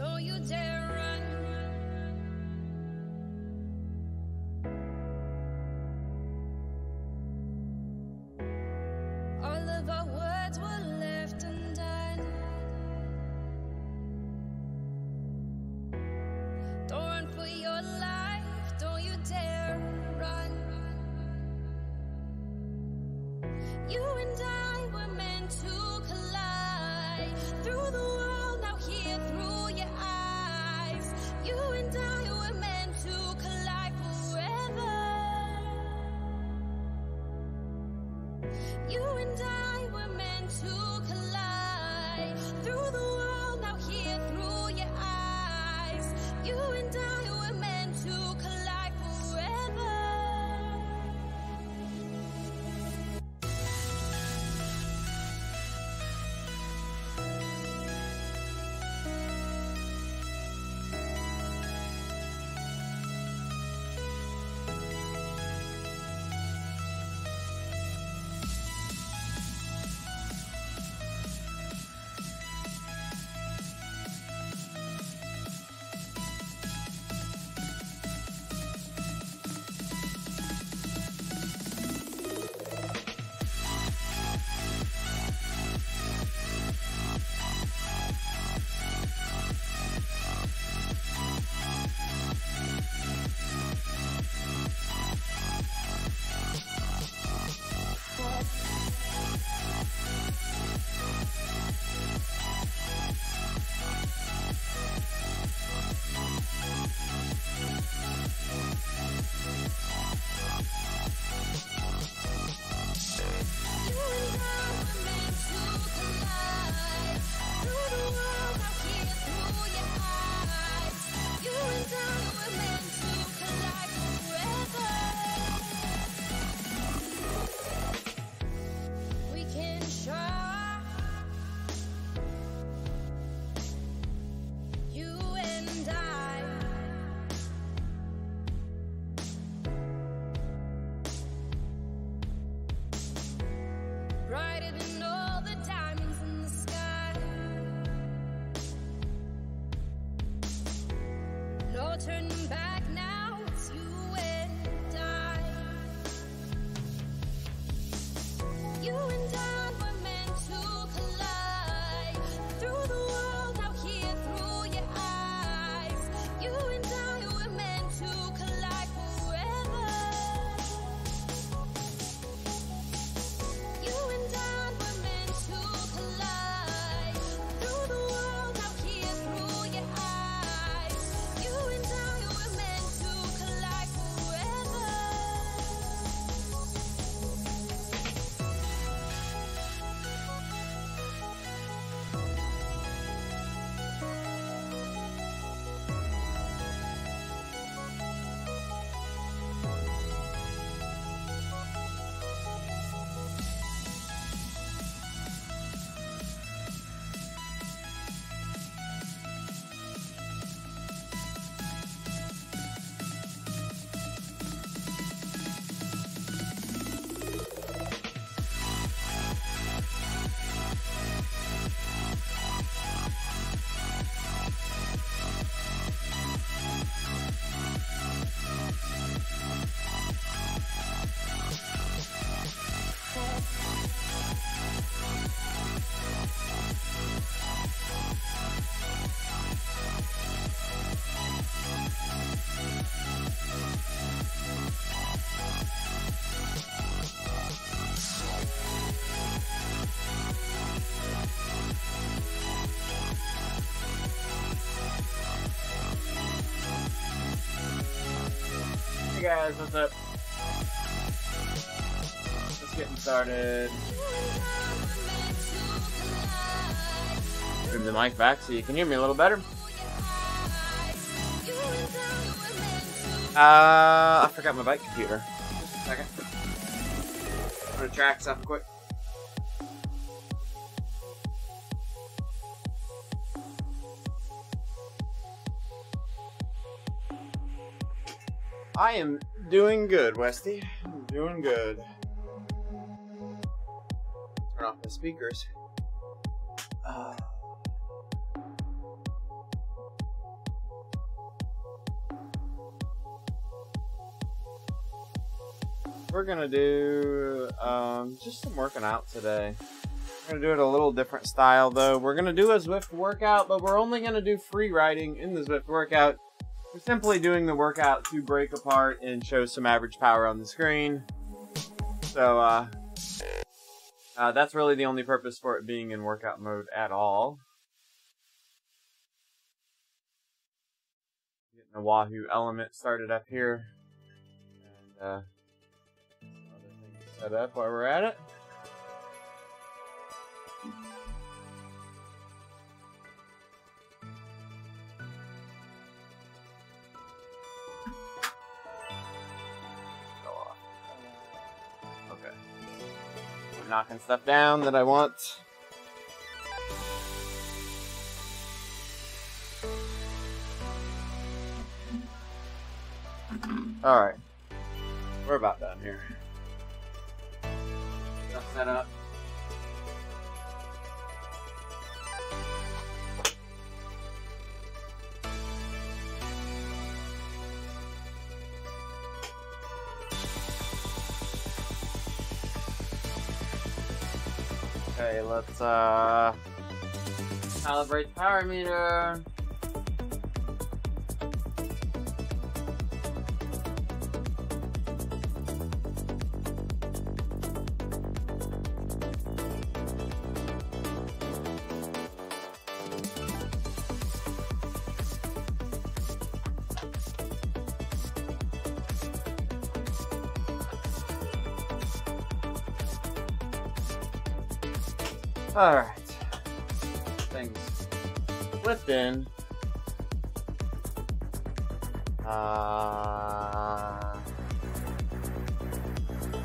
Don't you dare run. All of our words were left undone. Don't run for your life, don't you dare run. You and I were meant to collide through the world, now here through your eyes. You and I were meant to collide forever. You and I were meant to collide through the world, now here through your eyes. You and I were meant to collide forever. Brighter than all the diamonds in the sky. No turning back now, it's you and I. You and I were meant to collide through the world, now here through your eyes. You and I were meant to collide forever. You and I were meant to collide through the world, now here through your eyes. You and I were meant to collide forever. Hey guys, what's up? Just getting started. Move the mic back so you can hear me a little better. I forgot my bike computer. Just a second. I'm gonna track stuff quick. I am doing good, Westy. I'm doing good. Turn off the speakers. we're gonna do just some working out today. We're gonna do it a little different style though. We're gonna do a Zwift workout, but we're only gonna do free riding in the Zwift workout. We're simply doing the workout to break apart and show some average power on the screen. So that's really the only purpose for it being in workout mode at all. Getting the Wahoo element started up here. And other things set up while we're at it. Okay. I'm knocking stuff down that I want. Alright. We're about done here. Stuff set up. Okay, let's calibrate the power meter. Alright. Things flipped in.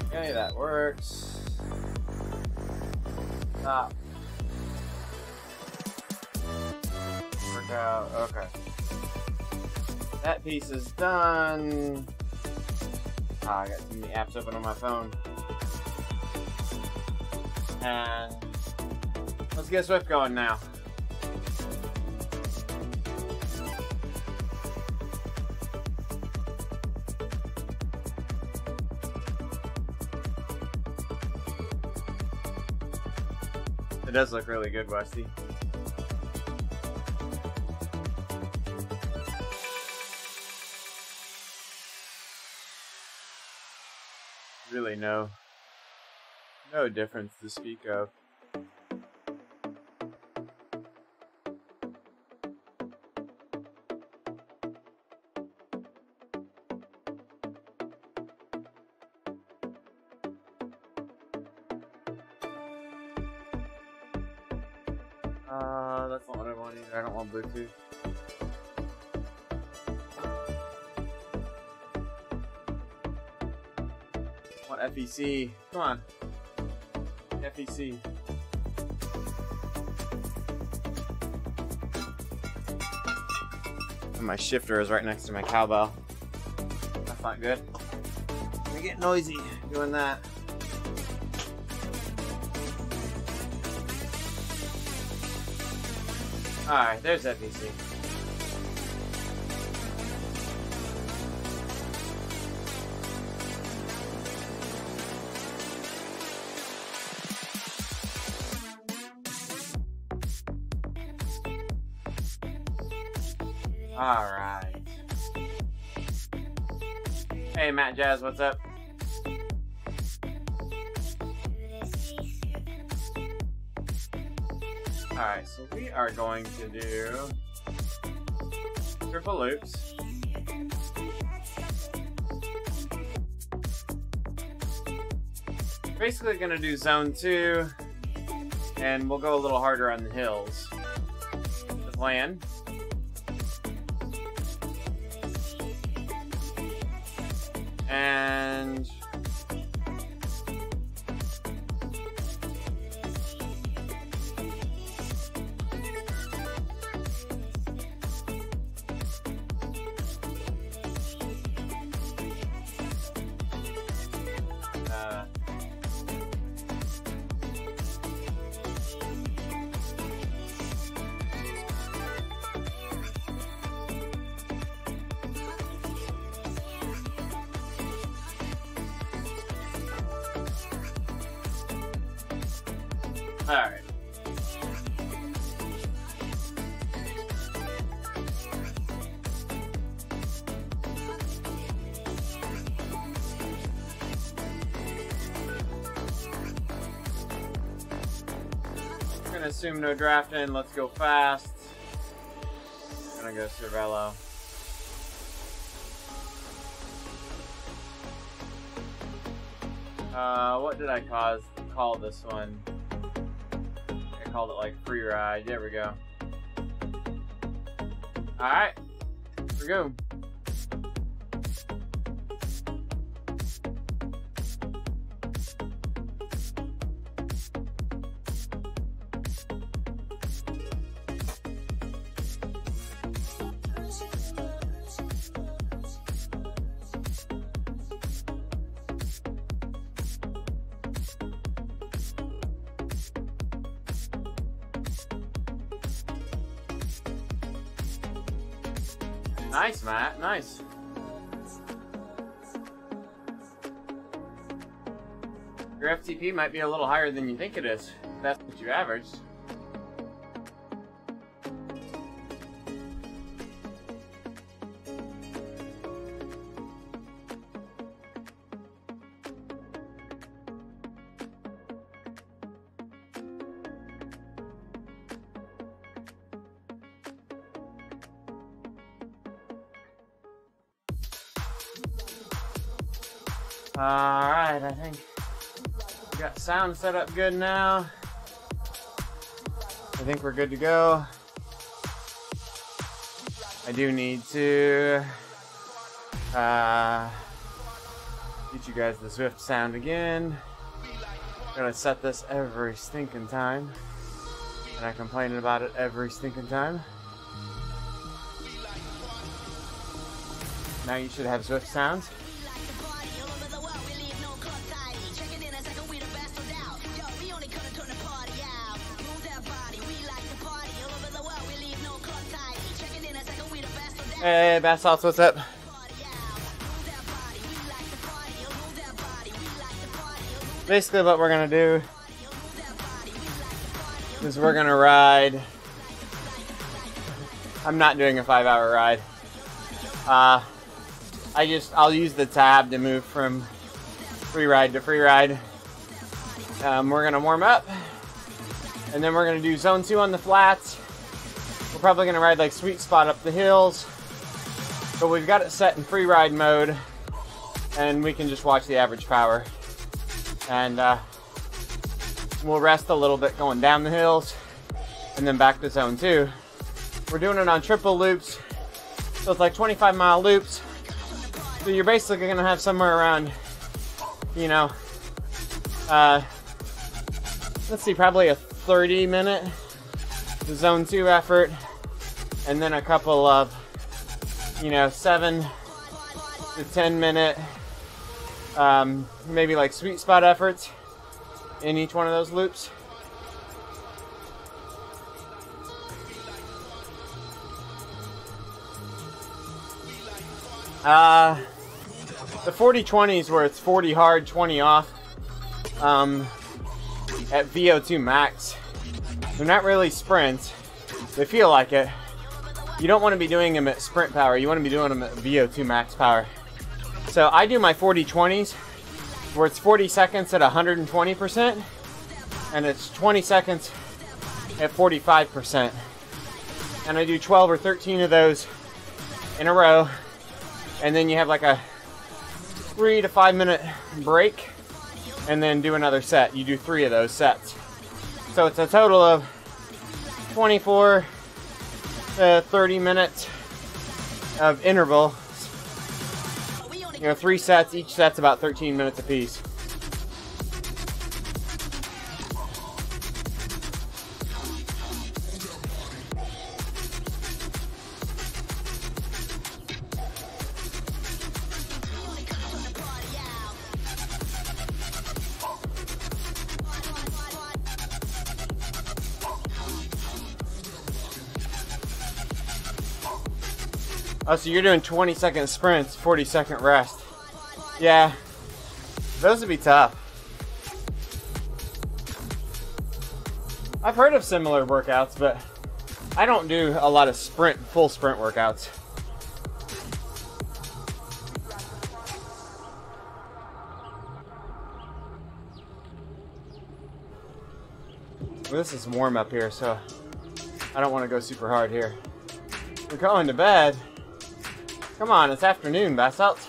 Okay, that works. Stop. Work out. Okay. That piece is done. I got too many apps open on my phone. And let's get Zwift going now. It does look really good, Westy. Really no difference to speak of. That's not what I want either. I don't want Bluetooth. I want FEC. Come on. FEC. And my shifter is right next to my cowbell. That's not good. I get noisy doing that. Alright, there's FEC. Alright. Hey, Matt Jazz, what's up? Alright, so we are going to do triple loops. Basically going to do zone 2, and we'll go a little harder on the hills. The plan. And Alright. I'm gonna assume no drafting. Let's go fast. I'm gonna go Cervelo. What did I call this one? I called it like free ride. There we go. Alright. Here we go. Nice, Matt. Nice. Your FTP might be a little higher than you think it is. That's what you averaged. Alright, I think we got sound set up good now. I think we're good to go. I do need to get you guys the Zwift sound again. I'm gonna set this every stinking time. And I complain about it every stinking time. Now you should have Zwift sounds. Hey, Bath Salts, what's up? Basically what we're gonna do is we're gonna ride. I'm not doing a 5-hour ride. I'll use the tab to move from free ride to free ride. We're gonna warm up, and then we're gonna do zone 2 on the flats. We're probably gonna ride like Sweet Spot up the hills, but we've got it set in free ride mode, and we can just watch the average power. And we'll rest a little bit going down the hills, and then back to zone 2. We're doing it on triple loops, so it's like 25-mile loops. So you're basically gonna have somewhere around, you know, let's see, probably a 30-minute zone 2 effort, and then a couple of, you know, 7 to 10-minute, maybe like Sweet Spot efforts in each one of those loops. The 40-20s where it's 40 hard, 20 off, at VO2 max. They're not really sprints. They feel like it. You don't want to be doing them at sprint power. You want to be doing them at VO2 max power. So I do my 40-20s where it's 40 seconds at 120% and it's 20 seconds at 45%. And I do 12 or 13 of those in a row. And then you have like a 3 to 5 minute break and then do another set. You do 3 of those sets. So it's a total of 24 to 30 minutes of interval. You know, 3 sets, each set's about 13 minutes apiece. Oh, so you're doing 20-second sprints, 40-second rest. Yeah, those would be tough. I've heard of similar workouts, but I don't do a lot of full sprint workouts. Well, this is warm up here, so I don't want to go super hard here. We're going to bed. Come on, it's afternoon, Basalt.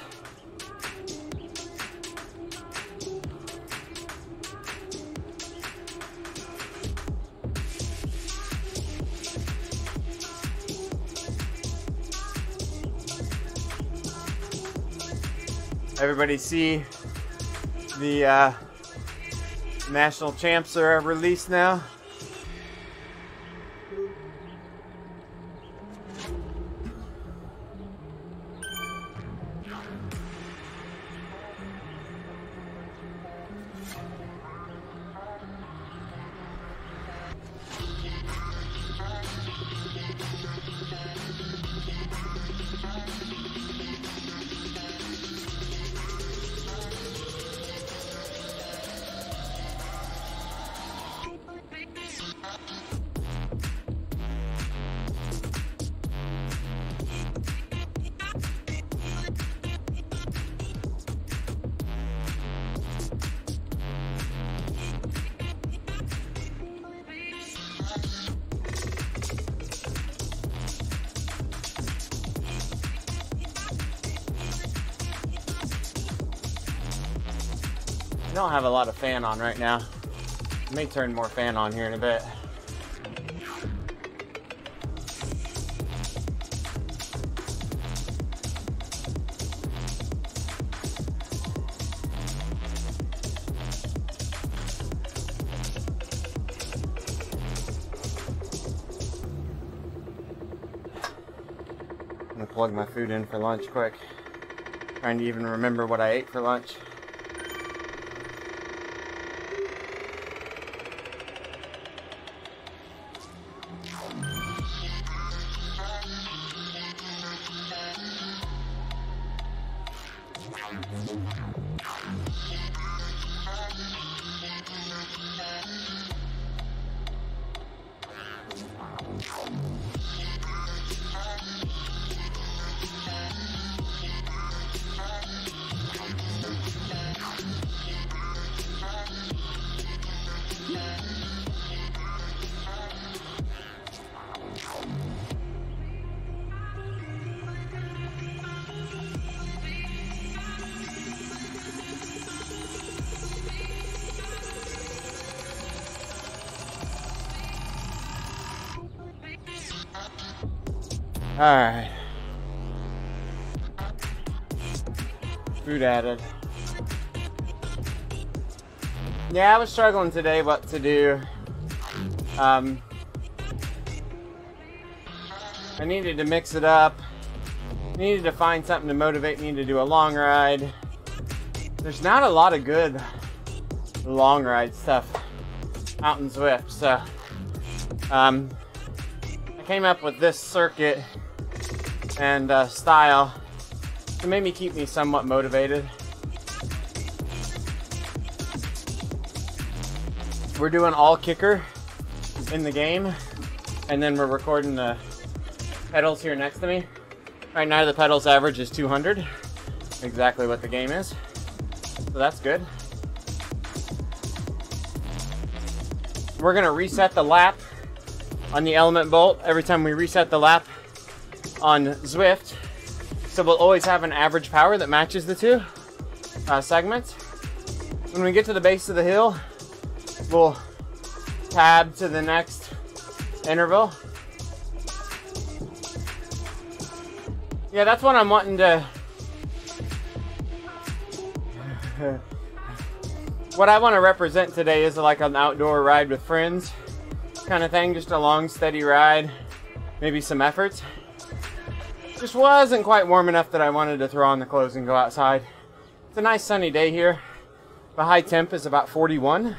Everybody see the national champs are released now? I don't have a lot of fan on right now. I may turn more fan on here in a bit. I'm gonna plug my food in for lunch quick. Trying to even remember what I ate for lunch. Alright. Food added. Yeah, I was struggling today what to do. I needed to mix it up. Needed to find something to motivate me to do a long ride. There's not a lot of good long ride stuff out in Zwift, so I came up with this circuit and style to maybe keep me somewhat motivated. We're doing all kicker in the game, and then we're recording the pedals here next to me. Right now the pedals average is 200, exactly what the game is, so that's good. We're gonna reset the lap on the Element Bolt every time we reset the lap on Zwift, so we'll always have an average power that matches the two segments. When we get to the base of the hill, we'll tab to the next interval. Yeah, that's what I'm wanting to... What I want to represent today is like an outdoor ride with friends kind of thing, just a long, steady ride, maybe some effort. Just wasn't quite warm enough that I wanted to throw on the clothes and go outside. It's a nice sunny day here. The high temp is about 41.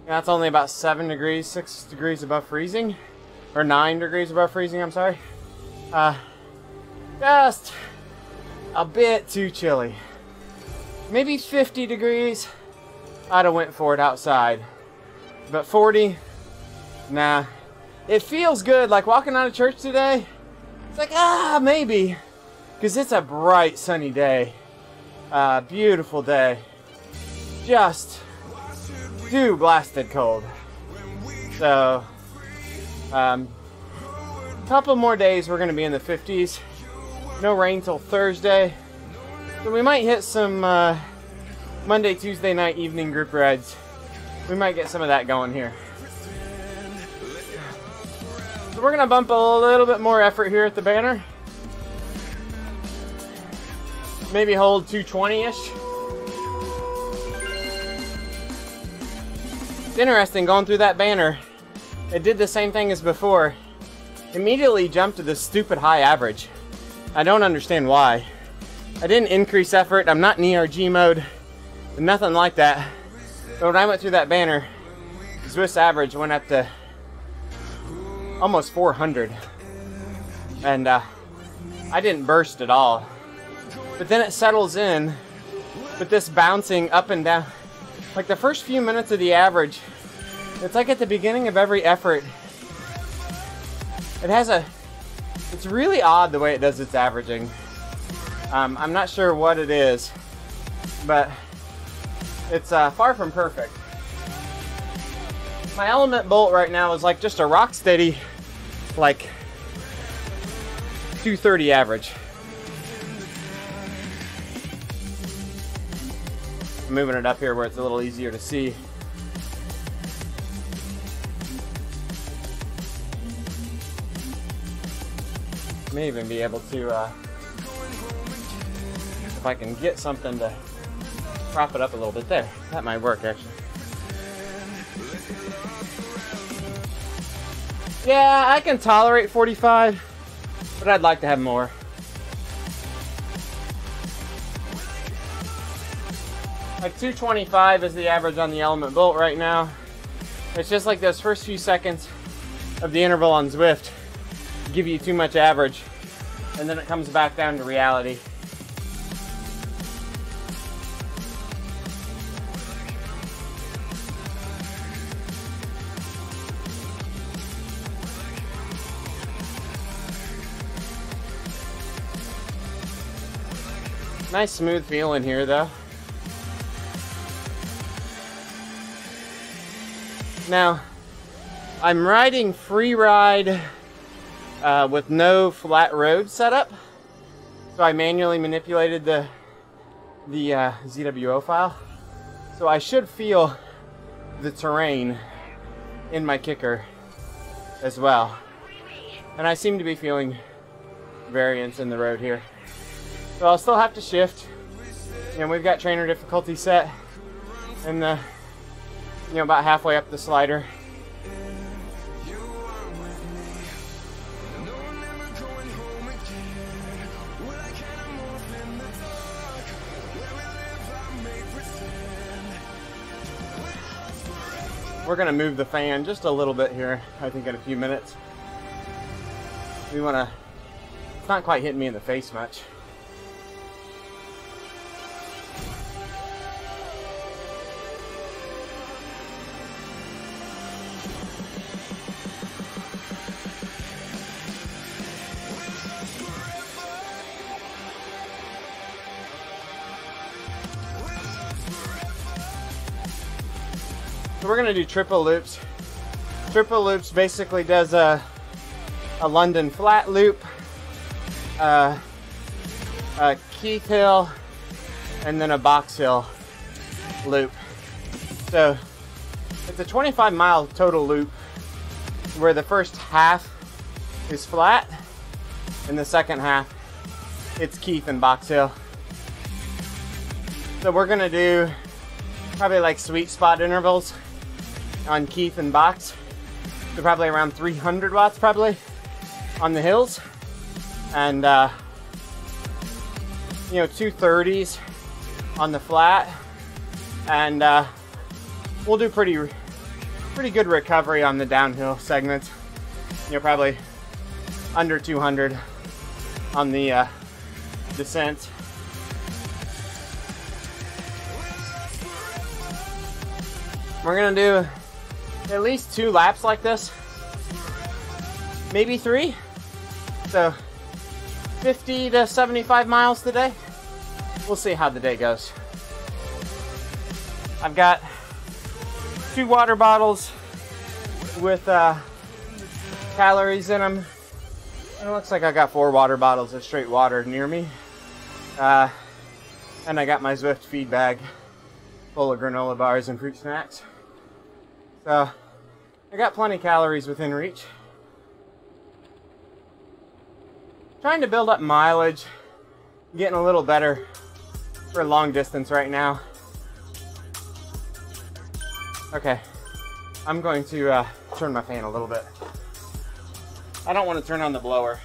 That's only about 7 degrees, 6 degrees above freezing. Or 9 degrees above freezing, I'm sorry. Just a bit too chilly. Maybe 50 degrees, I'd have went for it outside. But 40, Nah, it feels good. Like walking out of church today, it's like, maybe. Because it's a bright, sunny day. Beautiful day. Just too blasted cold. So, couple more days we're going to be in the 50s. No rain till Thursday. So we might hit some Monday, Tuesday night evening group rides. We might get some of that going here. So we're going to bump a little bit more effort here at the banner. Maybe hold 220-ish. It's interesting going through that banner. It did the same thing as before. Immediately jumped to this stupid high average. I don't understand why. I didn't increase effort. I'm not in ERG mode. Nothing like that. But when I went through that banner, Zwift's average went up to almost 400. And I didn't burst at all. But then it settles in with this bouncing up and down. Like the first few minutes of the average, it's like at the beginning of every effort, it's really odd the way it does its averaging. I'm not sure what it is, but it's far from perfect. My Element Bolt right now is like just a rock steady, like 230 average. I'm moving it up here where it's a little easier to see. May even be able to, if I can get something to prop it up a little bit there. That might work actually. Yeah, I can tolerate 45, but I'd like to have more. Like 225 is the average on the Element Bolt right now. It's just like those first few seconds of the interval on Zwift give you too much average, and then it comes back down to reality. Nice smooth feeling here though. Now, I'm riding free ride with no flat road setup. So I manually manipulated the ZWO file. So I should feel the terrain in my kicker as well. And I seem to be feeling variance in the road here. So I'll still have to shift. You know, we've got trainer difficulty set in the, you know, about halfway up the slider. We're gonna move the fan just a little bit here, I think in a few minutes. We wanna, it's not quite hitting me in the face much. So we're gonna do triple loops. Triple loops basically does a London flat loop, a Keith Hill, and then a Box Hill loop. So it's a 25-mile total loop where the first half is flat and the second half it's Keith and Box Hill. So we're gonna do probably like sweet spot intervals on Keith and Box. So probably around 300 watts probably on the hills, and you know, 230s on the flat, and we'll do pretty good recovery on the downhill segments. You know, probably under 200 on the descent. We're gonna do at least 2 laps like this, maybe 3. So 50 to 75 miles today. We'll see how the day goes. I've got 2 water bottles with calories in them. And it looks like I got 4 water bottles of straight water near me. And I got my Zwift feed bag full of granola bars and fruit snacks. So I got plenty of calories within reach. Trying to build up mileage, getting a little better for long distance right now. Okay, I'm going to turn my fan a little bit. I don't want to turn on the blower.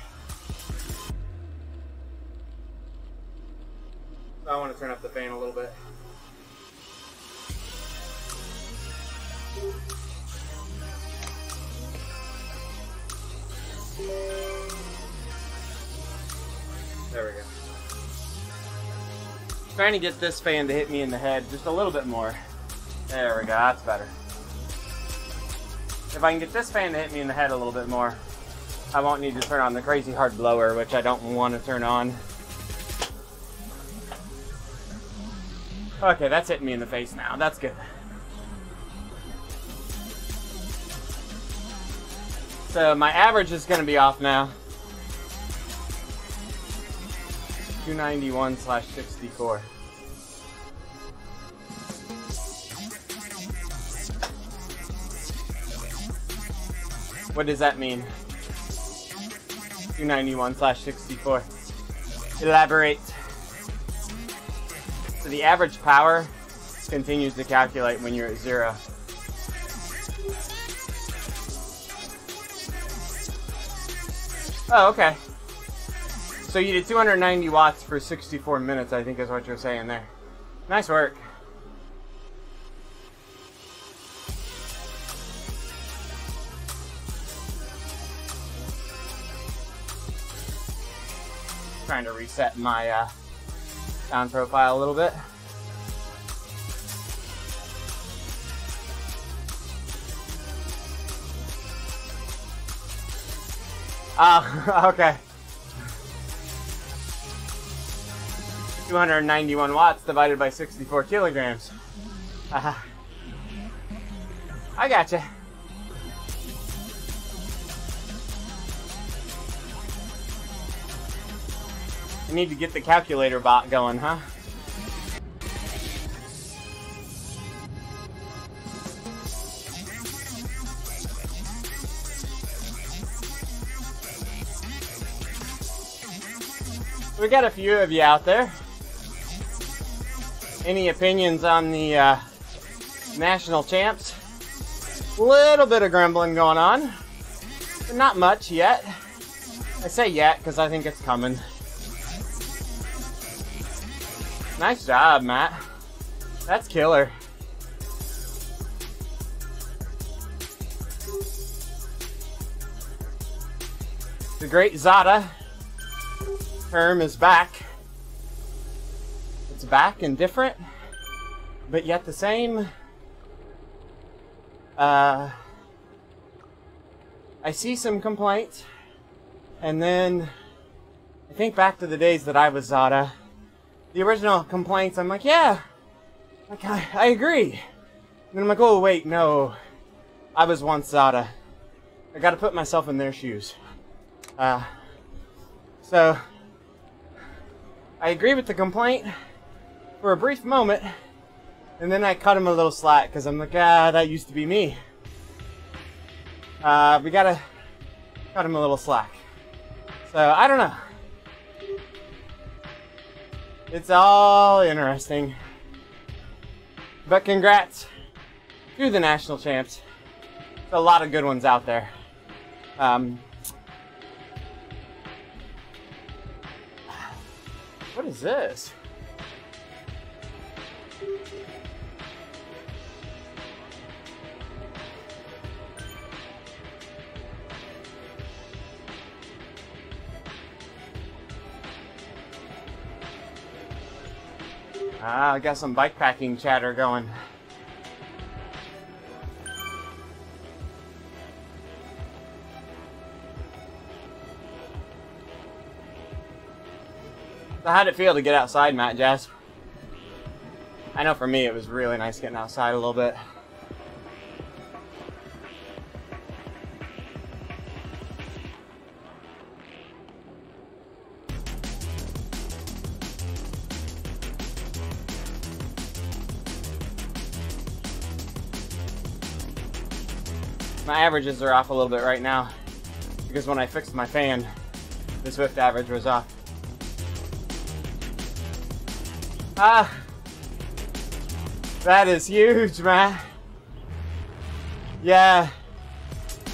So I want to turn up the fan a little bit. There we go. Trying to get this fan to hit me in the head just a little bit more. There we go, that's better. If I can get this fan to hit me in the head a little bit more, I won't need to turn on the crazy hard blower, which I don't want to turn on. Okay, that's hitting me in the face now. That's good. So my average is going to be off now. 291/64. What does that mean? 291/64. Elaborate. So the average power continues to calculate when you're at 0. Oh, okay. So you did 290 watts for 64 minutes, I think is what you're saying there. Nice work. Trying to reset my sound profile a little bit. Okay. 291 watts divided by 64 kilograms. I gotcha. I need to get the calculator bot going, huh? We got a few of you out there. Any opinions on the national champs? A little bit of grumbling going on, but not much yet. I say yet because I think it's coming. Nice job, Matt. That's killer. The great Zada term is back. It's back and different, but yet the same. I see some complaints, and then I think back to the days that I was Zada. The original complaints, I'm like, yeah, like I agree. And then I'm like, oh wait, no, I was once Zada. I got to put myself in their shoes. So I agree with the complaint for a brief moment, and then I cut him a little slack because I'm like, that used to be me. We gotta cut him a little slack. So I don't know. It's all interesting. But congrats to the national champs. There's a lot of good ones out there. What is this? I got some bike packing chatter going. So how'd it feel to get outside, Matt Jazz? I know for me it was really nice getting outside a little bit. My averages are off a little bit right now because when I fixed my fan, the Zwift average was off. That is huge, man. Yeah.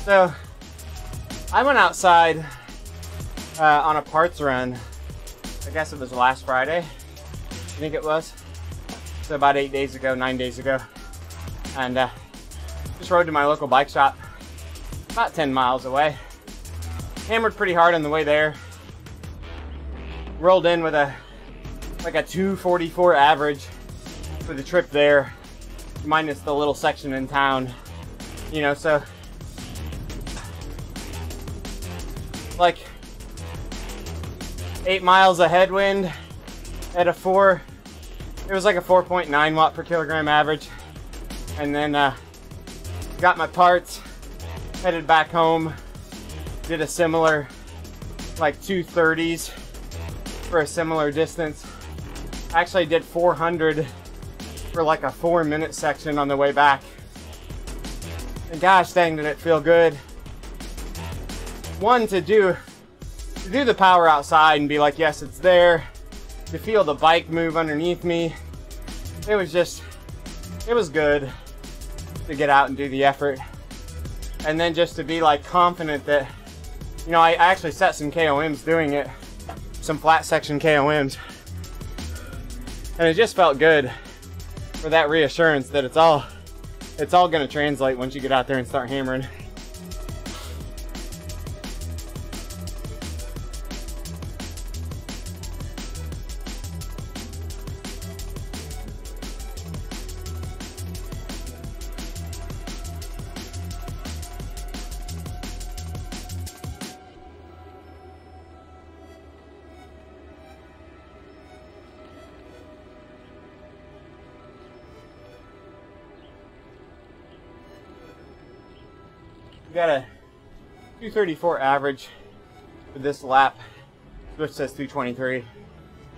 So I went outside on a parts run. I guess it was last Friday. I think it was. So about 9 days ago. And just rode to my local bike shop, about 10 miles away. Hammered pretty hard on the way there. Rolled in with like a 244 average for the trip there, minus the little section in town. You know, so like 8 miles of headwind at it was like a 4.9 watt per kilogram average. And then got my parts, headed back home, did a similar like 230s for a similar distance. Actually did 400 for like a 4-minute section on the way back. And gosh dang, did it feel good. One, to do the power outside and be like, yes, it's there. To feel the bike move underneath me. It was good to get out and do the effort. And then just to be like confident that, you know, I actually set some KOMs doing it, some flat section KOMs. And it just felt good for that reassurance that it's all gonna translate once you get out there and start hammering. Got a 234 average for this lap, which says 223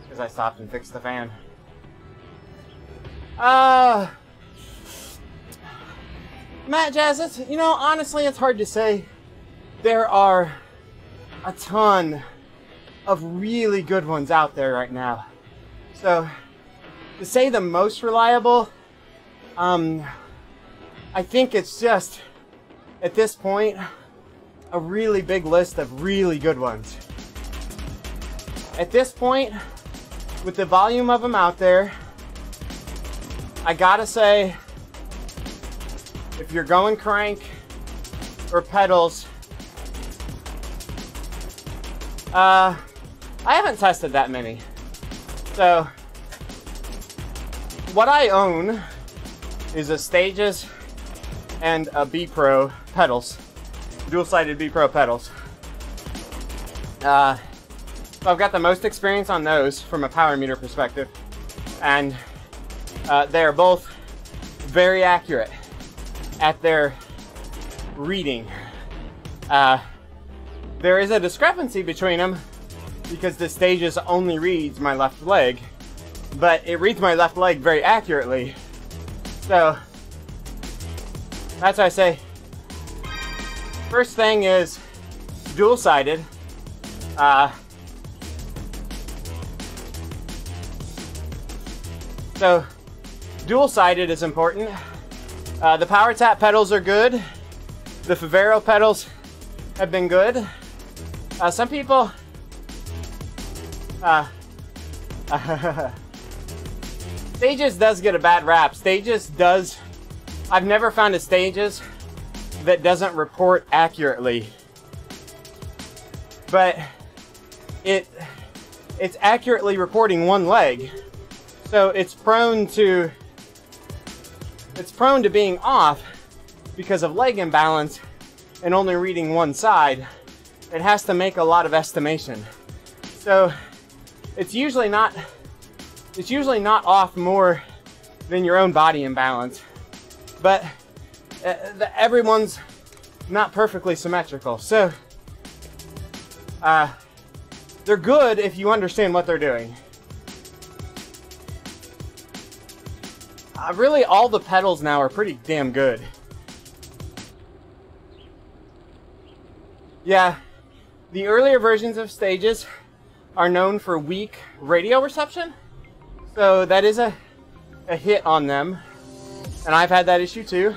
because I stopped and fixed the fan. Matt Jazz, you know, honestly, it's hard to say. There are a ton of really good ones out there right now. So to say the most reliable, I think it's just, at this point, a really big list of really good ones. At this point, with the volume of them out there, I gotta say, if you're going crank or pedals, I haven't tested that many. So, what I own is a Stages and a B Pro pedals, dual-sided B Pro pedals. So I've got the most experience on those from a power meter perspective, and they are both very accurate at their reading. There is a discrepancy between them because the Stages only reads my left leg, but it reads my left leg very accurately. So that's why I say, first thing is dual-sided. So dual-sided is important. The PowerTap pedals are good. The Favero pedals have been good. Some people Stages does get a bad rap. I've never found a Stages that doesn't report accurately, but it's accurately reporting one leg, so it's prone to being off because of leg imbalance and only reading one side. It has to make a lot of estimation. So it's usually not off more than your own body imbalance, but everyone's not perfectly symmetrical. So they're good if you understand what they're doing. Really, all the pedals now are pretty damn good. Yeah, the earlier versions of Stages are known for weak radio reception, so that is a hit on them, and I've had that issue too.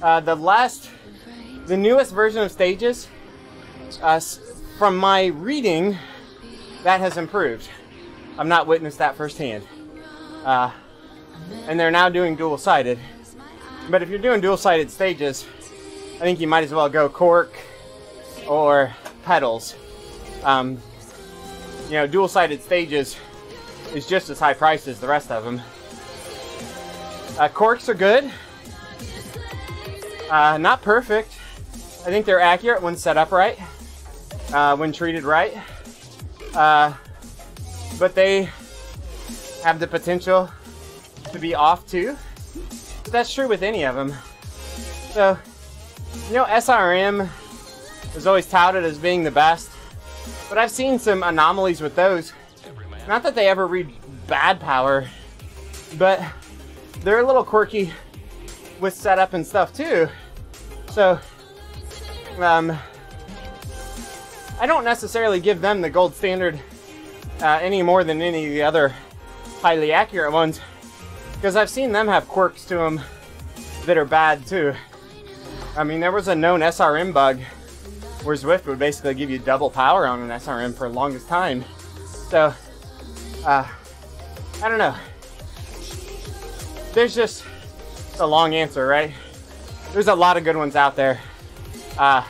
The newest version of Stages, from my reading, that has improved. I've not witnessed that firsthand. And they're now doing dual-sided. But if you're doing dual-sided Stages, I think you might as well go cork or pedals. You know, dual-sided Stages is just as high priced as the rest of them. Corks are good. Not perfect. I think they're accurate when set up right, when treated right. But they have the potential to be off too. But that's true with any of them. So, you know, SRM is always touted as being the best, but I've seen some anomalies with those. Not that they ever read bad power, but they're a little quirky with setup and stuff too. So, I don't necessarily give them the gold standard any more than any of the other highly accurate ones, because I've seen them have quirks to them that are bad too. I mean, there was a known SRM bug where Zwift would basically give you double power on an SRM for the longest time. So, I don't know. There's just a long answer, right? There's a lot of good ones out there. I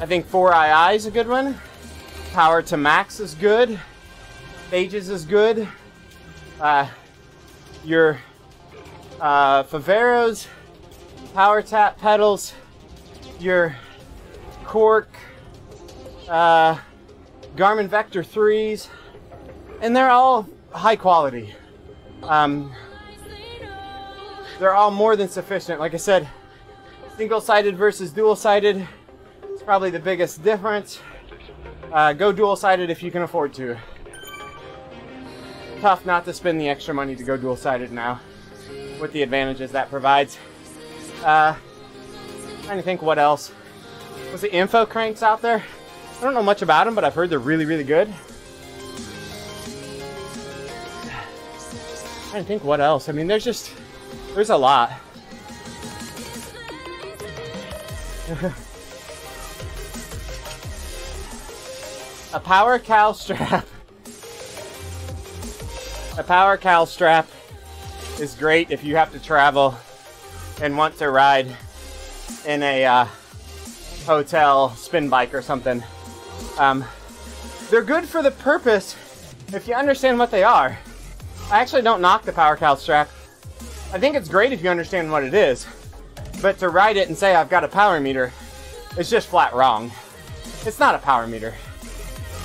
think 4ii is a good one. Power to Max is good. Stages is good. Your Faveros, Power Tap pedals, your Cork, Garmin Vector 3s, and they're all high quality. They're all more than sufficient. Like I said, single-sided versus dual-sided is probably the biggest difference. Go dual-sided if you can afford to. Tough not to spend the extra money to go dual-sided now, with the advantages that provides. Trying to think what else. Was the Info Cranks out there? I don't know much about them, but I've heard they're really, really good. Trying to think what else. I mean, there's a lot. A Power Cal strap. A Power Cal strap is great if you have to travel and want to ride in a hotel spin bike or something. They're good for the purpose if you understand what they are. I actually don't knock the Power Cal strap. I think it's great if you understand what it is, but to ride it and say I've got a power meter is just flat wrong. It's not a power meter.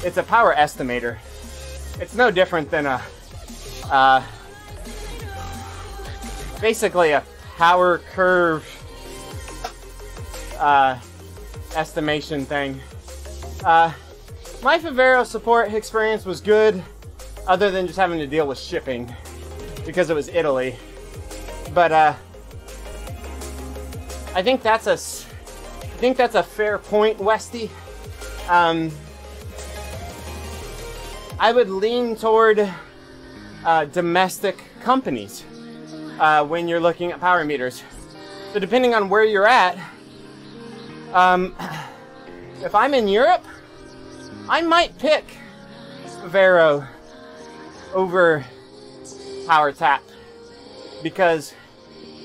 It's a power estimator. It's no different than basically a power curve estimation thing. My Favero support experience was good, other than just having to deal with shipping because it was Italy. But I think that's a fair point, Westy. I would lean toward domestic companies when you're looking at power meters. So depending on where you're at, if I'm in Europe, I might pick Vero over Power Tap because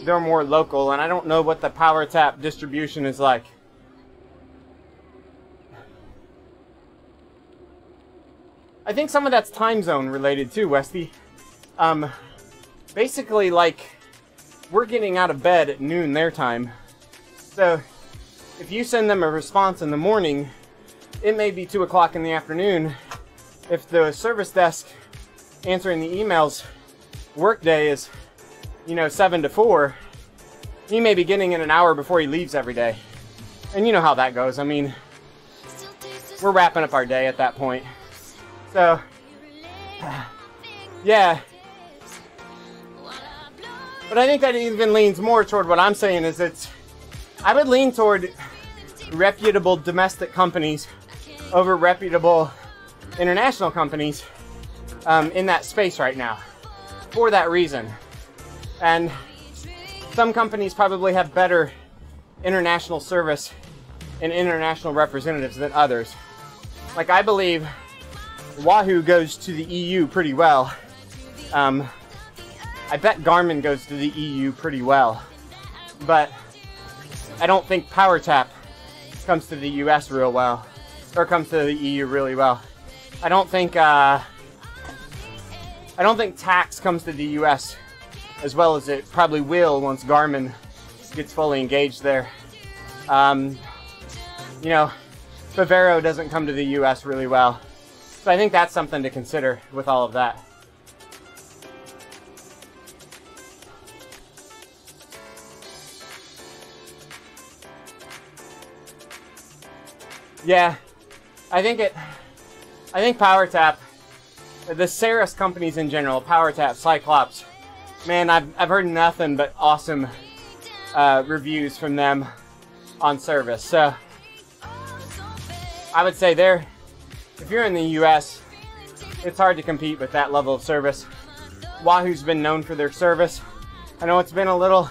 they're more local, and I don't know what the Power Tap distribution is like. I think some of that's time zone related too, Westy. Basically, like, we're getting out of bed at noon their time. So if you send them a response in the morning, it may be 2 o'clock in the afternoon, if the service desk answering the emails workday is, 7 to 4, he may be getting in an hour before he leaves every day. And you know how that goes. I mean, we're wrapping up our day at that point. So, yeah. But I think that even leans more toward what I'm saying is I would lean toward reputable domestic companies over reputable international companies in that space right now for that reason. And some companies probably have better international service and international representatives than others. Like, I believe Wahoo goes to the EU pretty well. I bet Garmin goes to the EU pretty well. But I don't think PowerTap comes to the US real well. Or comes to the EU really well. I don't think Tax comes to the US as well as it probably will once Garmin gets fully engaged there. Favero doesn't come to the US really well. So I think that's something to consider with all of that. Yeah, I think PowerTap, the Ceres companies in general, PowerTap, Cyclops, man, I've heard nothing but awesome reviews from them on service. So I would say if you're in the US, it's hard to compete with that level of service. Wahoo's been known for their service. I know it's been a little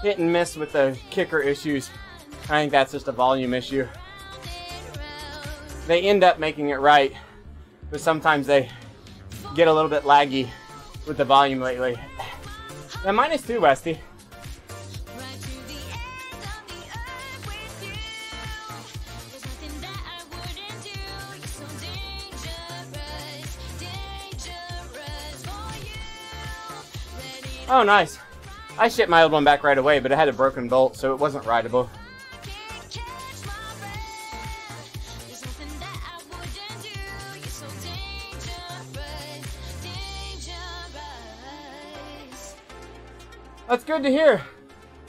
hit and miss with the kicker issues. I think that's just a volume issue. They end up making it right, but sometimes they get a little bit laggy with the volume lately. Yeah, -2, Westy. Oh, nice. I shipped my old one back right away, but it had a broken bolt, so it wasn't rideable. That's good to hear.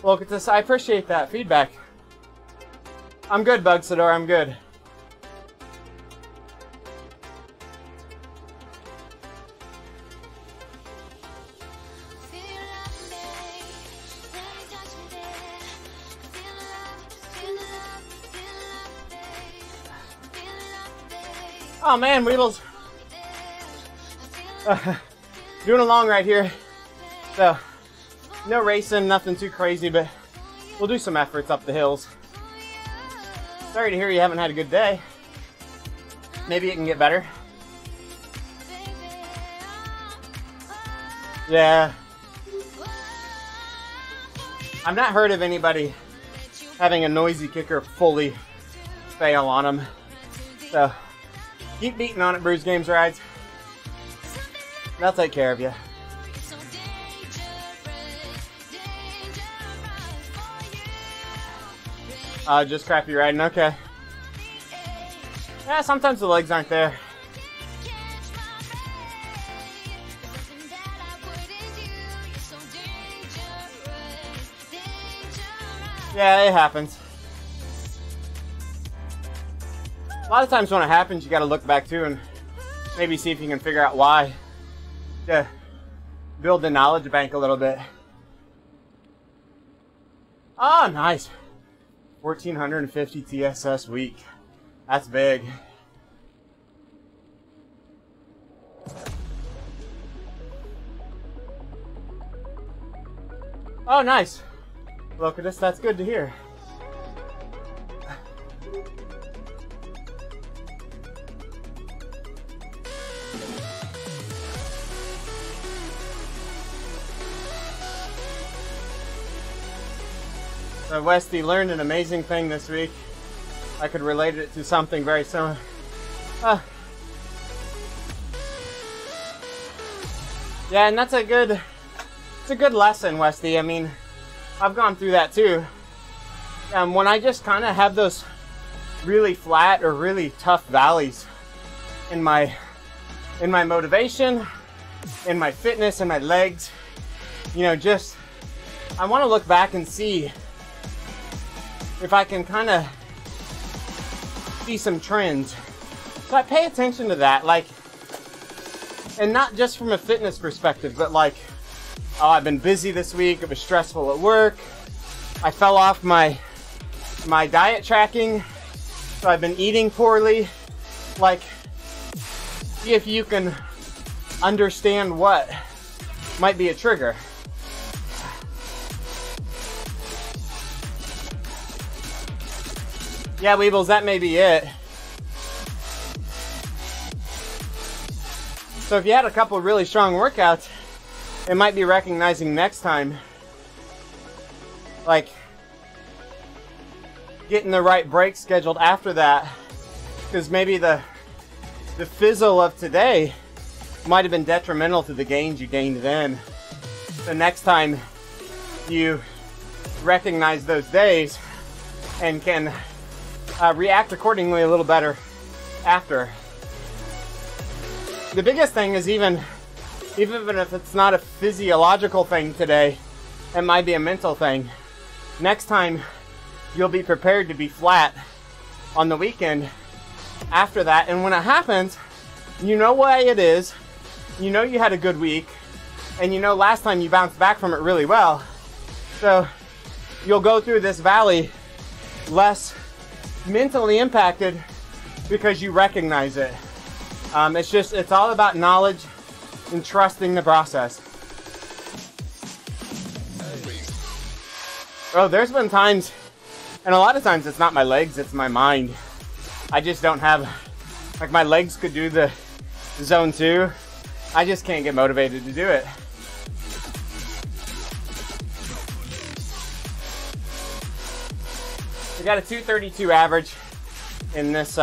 Well, I appreciate that feedback. I'm good, Bugsador, I'm good. Oh man, Weedles. Doing along right here. So, no racing, nothing too crazy, but we'll do some efforts up the hills. Sorry to hear you haven't had a good day. Maybe it can get better. Yeah. I've not heard of anybody having a noisy kicker fully fail on them. So, keep beating on it, Bruise Games Rides. They'll take care of you. Just crappy riding, okay. Yeah, sometimes the legs aren't there. Yeah, it happens. A lot of times when it happens, you gotta look back too and maybe see if you can figure out why. To build the knowledge bank a little bit. Oh, nice. 1450 TSS week. That's big. Oh, nice. Look at this. That's good to hear. So Westy learned an amazing thing this week. I could relate it to something very similar. Yeah, and it's a good lesson, Westy. I mean, I've gone through that too. When I just kind of have those really flat or really tough valleys in my in my motivation, in my fitness, in my legs. You know, just, I want to look back and see if I can kind of see some trends. So I pay attention to that, like, and not just from a fitness perspective, but like, oh, I've been busy this week, it was stressful at work, I fell off my diet tracking, so I've been eating poorly. Like, see if you can understand what might be a trigger. Yeah, Weebles, that may be it. So if you had a couple of really strong workouts, it might be recognizing next time, like, getting the right break scheduled after that, because maybe the fizzle of today might have been detrimental to the gains you gained then. So next time you recognize those days and can react accordingly a little better after. The biggest thing is even if it's not a physiological thing today, it might be a mental thing. Next time, you'll be prepared to be flat on the weekend after that. And when it happens, you know why it is, you know you had a good week, and you know last time you bounced back from it really well. So you'll go through this valley less mentally impacted because you recognize it. It's all about knowledge and trusting the process. Oh, there's been times, and a lot of times it's not my legs, it's my mind. I just don't have, like, my legs could do the zone 2. I just can't get motivated to do it. We got a 232 average in this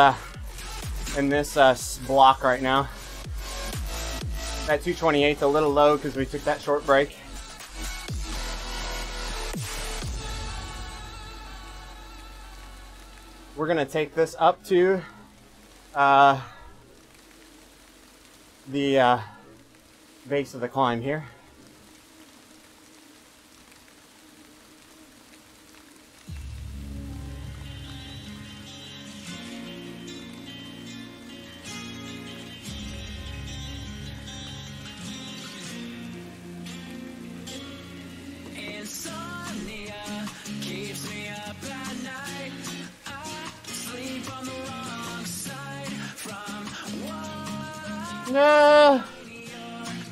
block right now. That 228's a little low because we took that short break. We're gonna take this up to the base of the climb here.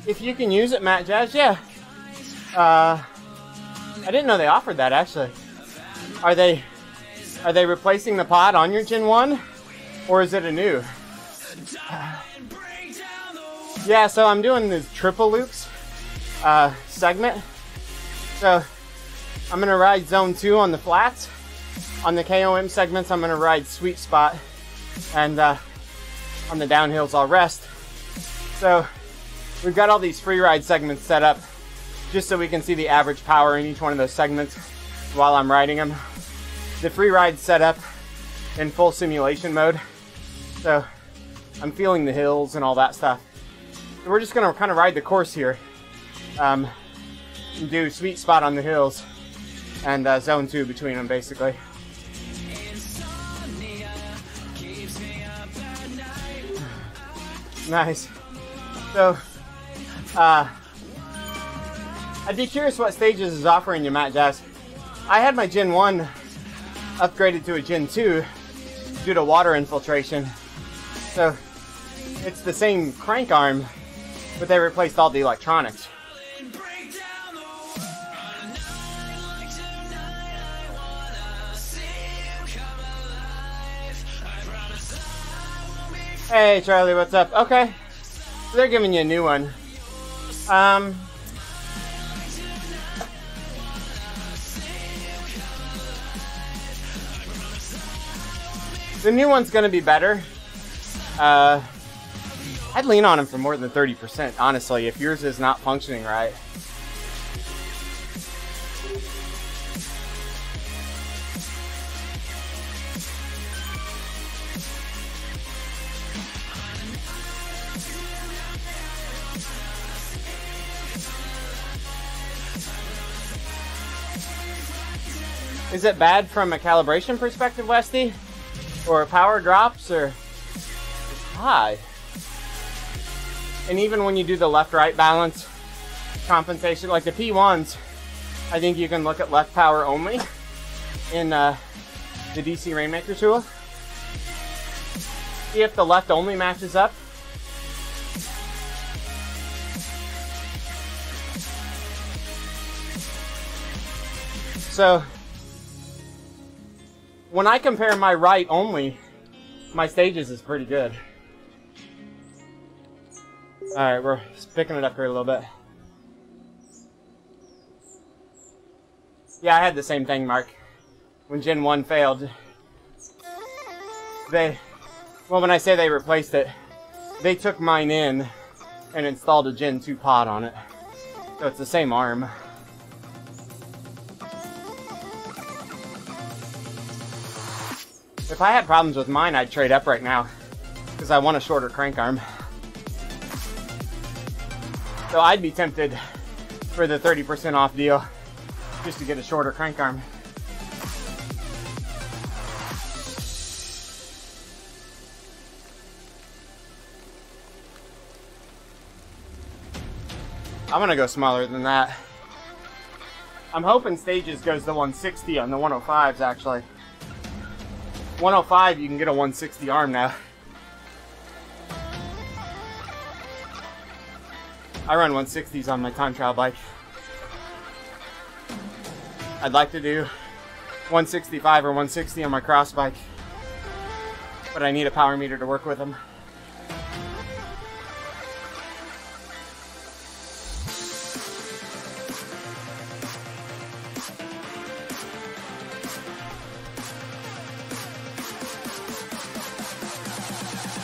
If you can use it, Matt Jazz, yeah. I didn't know they offered that, actually. Are they replacing the pod on your Gen 1, or is it a new? Yeah, so I'm doing the triple loops segment. So I'm gonna ride zone 2 on the flats. On the KOM segments, I'm gonna ride sweet spot, and on the downhills, I'll rest. So we've got all these free ride segments set up just so we can see the average power in each one of those segments while I'm riding them. The free ride's set up in full simulation mode, so I'm feeling the hills and all that stuff. So we're just gonna kind of ride the course here, and do sweet spot on the hills and zone 2 between them, basically. Nice. So, I'd be curious what Stages is offering you, Matt Jazz. I had my Gen 1 upgraded to a Gen 2 due to water infiltration. So, it's the same crank arm, but they replaced all the electronics. Hey Charlie, what's up? Okay, so they're giving you a new one. The new one's gonna be better. I'd lean on them for more than 30%, honestly, if yours is not functioning right. Is it bad from a calibration perspective, Westy? Or power drops, or it's high? And even when you do the left-right balance compensation, like the P1s, I think you can look at left power only in the DC Rainmaker tool. See if the left only matches up. So when I compare my right only, my stages is pretty good. All right, we're picking it up here a little bit. Yeah, I had the same thing, Mark. When Gen 1 failed, well, when I say they replaced it, they took mine in and installed a Gen 2 pod on it. So it's the same arm. If I had problems with mine, I'd trade up right now, because I want a shorter crank arm. So I'd be tempted for the 30% off deal just to get a shorter crank arm. I'm gonna go smaller than that. I'm hoping Stages goes to 160 on the 105s actually. 105 you can get a 160 arm now. I run 160s on my time trial bike. I'd like to do 165 or 160 on my cross bike, but I need a power meter to work with them.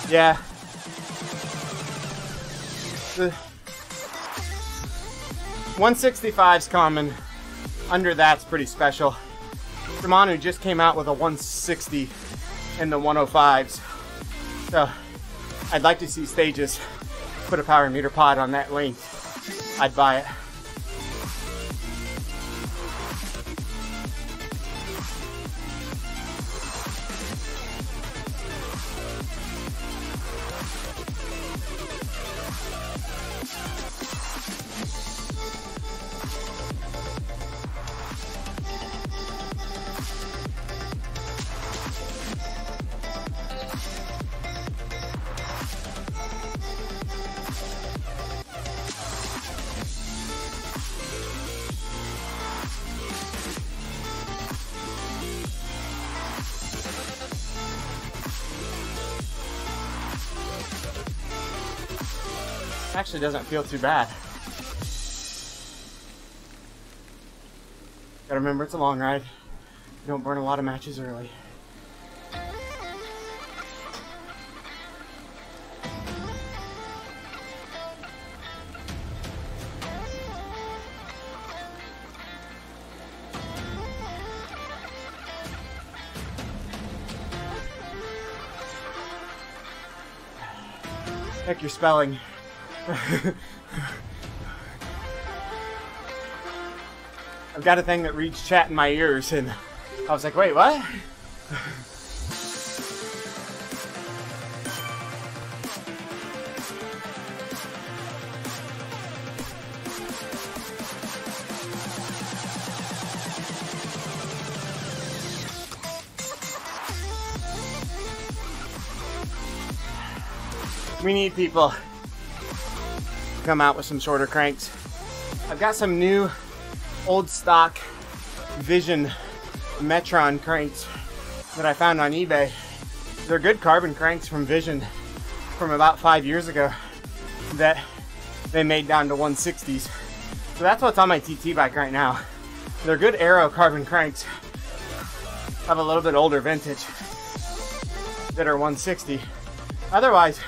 Yeah. The 165's common. Under that's pretty special. Shimano just came out with a 160 in the 105s. So I'd like to see Stages put a power meter pod on that length. I'd buy it. Actually doesn't feel too bad. Gotta remember it's a long ride. You don't burn a lot of matches early. Check your spelling. I've got a thing that reads chat in my ears, and I was like, wait, what? We need people come out with some shorter cranks. I've got some new old stock Vision Metron cranks that I found on eBay. They're good carbon cranks from Vision from about 5 years ago that they made down to 160s. So that's what's on my TT bike right now. They're good aero carbon cranks. Have a little bit older vintage that are 160. Otherwise,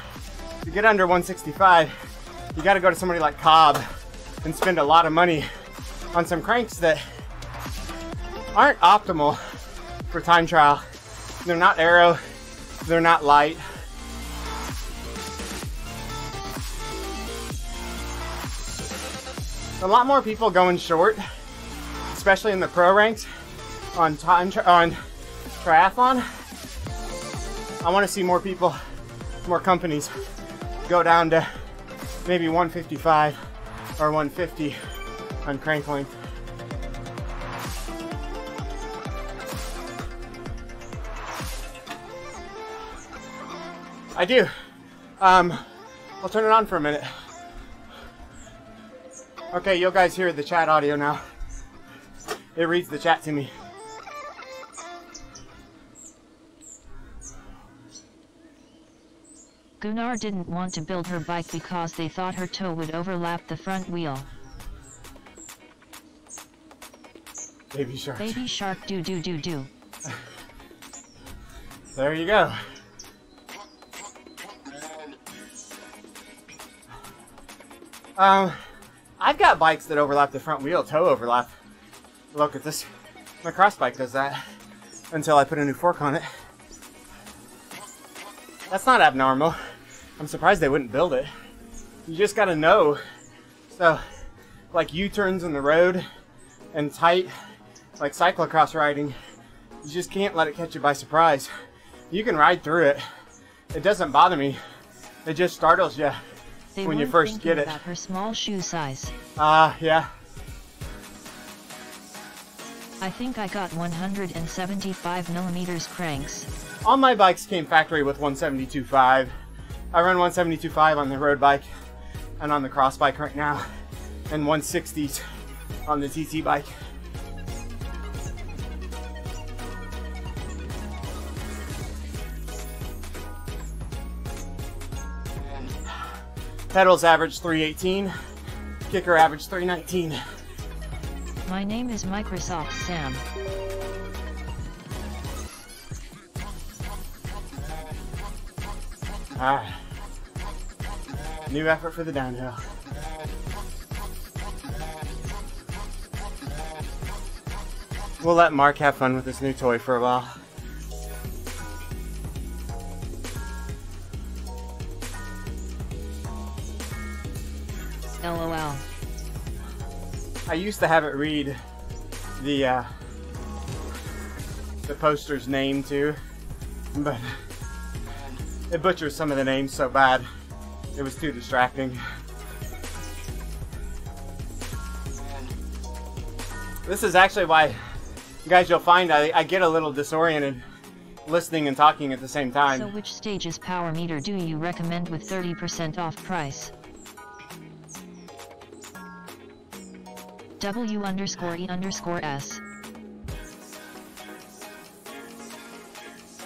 to get under 165, you got to go to somebody like Cobb and spend a lot of money on some cranks that aren't optimal for time trial. They're not aero, they're not light. A lot more people going short, especially in the pro ranks, on triathlon, I want to see more people, more companies go down to maybe 155 or 150 on crank length. I do. I'll turn it on for a minute. Okay, you guys hear the chat audio now. It reads the chat to me. Gunnar didn't want to build her bike because they thought her toe would overlap the front wheel. Baby shark. Baby shark do do do do. There you go. I've got bikes that overlap the front wheel, toe overlap. Look at this. My cross bike does that until I put a new fork on it. That's not abnormal. I'm surprised they wouldn't build it. You just gotta know. So, like U-turns in the road and tight, like cyclocross riding, you just can't let it catch you by surprise. You can ride through it. It doesn't bother me. It just startles you when you first get it. About her small shoe size. Yeah. I think I got 175 millimeters cranks. All my bikes came factory with 172.5. I run 172.5 on the road bike and on the cross bike right now, and 160s on the TT bike. Pedals average 318, kicker average 319. My name is Microsoft Sam. New effort for the downhill. We'll let Mark have fun with this new toy for a while. LOL. I used to have it read the poster's name too, but it butchers some of the names so bad, it was too distracting. This is actually why, guys, you'll find I get a little disoriented listening and talking at the same time. So which Stages power meter do you recommend with 30% off price? W_E_S.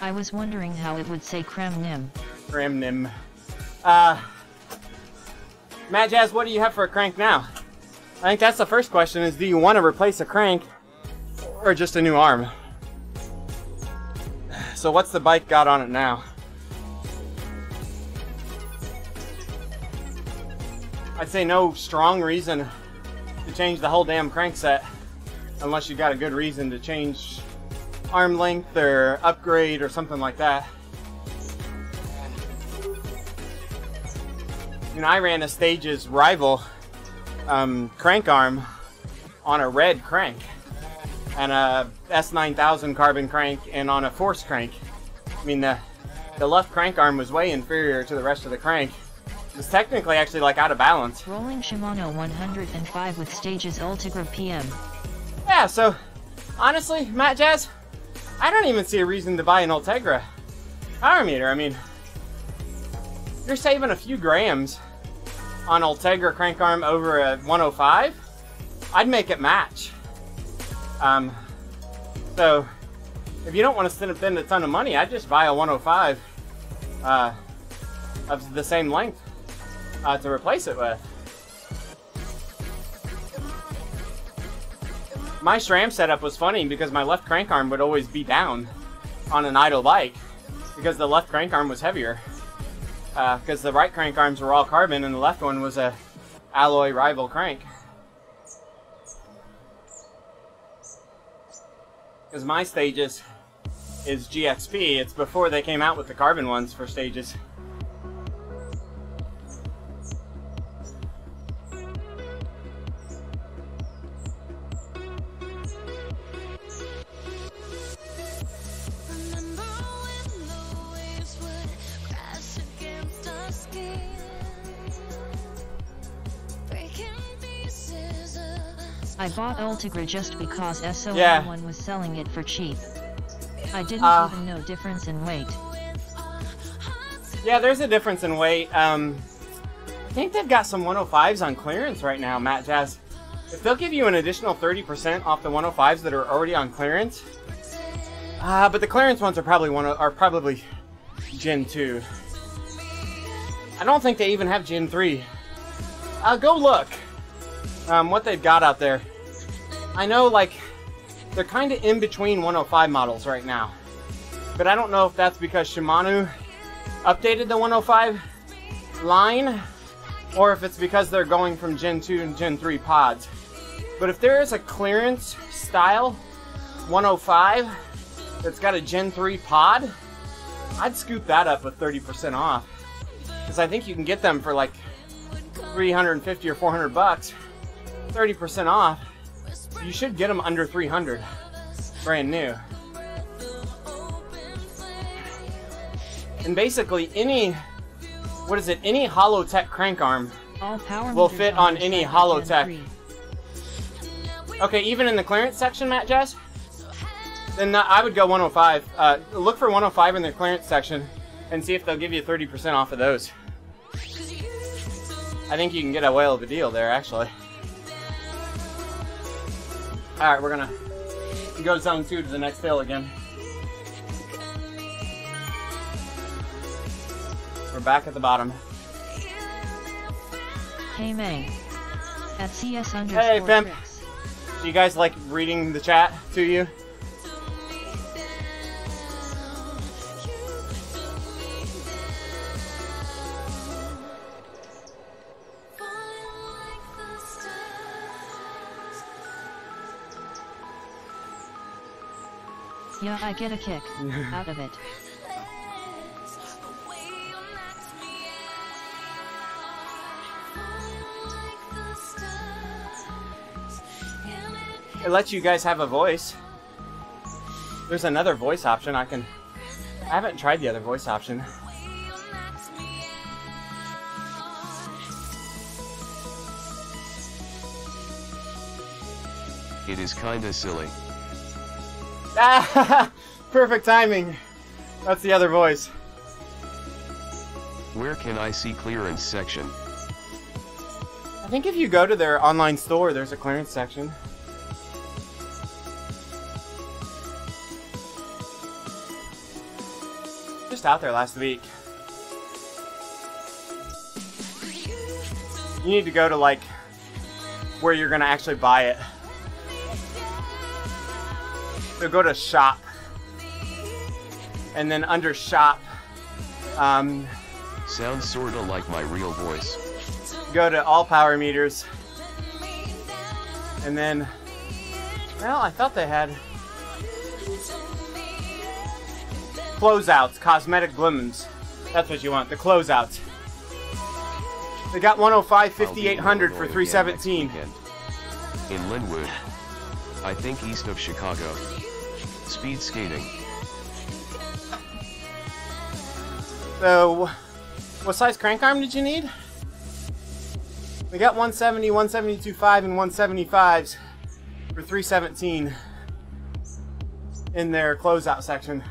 I was wondering how it would say Kramnim. Kramnim. Matt Jazz, what do you have for a crank now? I think that's the first question, is do you want to replace a crank or just a new arm? So what's the bike got on it now? I'd say no strong reason to change the whole damn crankset unless you got a good reason to change arm length or upgrade or something like that. You know, I ran a Stages rival crank arm on a red crank and a S9000 carbon crank and on a force crank. I mean, the left crank arm was way inferior to the rest of the crank. It was technically actually like out of balance. Rolling Shimano 105 with Stages Ultegra PM. Yeah, so honestly, Matt Jazz, I don't even see a reason to buy an Ultegra power meter. I mean, you're saving a few grams on Ultegra crank arm over a 105. I'd make it match. So if you don't want to spend a ton of money, I'd just buy a 105 of the same length to replace it with. My SRAM setup was funny because my left crank arm would always be down on an idle bike because the left crank arm was heavier. Because the right crank arms were all carbon and the left one was a alloy rival crank. Because my Stages is GXP, it's before they came out with the carbon ones for Stages. I bought Ultegra just because SO Yeah. Everyone was selling it for cheap. I didn't even know difference in weight. Yeah, there's a difference in weight. I think they've got some 105s on clearance right now, Matt Jazz. If they'll give you an additional 30% off the 105s that are already on clearance, but the clearance ones are probably Gen 2. I don't think they even have Gen 3. Go look what they've got out there. I know, like, they're kind of in between 105 models right now, but I don't know if that's because Shimano updated the 105 line, or if it's because they're going from Gen 2 and Gen 3 pods. But if there is a clearance style 105 that's got a Gen 3 pod, I'd scoop that up with 30% off, because I think you can get them for like 350 or 400 bucks. 30% off. You should get them under 300, brand new. And basically any Hollowtech crank arm All power will meters fit on on this any site are Gen Hollowtech. 3. Okay, even in the clearance section, Matt Jazz? Then I would go 105. Look for 105 in the clearance section and see if they'll give you 30% off of those. I think you can get a whale of a deal there, actually. Alright, we're gonna go zone 2 to the next hill again. We're back at the bottom. Hey May. At CS Hey, _ Pimp. tricks. Do you guys like reading the chat to you? Yeah, I get a kick out of it. It lets you guys have a voice. There's another voice option. I haven't tried the other voice option. It is kinda silly. Perfect timing. That's the other voice. Where can I see clearance section? I think if you go to their online store, there's a clearance section. Just out there last week. You need to go to like where you're gonna actually buy it. So go to shop, and then under shop, Sounds sorta like my real voice. go to all power meters, and then, well, I thought they had closeouts, cosmetic blooms. That's what you want, the closeouts. They got 105 I'll be in 5800 for Illinois again next 317. weekend. In Linwood. I think east of Chicago. Speed skating. So, what size crank arm did you need? We got 170, 172.5, and 175s for 317 in their closeout section.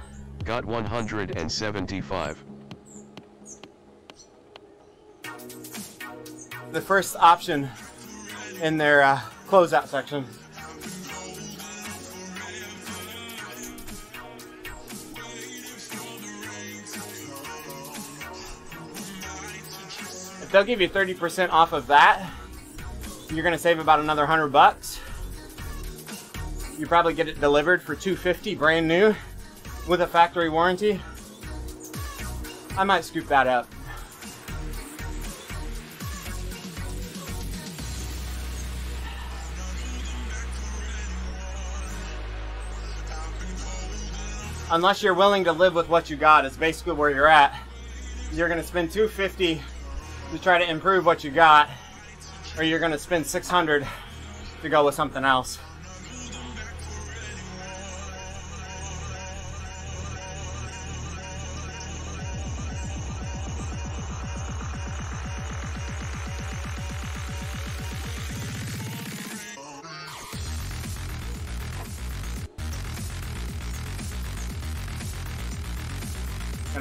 Got 175. The first option in their closeout section. If they'll give you 30% off of that, you're gonna save about another 100 bucks. You probably get it delivered for $250 brand new with a factory warranty. I might scoop that up. Unless you're willing to live with what you got, is basically where you're at. You're gonna spend $250 to try to improve what you got, or you're gonna spend $600 to go with something else.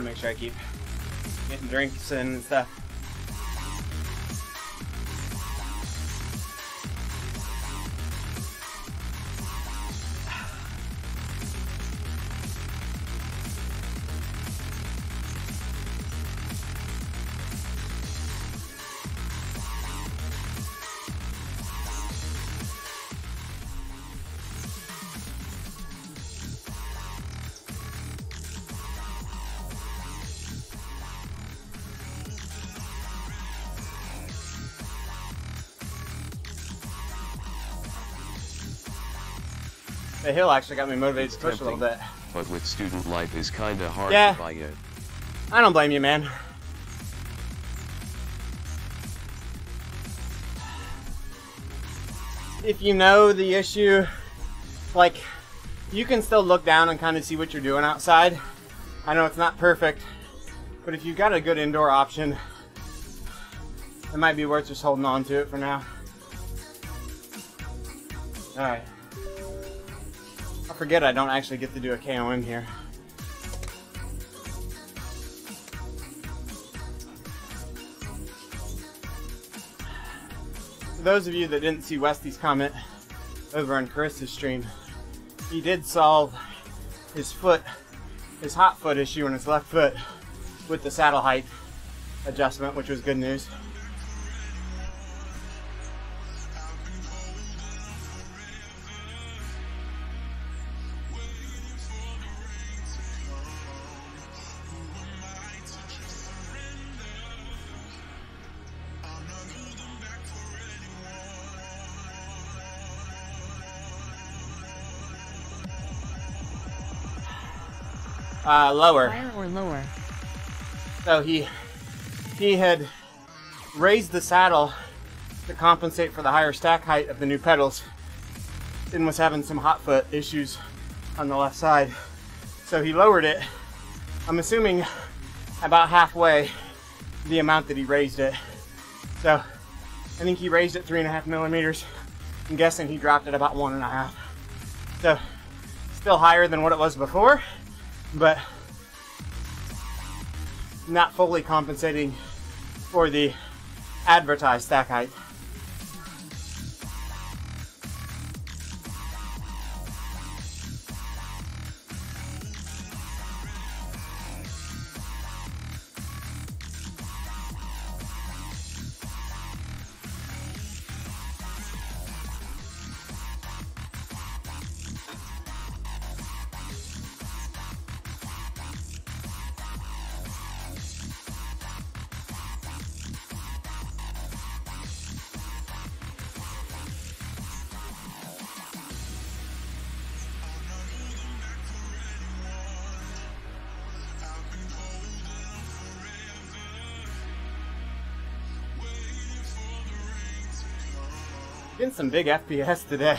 Gotta make sure I keep getting drinks and stuff. The hill actually got me motivated to push a little bit. But with student life is kinda hard Yeah. to buy it. I don't blame you, man. If you know the issue, like, you can still look down and kind of see what you're doing outside. I know it's not perfect, but if you've got a good indoor option, it might be worth just holding on to it for now. Alright. I forget I don't actually get to do a KOM here. For those of you that didn't see Westy's comment over on Carissa's stream, he did solve his hot foot issue on his left foot with the saddle height adjustment, which was good news. Lower. Higher or lower? So he had raised the saddle to compensate for the higher stack height of the new pedals and was having some hot foot issues on the left side. So he lowered it, I'm assuming about halfway the amount that he raised it. So I think he raised it 3.5 millimeters. I'm guessing he dropped it about 1.5. So still higher than what it was before, but not fully compensating for the advertised stack height. Getting some big FPS today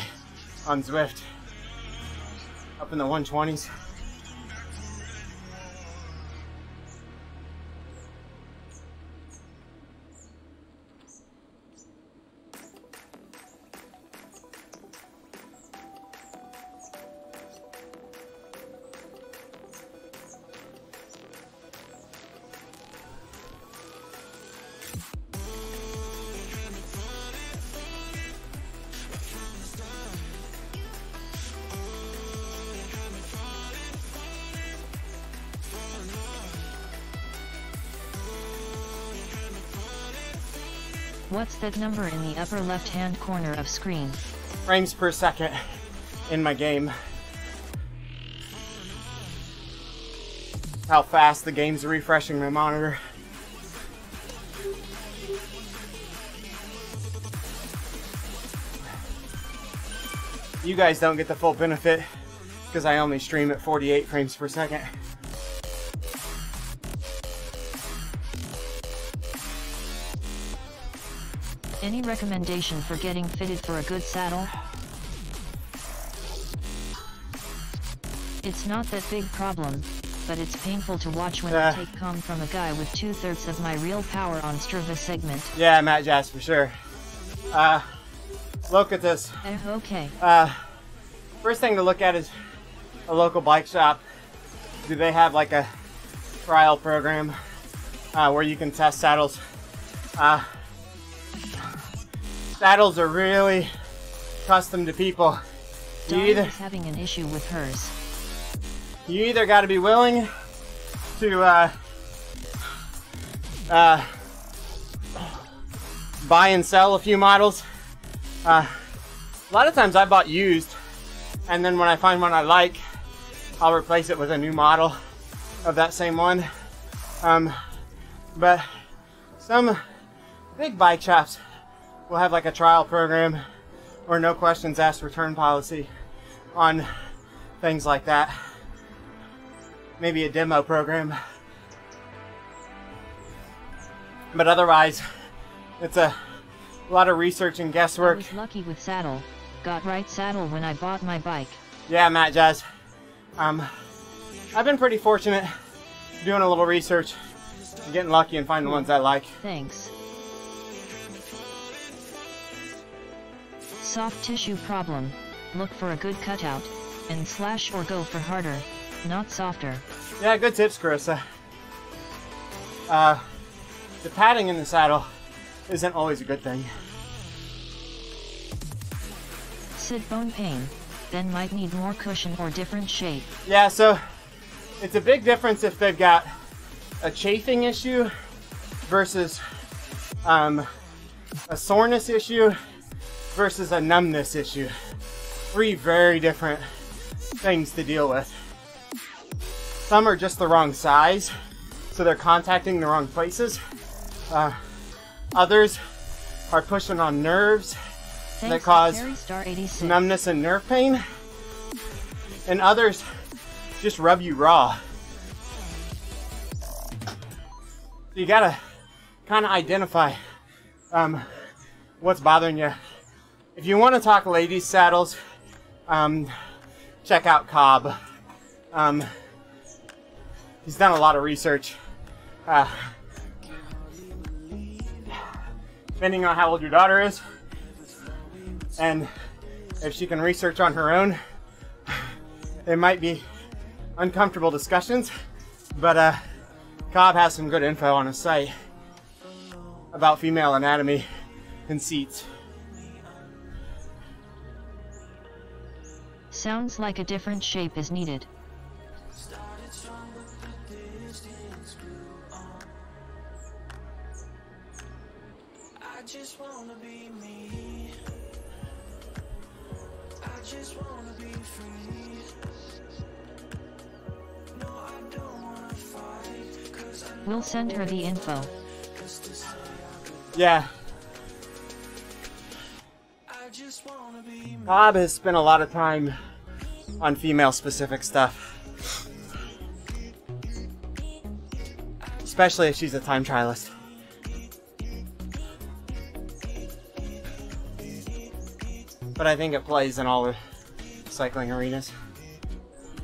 on Zwift. Up in the 120s. What's that number in the upper left-hand corner of screen? Frames per second in my game. How fast the game's refreshing my monitor. You guys don't get the full benefit because I only stream at 48 frames per second. Any recommendation for getting fitted for a good saddle? It's not that big problem, but it's painful to watch when I take come from a guy with 2/3 of my real power on Strava segment. Yeah, Matt Jazz for sure. Look at this. Okay. First thing to look at is a local bike shop. Do they have like a trial program where you can test saddles. Saddles are really custom to people. Dottie is having an issue with hers. You either got to be willing to buy and sell a few models. A lot of times I bought used, and then when I find one I like, I'll replace it with a new model of that same one. But some big bike shops will have like a trial program or no questions asked return policy on things like that. Maybe a demo program. But otherwise, it's a lot of research and guesswork. I was lucky with saddle. Got right saddle when I bought my bike. Yeah, Matt Jazz. I've been pretty fortunate doing a little research and getting lucky and finding the ones I like. Thanks. Soft tissue problem. Look for a good cutout and slash or go for harder, not softer. Yeah, good tips, Carissa. The padding in the saddle isn't always a good thing. Sit bone pain, then might need more cushion or different shape. Yeah, so it's a big difference if they've got a chafing issue versus a soreness issue versus a numbness issue. Three very different things to deal with. Some are just the wrong size, so they're contacting the wrong places. Others are pushing on nerves that cause numbness and nerve pain. And others just rub you raw. So you gotta kind of identify what's bothering you. If you want to talk ladies saddles, check out Cobb. He's done a lot of research. Depending on how old your daughter is, and if she can research on her own, it might be uncomfortable discussions, but Cobb has some good info on his site about female anatomy and seats. Sounds like a different shape is needed. I just wanna be me. I just wanna be free. No, I don't wanna fight, 'cause I We'll send her the info. Yeah. I just wanna be me. Cobb has spent a lot of time on female specific stuff. Especially if she's a time trialist. But I think it plays in all the cycling arenas.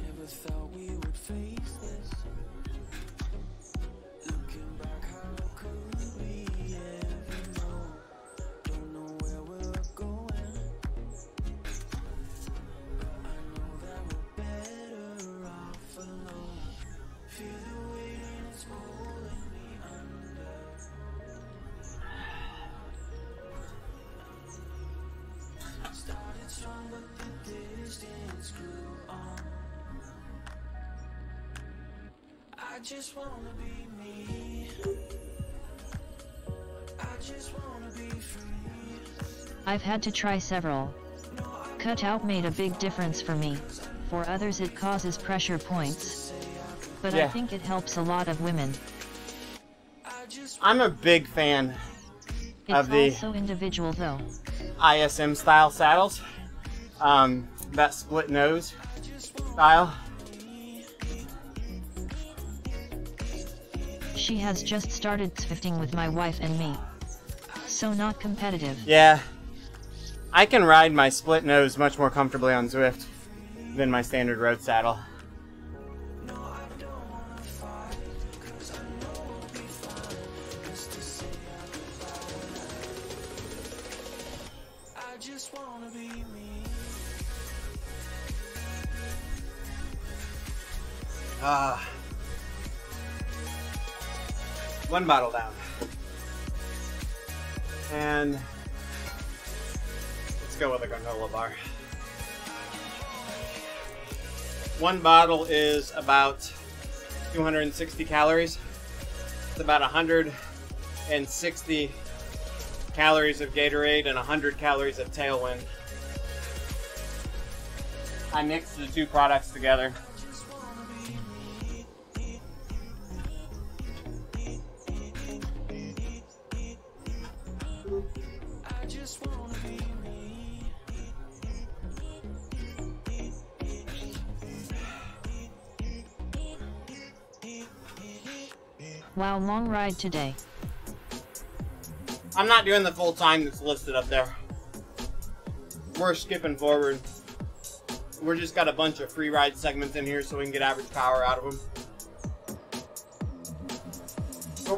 Never thought we would face this. Looking back, how could we ever know? Don't know where we're going. I know that we're better off alone. Feel the weight and it's pulling me under. Started strong, but the distance grew on. I just wanna be me. I just wanna be free. I've had to try several. Cutout made a big difference for me. For others it causes pressure points. But I Yeah. think it helps a lot of women. I'm a big fan It's of the also individual though. ISM style saddles. That split nose style. She has just started Zwifting with my wife and me. So not competitive. Yeah. I can ride my split nose much more comfortably on Zwift than my standard road saddle. I just wanna be me. One bottle down. And let's go with a granola bar. One bottle is about 260 calories. It's about 160 calories of Gatorade and 100 calories of Tailwind. I mixed the two products together. Wow, long ride today. I'm not doing the full time that's listed up there. We're skipping forward. We're just got a bunch of free ride segments in here so we can get average power out of them. So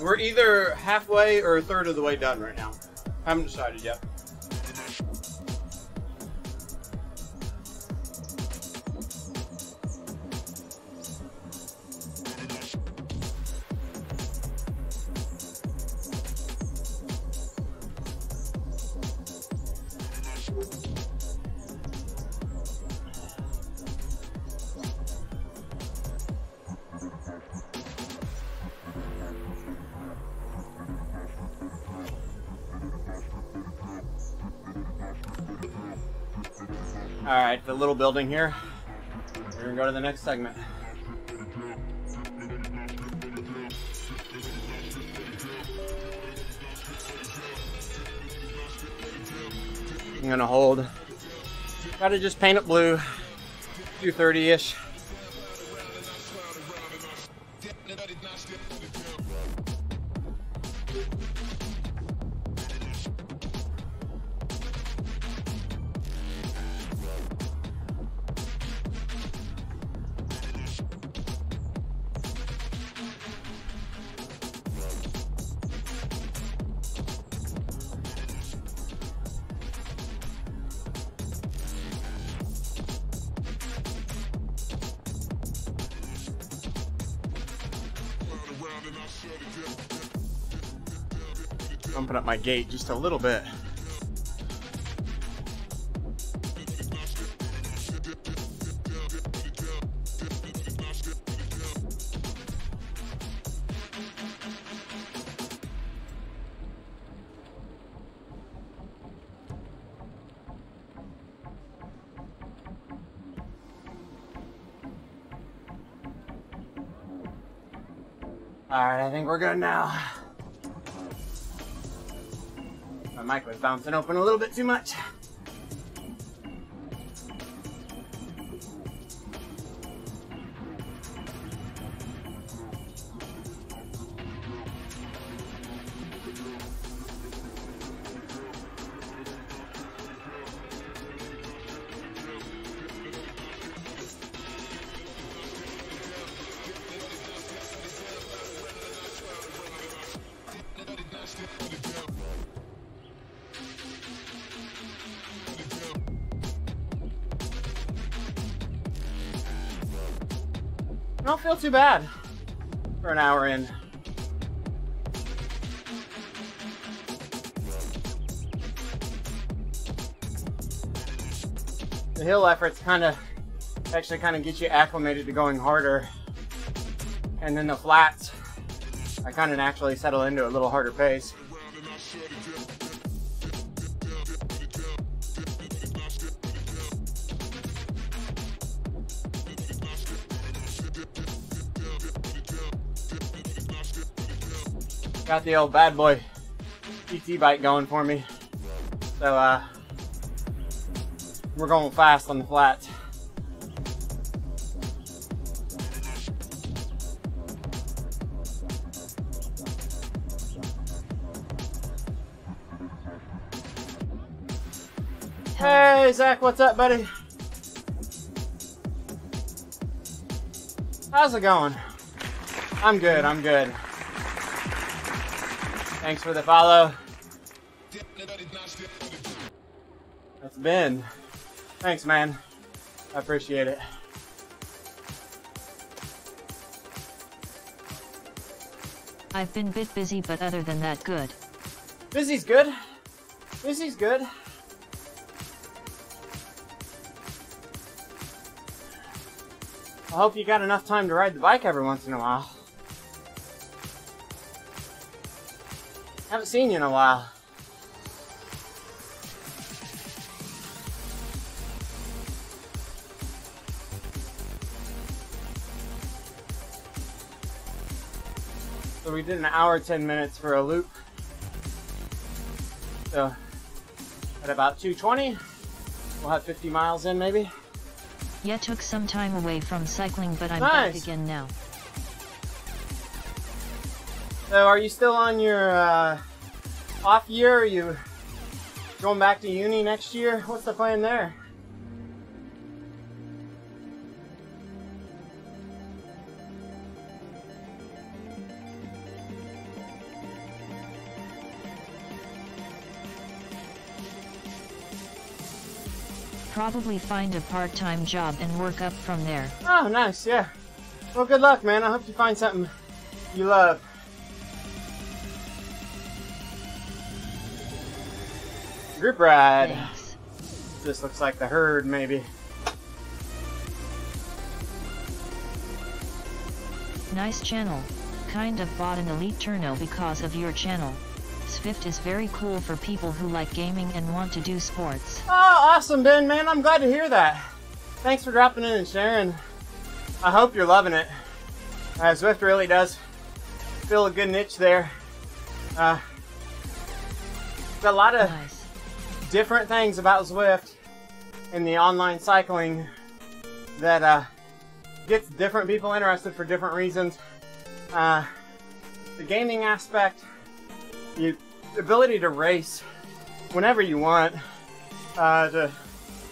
we're either halfway or a third of the way done right now. Haven't decided yet. Alright, the little building here. We're gonna go to the next segment. I'm gonna hold. Gotta just paint it blue. 230-ish. Bumping up my gate just a little bit. Alright, I think we're good now. My mic was bouncing open a little bit too much. I don't feel too bad for an hour in. The hill efforts actually kind of get you acclimated to going harder. And then the flats, I kind of naturally settle into a little harder pace. Got the old bad boy PT bike going for me. So we're going fast on the flats. Hey Zach, what's up, buddy? How's it going? I'm good, I'm good. Thanks for the follow. That's Ben. Thanks, man. I appreciate it. I've been bit busy, but other than that, good. Busy's good. Busy's good. I hope you got enough time to ride the bike every once in a while. Haven't seen you in a while. So we did an hour, 10 minutes for a loop. So at about 2:20, we'll have 50 miles in maybe. Yeah, took some time away from cycling, but I'm Nice. back again now. So are you still on your off year? Are you going back to uni next year? What's the plan there? Probably find a part-time job and work up from there. Oh, nice, yeah. Well, good luck, man. I hope you find something you love. Group ride. Thanks. This looks like the herd, maybe. Nice channel. Kind of bought an Elite Turno because of your channel. Zwift is very cool for people who like gaming and want to do sports. Oh, awesome, Ben, man. I'm glad to hear that. Thanks for dropping in and sharing. I hope you're loving it. Zwift really does fill a good niche there. There's a lot of Nice. different things about Zwift in the online cycling that gets different people interested for different reasons. The gaming aspect, the ability to race whenever you want, to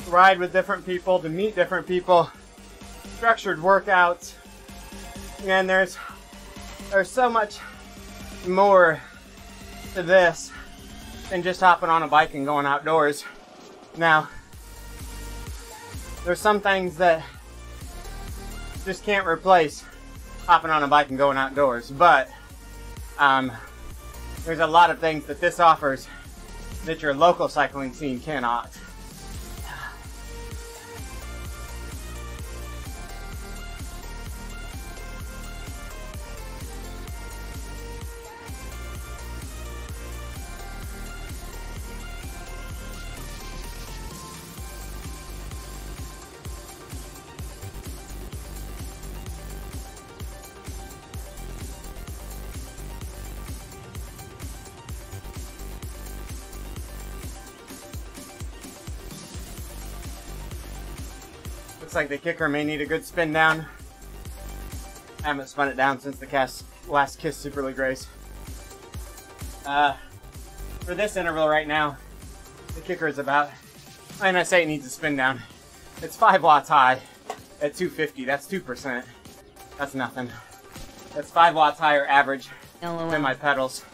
ride with different people, to meet different people, structured workouts, and there's so much more to this than just hopping on a bike and going outdoors. Now, there's some things that just can't replace hopping on a bike and going outdoors, but there's a lot of things that this offers that your local cycling scene cannot. Looks like the kicker may need a good spin down. I haven't spun it down since the last Kiss Super League race. For this interval right now, the kicker is about, and I say it needs a spin down, it's 5 watts high at 250. That's 2%. That's nothing. That's 5 watts higher average LOL. than my pedals.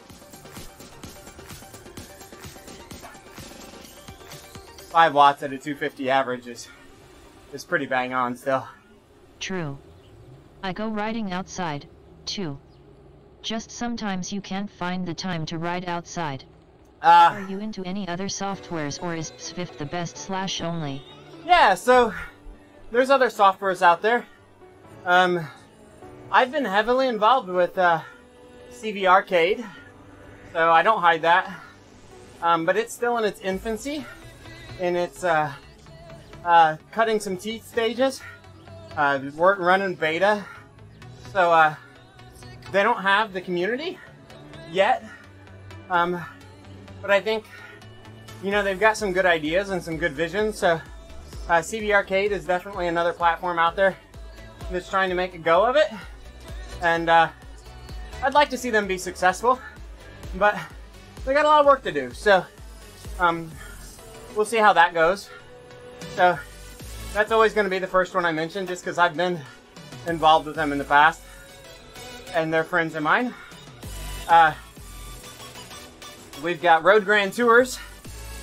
5 watts at a 250 average is pretty bang on still. True. I go riding outside, too. Just sometimes you can't find the time to ride outside. Are you into any other softwares, or is Zwift the best / only? Yeah, so there's other softwares out there. I've been heavily involved with CV Arcade, so I don't hide that. But it's still in its infancy, in its cutting some teeth stages. We're running beta, so they don't have the community yet. But I think, they've got some good ideas and some good visions. So CV Arcade is definitely another platform out there that's trying to make a go of it. And I'd like to see them be successful, but they got a lot of work to do. So we'll see how that goes. So that's always going to be the first one I mention, just because I've been involved with them in the past, and they're friends of mine. We've got Road Grand Tours,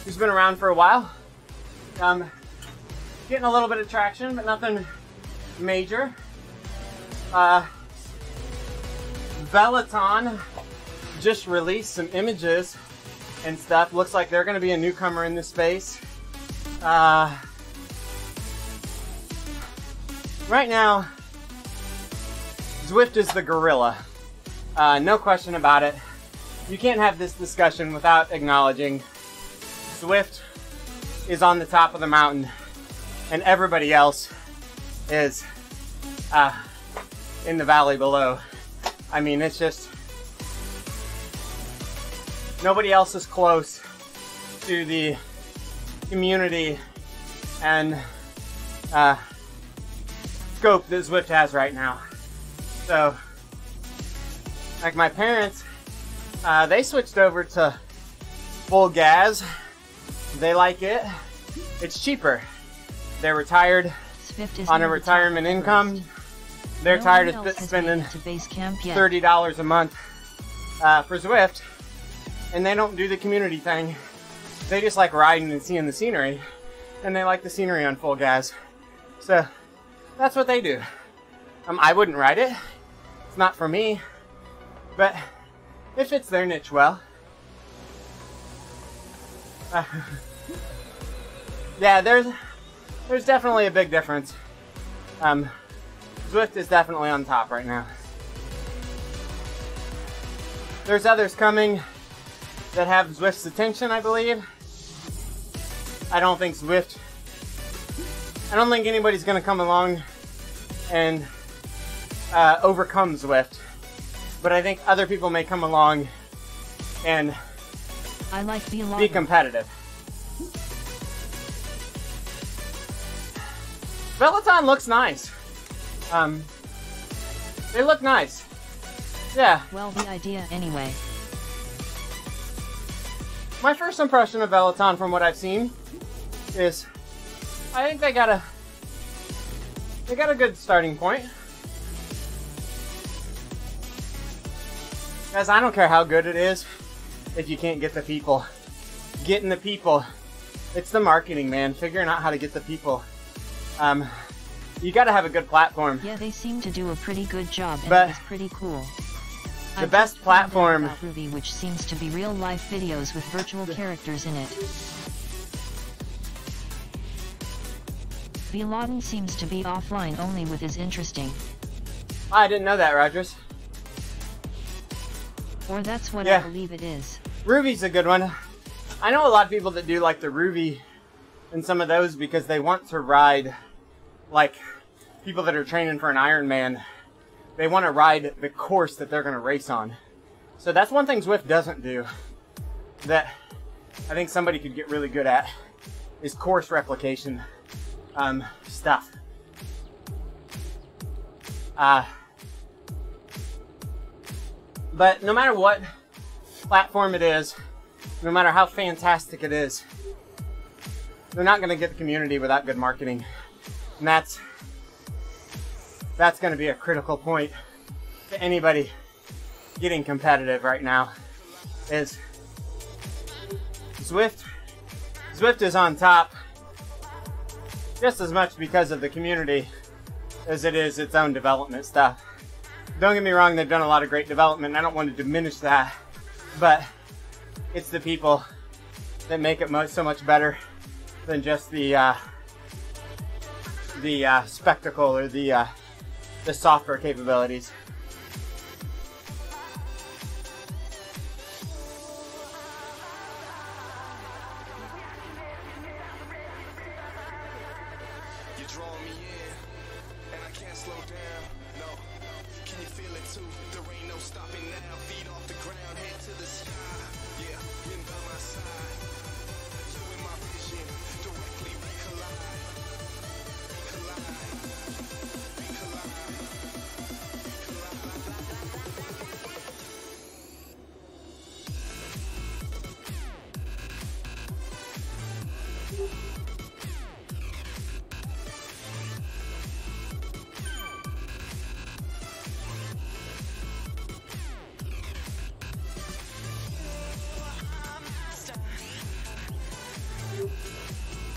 who's been around for a while. Getting a little bit of traction, but nothing major. Veloton just released some images and stuff. Looks like they're going to be a newcomer in this space. Right now, Zwift is the gorilla. No question about it. You can't have this discussion without acknowledging Zwift is on the top of the mountain and everybody else is in the valley below. I mean, it's just nobody else is close to the community and scope that Zwift has right now. So, like my parents, they switched over to full gas. They like it. It's cheaper. They're retired on a retirement income. They're tired of spending $30 a month for Zwift, and they don't do the community thing. They just like riding and seeing the scenery, and they like the scenery on full gas. So that's what they do. I wouldn't ride it. It's not for me, but it fits their niche well. Yeah, there's definitely a big difference. Zwift is definitely on top right now. There's others coming that have Zwift's attention, I believe. I don't think anybody's gonna come along and overcome Zwift. But I think other people may come along and be competitive. Peloton looks nice. They look nice. Yeah. Well, the idea anyway. My first impression of Peloton from what I've seen is I think they got a good starting point. Guys, I don't care how good it is if you can't get the people. Getting the people. It's the marketing, man. Figuring out how to get the people. You gotta have a good platform. Yeah, they seem to do a pretty good job, and but it's pretty cool. The best platform about Ruby, which seems to be real life videos with virtual characters in it. Vloggen seems to be offline only, with is interesting. I didn't know that, Rogers. Or that's what Yeah. I believe it is. Ruby's a good one. I know a lot of people that do like the Ruby and some of those because they want to ride like people that are training for an Ironman. They want to ride the course that they're going to race on. So that's one thing Zwift doesn't do that I think somebody could get really good at is course replication stuff. But no matter what platform it is, no matter how fantastic it is, they're not going to get the community without good marketing. And that's going to be a critical point to anybody getting competitive right now. Is Zwift is on top just as much because of the community as it is its own development stuff. Don't get me wrong, they've done a lot of great development, and I don't want to diminish that, but it's the people that make it so much better than just the spectacle or the software capabilities. You're drawing me in, and I can't slow down. No, can you feel it too? There ain't no stopping now. Feet off the ground, head to the sky. Yeah, wind by my side. You in my vision, directly we collide.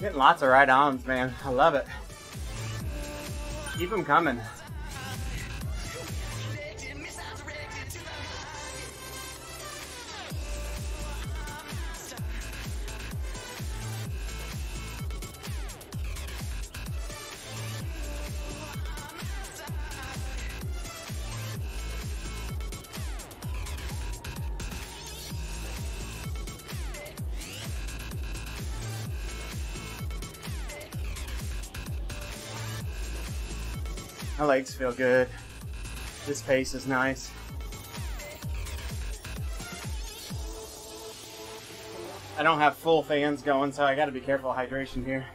Getting lots of ride-ons, man. I love it. Keep them coming. My legs feel good. This pace is nice. I don't have full fans going, so I gotta be careful of hydration here.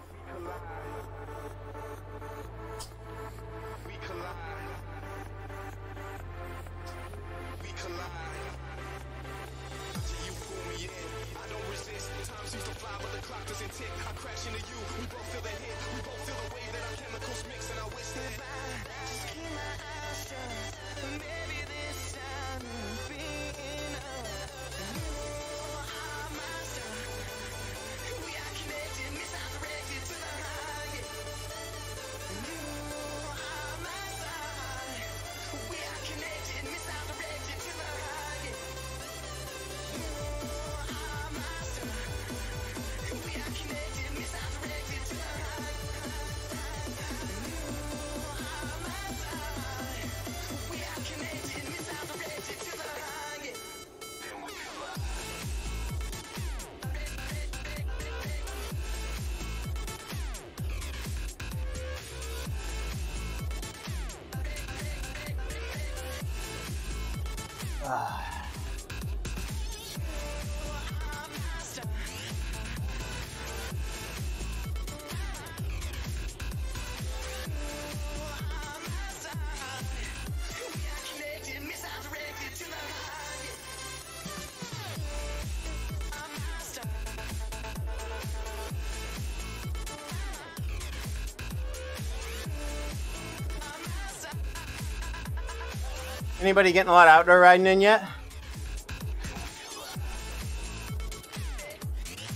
Anybody getting a lot of outdoor riding in yet?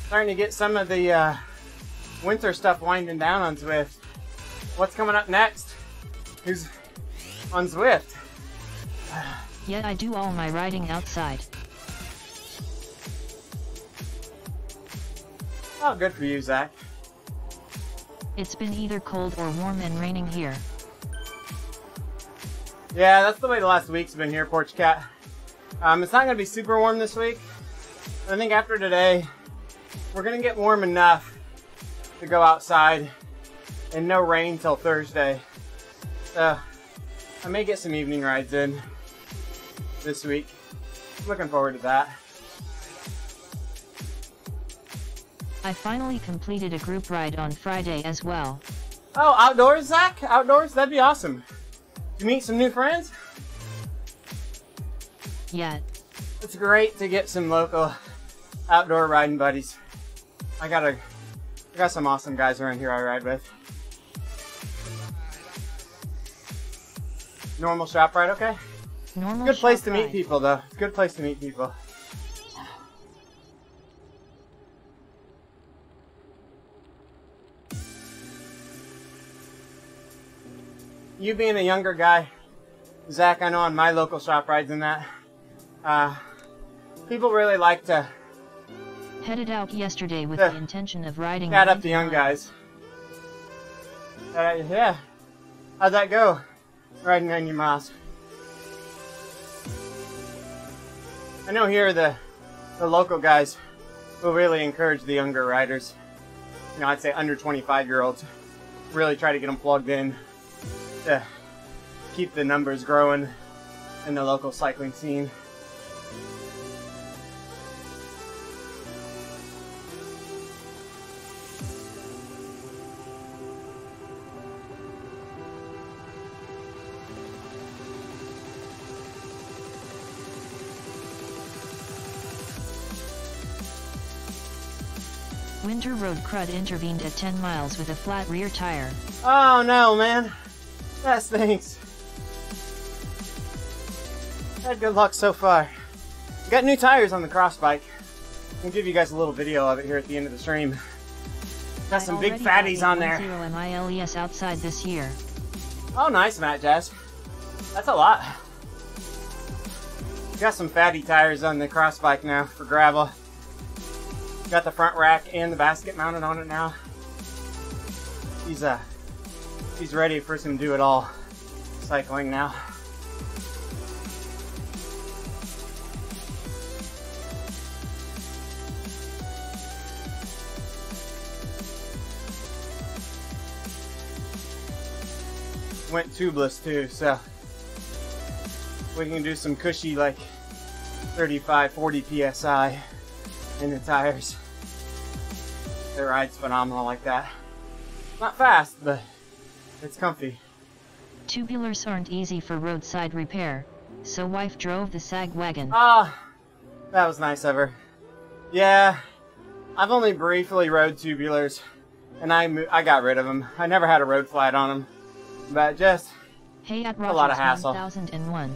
Starting to get some of the winter stuff winding down on Zwift. What's coming up next? Who's on Zwift? Yeah, I do all my riding outside. Oh, good for you, Zach. It's been either cold or warm and raining here. Yeah, that's the way the last week's been here, Porch Cat. It's not going to be super warm this week. I think after today, we're going to get warm enough to go outside and no rain till Thursday. So, I may get some evening rides in this week. Looking forward to that. I finally completed a group ride on Friday as well. Oh, outdoors, Zach? Outdoors? That'd be awesome. Did you meet some new friends? Yeah. It's great to get some local outdoor riding buddies. I got some awesome guys around here I ride with. Normal shop ride, okay? Normal Good place shop to meet ride. people, though. Good place to meet people. You being a younger guy, Zach, I know on my local shop rides and that, people really like to Headed out yesterday with the intention of riding. chat up the young guys. Yeah. How'd that go? Riding 90 miles. I know here the local guys will really encourage the younger riders. You know, I'd say under 25-year-olds. Really try to get them plugged in to keep the numbers growing in the local cycling scene. Winter Road crud intervened at 10 miles with a flat rear tire. Oh no, man. That stinks. Had good luck so far. Got new tires on the cross bike. I'll give you guys a little video of it here at the end of the stream. Got some big fatties on there. 10 miles outside this year. Oh, nice, Matt Jazz. That's a lot. Got some fatty tires on the cross bike now for gravel. Got the front rack and the basket mounted on it now. He's ready for some do-it-all cycling now. went tubeless too, so we can do some cushy like 35, 40 PSI in the tires. It rides phenomenal like that. Not fast, but it's comfy. Tubulars aren't easy for roadside repair, so wife drove the sag wagon. Ah, that was nice of her. Yeah, I've only briefly rode tubulars, and I got rid of them. I never had a road flat on them, but just Hey at a lot of Rogers hassle. 1001.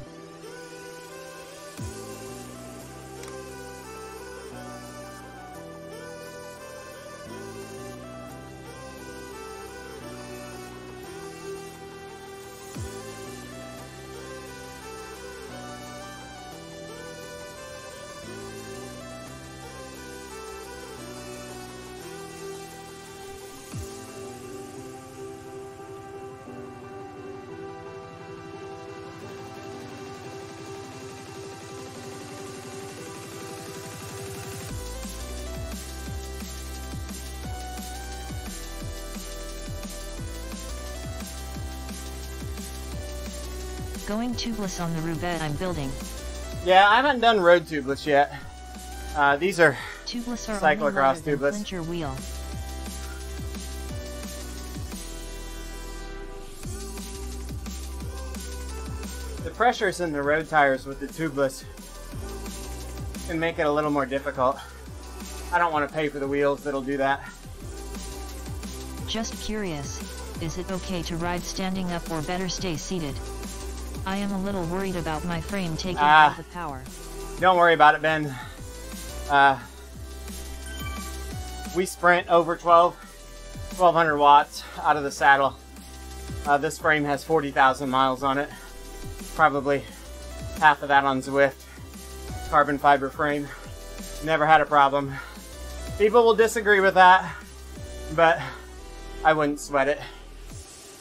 Going tubeless on the rouvette I'm building. Yeah, I haven't done road tubeless yet. These are Tubeless are cyclocross only lighter than tubeless. clincher wheel. The pressures in the road tires with the tubeless can make it a little more difficult. I don't want to pay for the wheels that'll do that. Just curious, is it okay to ride standing up or better stay seated? I am a little worried about my frame taking all the power. Don't worry about it, Ben. We sprint over 1200 watts out of the saddle. This frame has 40,000 miles on it. Probably half of that on Zwift. Carbon fiber frame. Never had a problem. People will disagree with that, but I wouldn't sweat it.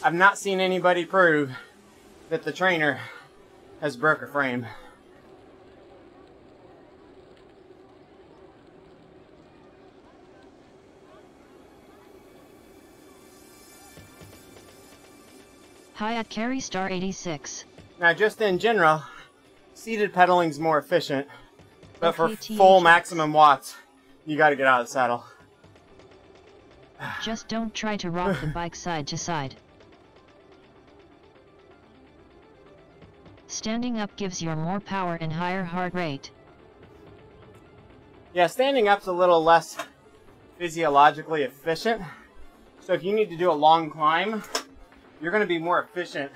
I've not seen anybody prove that the trainer has broke a frame. Hi at Carry Star 86. Now, just in general, seated pedaling's more efficient, but for Okay, full THX. maximum watts, you got to get out of the saddle. Just don't try to rock the bike side to side. Standing up gives you more power and higher heart rate. Yeah, standing up's a little less physiologically efficient. So if you need to do a long climb, you're going to be more efficient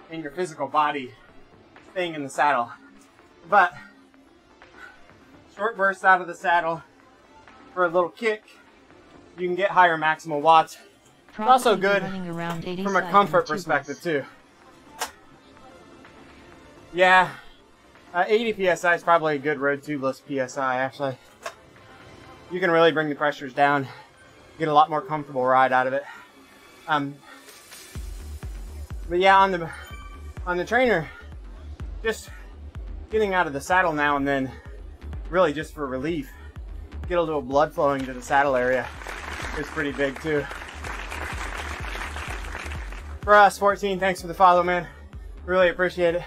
in your physical body staying in the saddle. But short bursts out of the saddle for a little kick, you can get higher maximal watts. It's also Probably good running around 80 from a side comfort and tubeless. perspective too. Yeah, 80 psi is probably a good road tubeless psi actually. You can really bring the pressures down, get a lot more comfortable ride out of it. But yeah, on the trainer, just getting out of the saddle now and then, really just for relief, get a little blood flowing to the saddle area is pretty big too. For us, 14, thanks for the follow, man. Really appreciate it.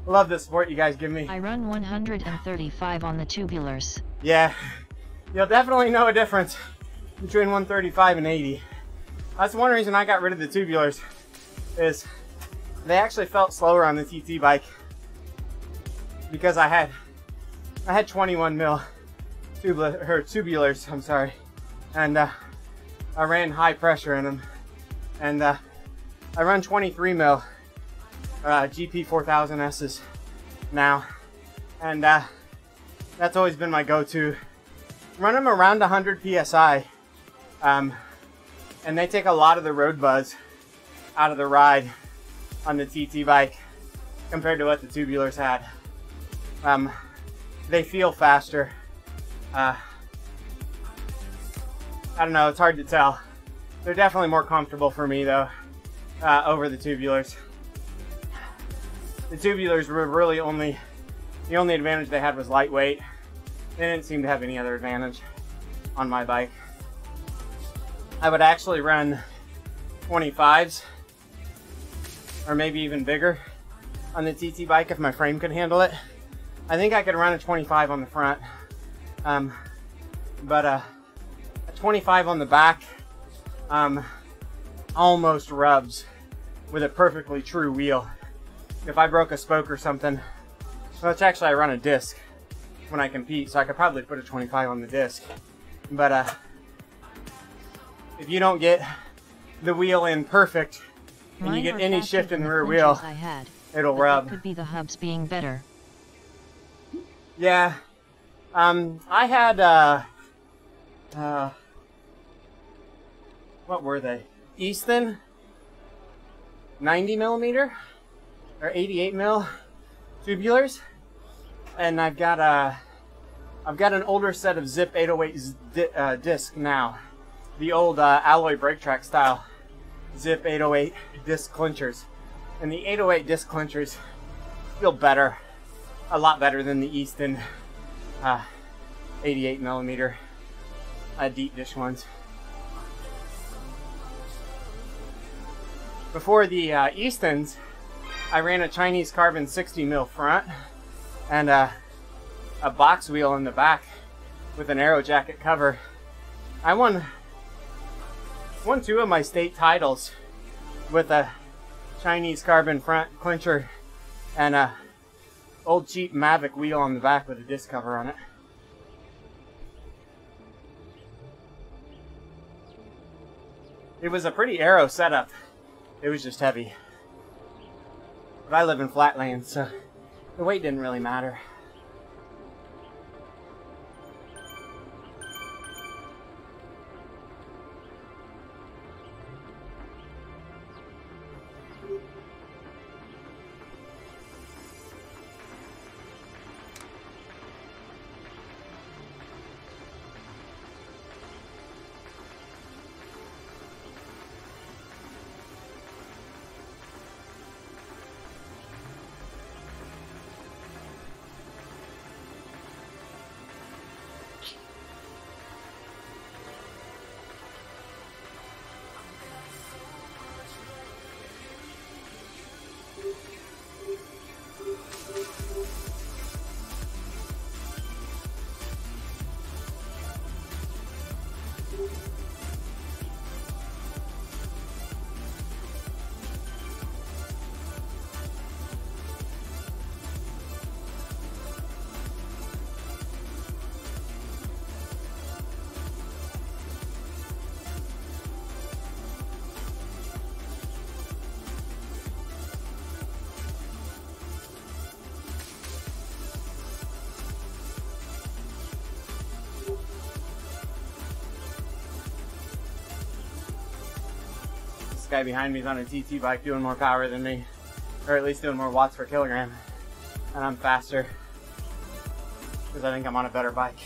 Love the support you guys give me. I run 135 on the tubulars. Yeah, you'll definitely know a difference between 135 and 80. That's one reason I got rid of the tubulars, is they actually felt slower on the TT bike because I had 21 mil tubulars, I'm sorry, and I ran high pressure in them, and I run 23 mil GP 4000S's now, and that's always been my go-to. Run them around 100 psi, and they take a lot of the road buzz out of the ride on the TT bike compared to what the tubulars had. They feel faster. I don't know, it's hard to tell. They're definitely more comfortable for me though, over the tubulars. The tubulars were really the only advantage they had was lightweight. They didn't seem to have any other advantage on my bike. I would actually run 25s or maybe even bigger on the TT bike if my frame could handle it. I think I could run a 25 on the front, but a 25 on the back almost rubs with a perfectly true wheel. If I broke a spoke or something, well, it's actually I run a disc when I compete, so I could probably put a 25 on the disc. But if you don't get the wheel in perfect and you get any shift in the rear wheel, it'll rub. That could be the hubs being better. Yeah. I had what were they? Easton 90 millimeter or 88 mil tubulars, and I've got an older set of Zip 808 disc now, the old alloy brake track style Zip 808 disc clinchers, and the 808 disc clinchers feel better, a lot better than the Easton 88 millimeter deep dish ones. Before the Eastons, I ran a Chinese carbon 60 mil front and a box wheel in the back with an aero jacket cover. I won 2 of my state titles with a Chinese carbon front clincher and a old cheap Mavic wheel on the back with a disc cover on it. It was a pretty aero setup. It was just heavy. But I live in flatlands, so the weight didn't really matter. Guy behind me is on a TT bike doing more power than me, or at least doing more watts per kilogram, and I'm faster because I think I'm on a better bike.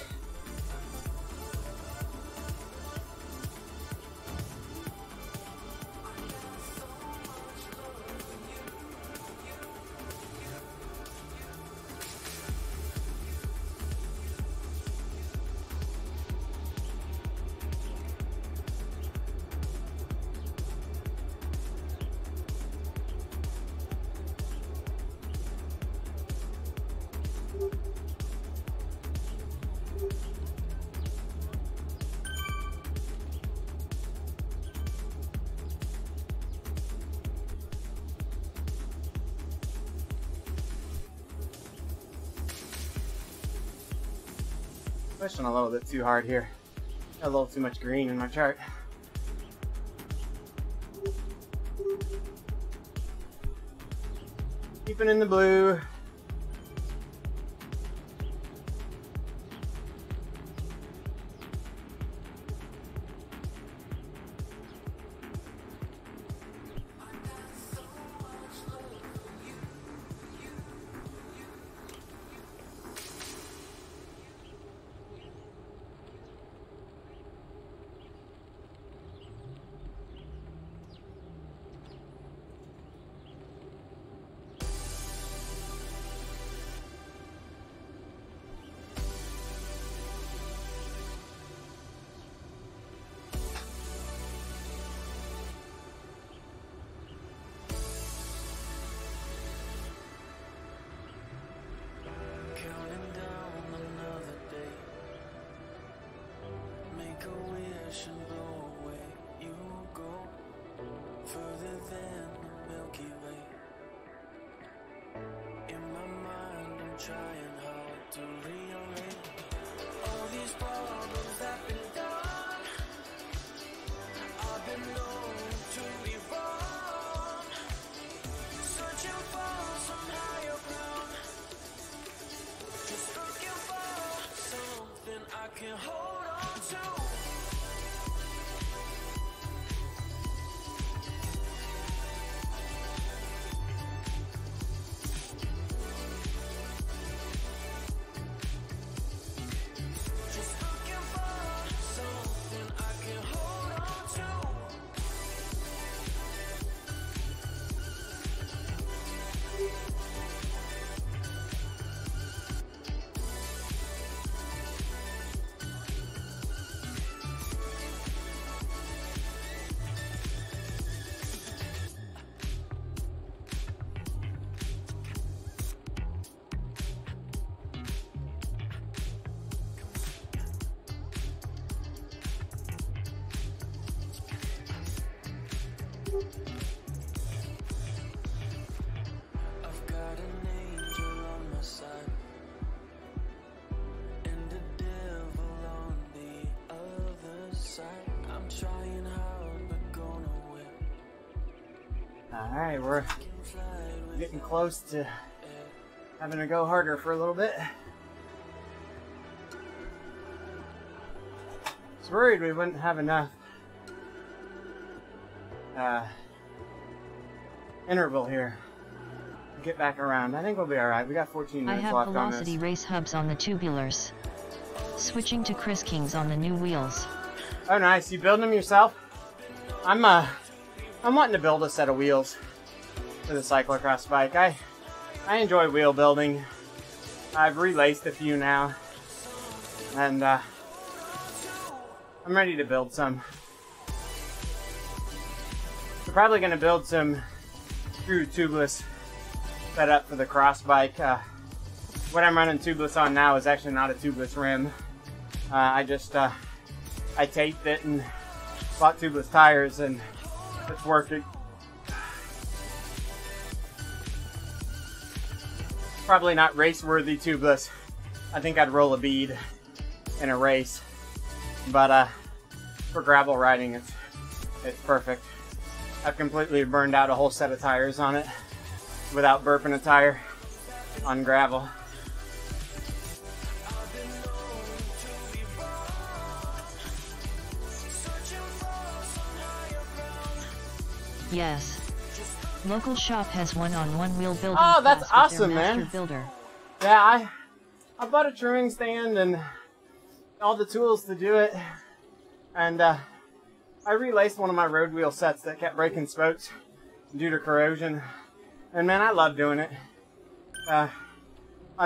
Pushing a little bit too hard here. Got a little too much green in my chart. Keeping in the blue. a wish and blow away. You go further than the Milky Way. In my mind, I'm trying hard to rearrange all these problems that been done. I've been known to be wrong, searching for some higher ground, just looking for something I can hold on to. I've got an angel on my side and the devil on the other side. I'm trying hard but gonna win. Alright, we're getting close to having to go harder for a little bit. I was worried we wouldn't have enough interval here to get back around. I think we'll be alright. We got 14 I minutes have left on velocity this. race hubs on the tubulars. Switching to Chris Kings on the new wheels. Oh nice, you building them yourself? I'm wanting to build a set of wheels for the cyclocross bike. I enjoy wheel building. I've relaced a few now, and I'm ready to build some. We're probably going to build some true tubeless setup for the cross bike. What I'm running tubeless on now is actually not a tubeless rim. I taped it and bought tubeless tires, and it's working. Probably not race-worthy tubeless. I think I'd roll a bead in a race, but for gravel riding, it's perfect. I've completely burned out a whole set of tires on it without burping a tire on gravel. Yes. Local shop has one-on-one wheel building. Oh, that's class with their awesome, master man. Builder. Yeah, I bought a trimming stand and all the tools to do it, and I relaced one of my road wheel sets that kept breaking spokes due to corrosion, and man, I love doing it. I'd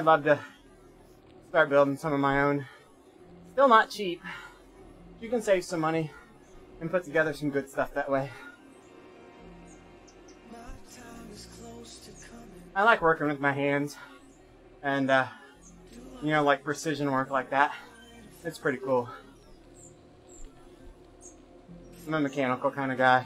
love to start building some of my own. Still not cheap. You can save some money and put together some good stuff that way. I like working with my hands and you know, like precision work like that. It's pretty cool. I'm a mechanical kind of guy.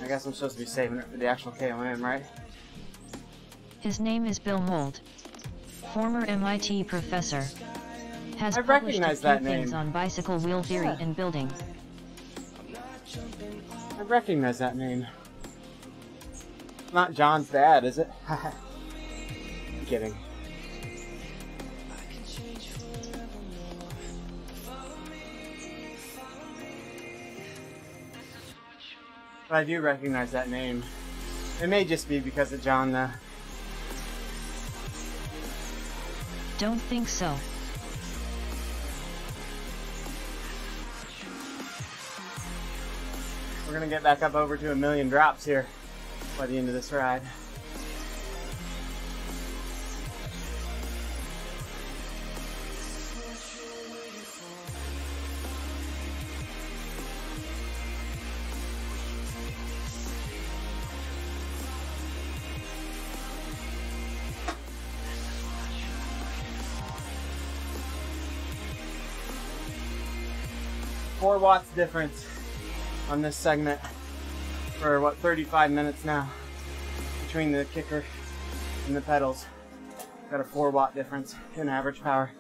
I guess I'm supposed to be saving it for the actual KOM, right? His name is Bill Mold. Former MIT professor. Has I published a recognize few that things name. on bicycle wheel theory Yeah. and building. I recognize that name. Not John's dad, is it? I'm kidding. But I do recognize that name. It may just be because of John, though. Don't think so. We're gonna get back up over to 1,000,000 drops here by the end of this ride. Four watts difference on this segment for what, 35 minutes now between the kicker and the pedals. Got a 4 watt difference in average power.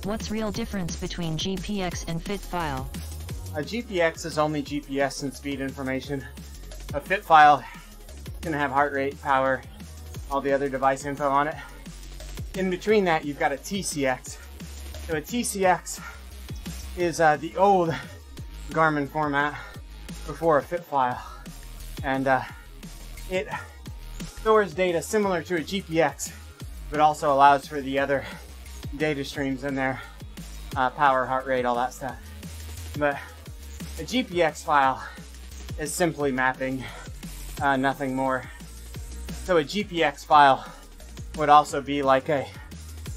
What's real difference between GPX and fit file? A GPX is only GPS and speed information. A fit file can have heart rate, power, all the other device info on it. In between that, you've got a TCX. So a TCX is the old Garmin format before a fit file. And it stores data similar to a GPX, but also allows for the other data streams in there, power, heart rate, all that stuff. But a GPX file is simply mapping, nothing more. So a GPX file would also be like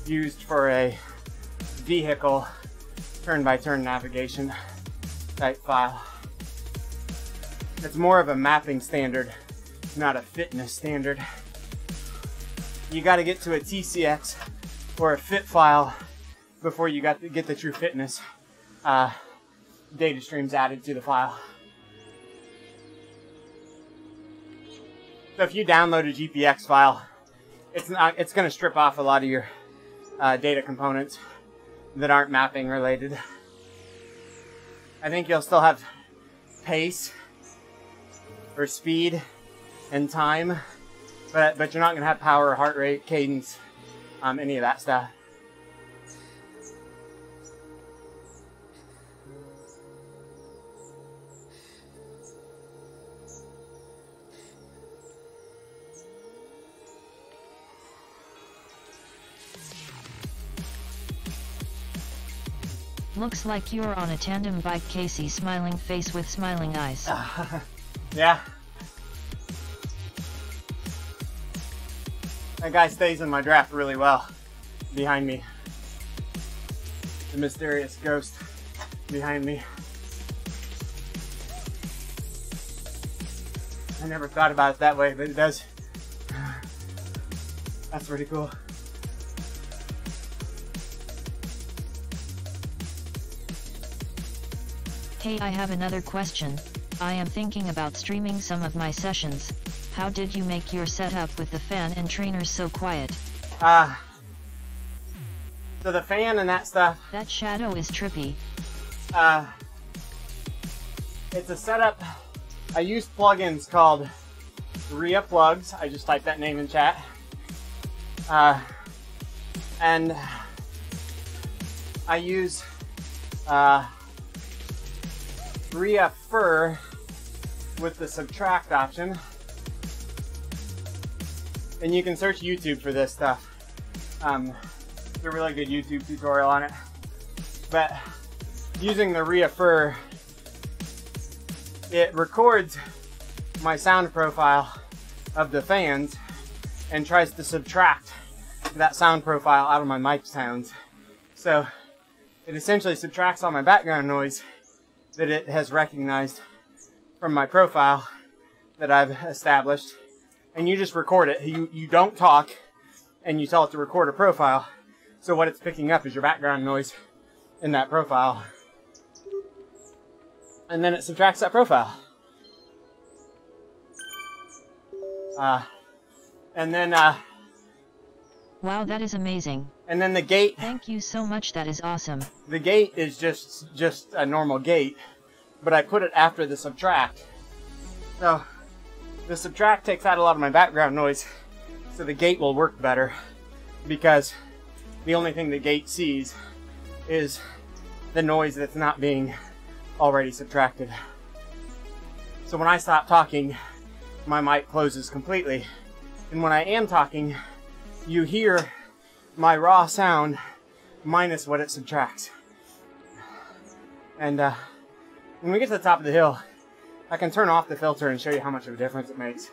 used for a vehicle turn-by-turn navigation type file. It's more of a mapping standard, not a fitness standard. You got to get to a TCX or a fit file before you get the true fitness data streams added to the file. So if you download a GPX file, it's going to strip off a lot of your data components that aren't mapping related. I think you'll still have pace or speed and time but you're not gonna have power, heart rate, cadence, any of that stuff. Looks like you're on a tandem bike, Casey. Smiling face with smiling eyes. Yeah. That guy stays in my draft really well. Behind me. The mysterious ghost behind me. I never thought about it that way, but it does. That's pretty cool. Hey, I have another question. I am thinking about streaming some of my sessions. How did you make your setup with the fan and trainers so quiet? So the fan and that stuff. That shadow is trippy. It's a setup. I use plugins called Ria Plugs. I just typed that name in chat. And I use Ria Fur with the subtract option. And you can search YouTube for this stuff. There's a really good YouTube tutorial on it. But using the Ria Fur, it records my sound profile of the fans and tries to subtract that sound profile out of my mic sounds. So it essentially subtracts all my background noise that it has recognized from my profile that I've established, and you just record it. You don't talk, and you tell it to record a profile. So what it's picking up is your background noise in that profile, and then it subtracts that profile. And then Wow, that is amazing. and then the gate. Thank you so much, that is awesome. The gate is just a normal gate, but I put it after the subtract. So the subtract takes out a lot of my background noise, so the gate will work better, because the only thing the gate sees is the noise that's not being already subtracted. So when I stop talking, my mic closes completely, and when I am talking, you hear my raw sound minus what it subtracts. And when we get to the top of the hill, I can turn off the filter and show you how much of a difference it makes.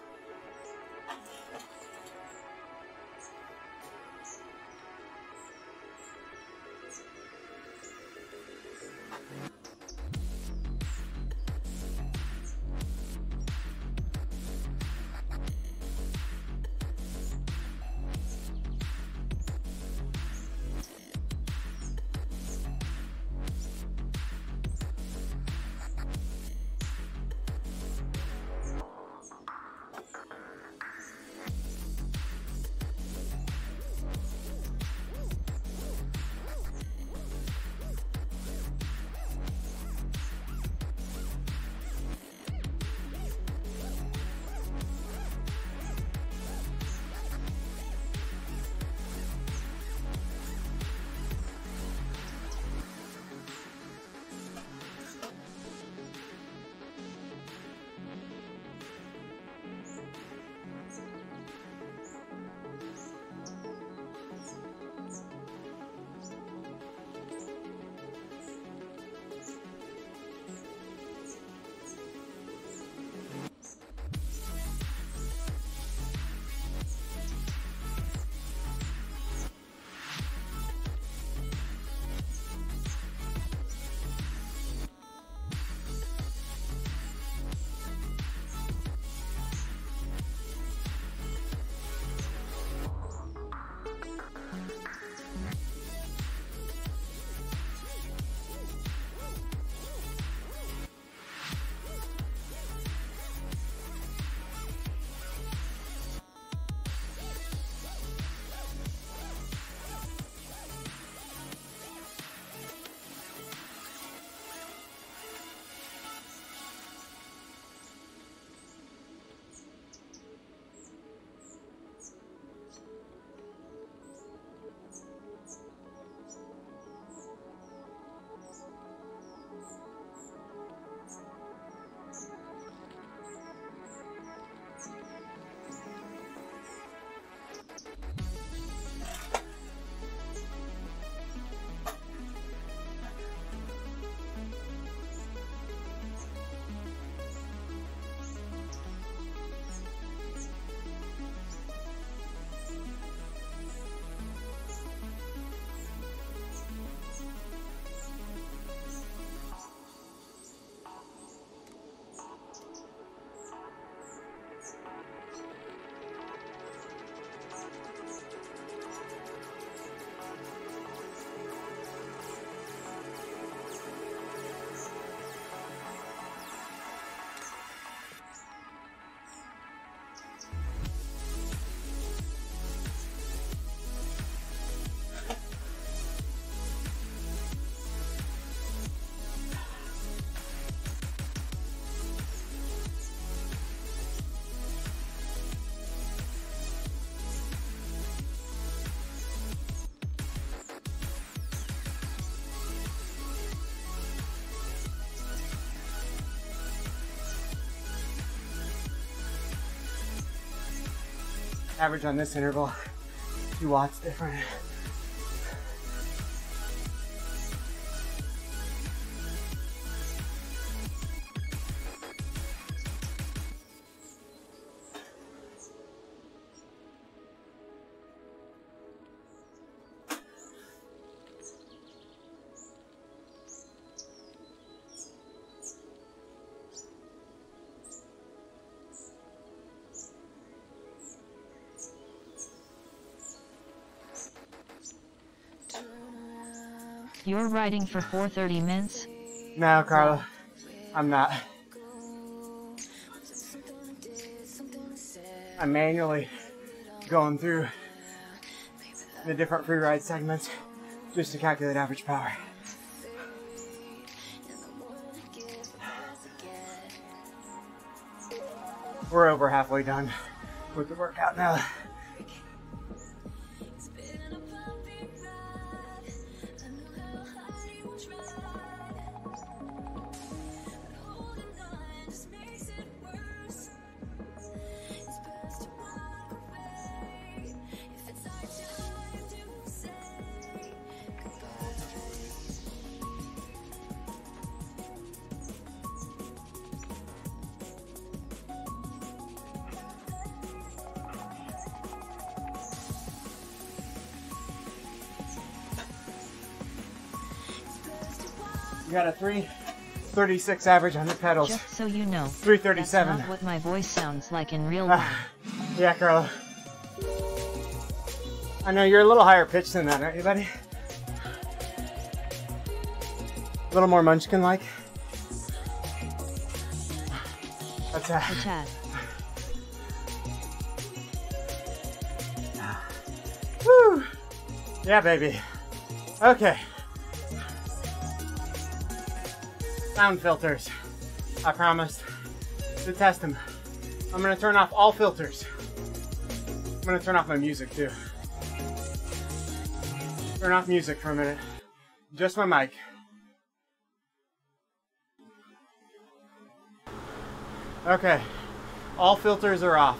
Average on this interval, 2 watts different. You're riding for 4:30 minutes? No, Carla, I'm not. I'm manually going through the different free ride segments just to calculate average power. We're over halfway done with the workout now. You got a 336 average on the pedals. Just so you know, 337. that's not what my voice sounds like in real life. Yeah, Carla. I know you're a little higher pitched than that, aren't you, buddy? A little more munchkin-like. That's A tad. Woo! Yeah, baby. Okay. Sound filters. I promised to test them. I'm gonna turn off all filters. I'm gonna turn off my music too. Turn off music for a minute. Just my mic. Okay. All filters are off.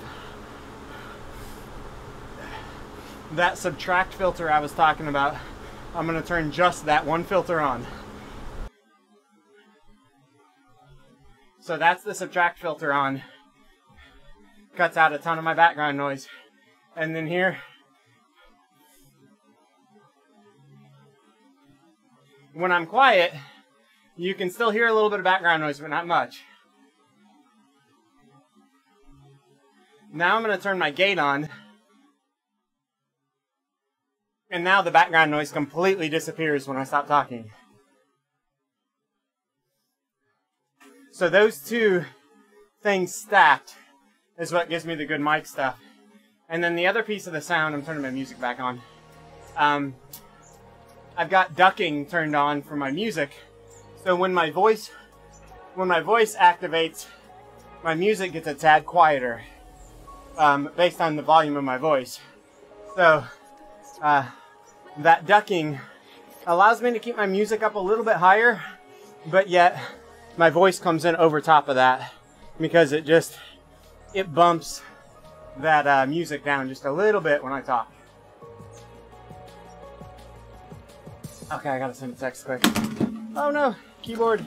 That subtract filter I was talking about, I'm gonna turn just that one filter on. So that's the subtract filter on. Cuts out a ton of my background noise. And then here, when I'm quiet, you can still hear a little bit of background noise, but not much. Now I'm going to turn my gate on. And now the background noise completely disappears when I stop talking. So those two things stacked is what gives me the good mic stuff. And then the other piece of the sound, I'm turning my music back on. I've got ducking turned on for my music. So when my voice activates, my music gets a tad quieter, based on the volume of my voice. So that ducking allows me to keep my music up a little bit higher, but yet my voice comes in over top of that because it bumps that music down just a little bit when I talk. Okay, I gotta send a text quick. Oh no, keyboard.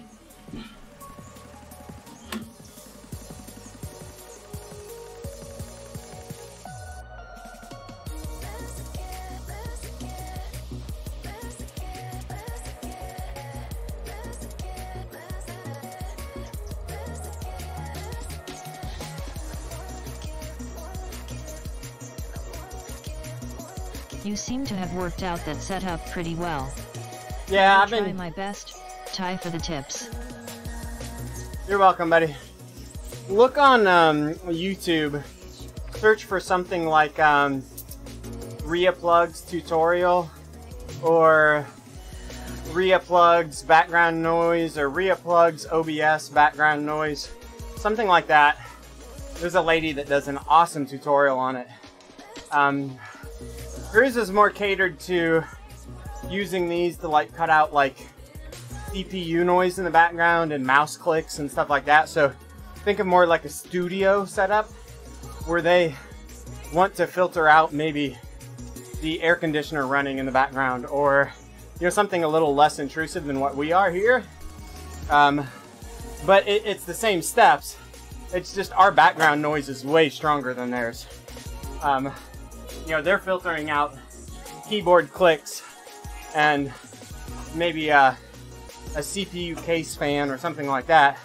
You seem to have worked out that setup pretty well. Yeah, I'll I've been... try my best. Ty for the tips. You're welcome, buddy. Look on YouTube. Search for something like RiaPlugs tutorial, or RiaPlugs background noise, or RiaPlugs OBS background noise. Something like that. There's a lady that does an awesome tutorial on it. Hers is more catered to using these to like cut out like CPU noise in the background and mouse clicks and stuff like that. So think of more like a studio setup where they want to filter out maybe the air conditioner running in the background, or something a little less intrusive than what we are here. But it's the same steps. It's just our background noise is way stronger than theirs. They're filtering out keyboard clicks and maybe a CPU case fan or something like that,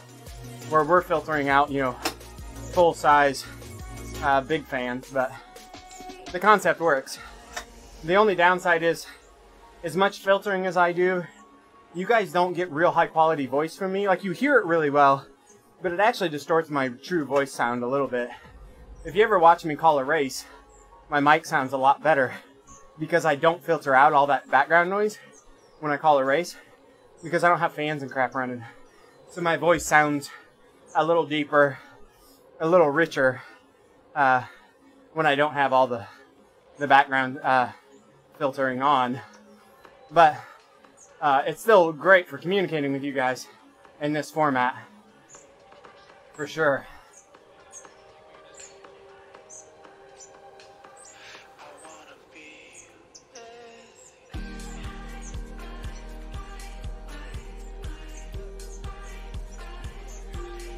where we're filtering out, full size big fans. But the concept works. The only downside is, as much filtering as I do, you guys don't get real high quality voice from me. Like, you hear it really well, but it actually distorts my true voice sound a little bit. If you ever watch me call a race, my mic sounds a lot better because I don't filter out all that background noise when I call a race, because I don't have fans and crap running. So my voice sounds a little deeper, a little richer when I don't have all the background filtering on. But it's still great for communicating with you guys in this format, for sure.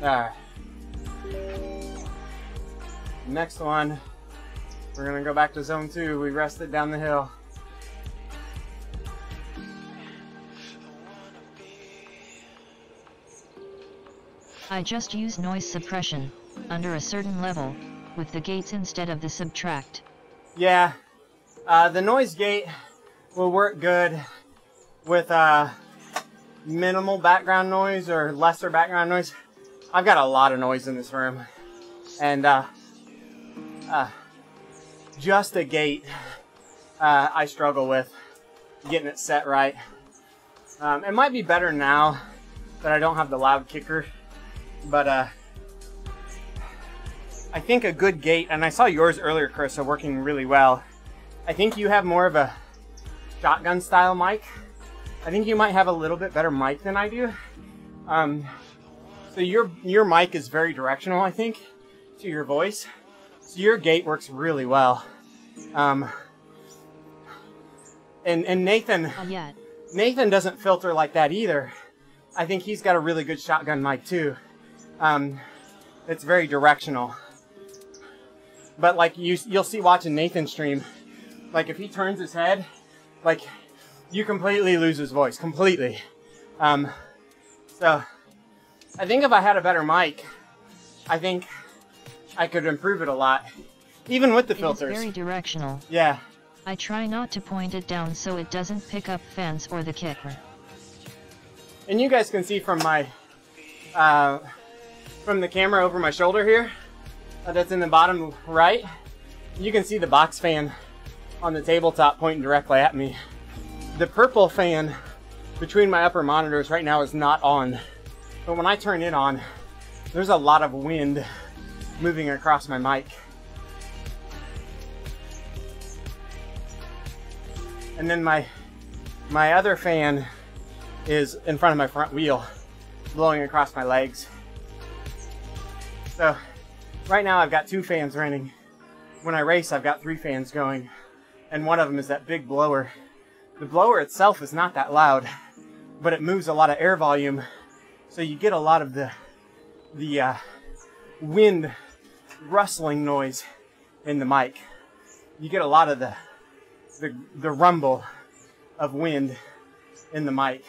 Alright. Next one, we're gonna go back to zone 2. We rested down the hill. I just use noise suppression, under a certain level, with the gates instead of the subtract. Yeah, the noise gate will work good with minimal background noise or lesser background noise. I've got a lot of noise in this room, and just a gate I struggle with getting it set right. It might be better now that I don't have the loud kicker, but I think a good gate, and I saw yours earlier, Carissa, working really well. I think you have more of a shotgun style mic. I think you might have a little bit better mic than I do. So your mic is very directional, I think, to your voice. So your gate works really well. And Nathan, Nathan doesn't filter like that either. I think he's got a really good shotgun mic too. It's very directional. But like you'll see watching Nathan stream, like if he turns his head, like you completely lose his voice, completely. So I think if I had a better mic, I think I could improve it a lot, even with the filters. It's very directional. Yeah. I try not to point it down so it doesn't pick up fans or the kicker. And you guys can see from my, from the camera over my shoulder here, that's in the bottom right, you can see the box fan on the tabletop pointing directly at me. The purple fan between my upper monitors right now is not on, but when I turn it on, there's a lot of wind moving across my mic. And then my other fan is in front of my front wheel, blowing across my legs. So right now I've got 2 fans running. When I race, I've got 3 fans going, and one of them is that big blower. The blower itself is not that loud, but it moves a lot of air volume, so you get a lot of the wind rustling noise in the mic. You get a lot of the rumble of wind in the mic.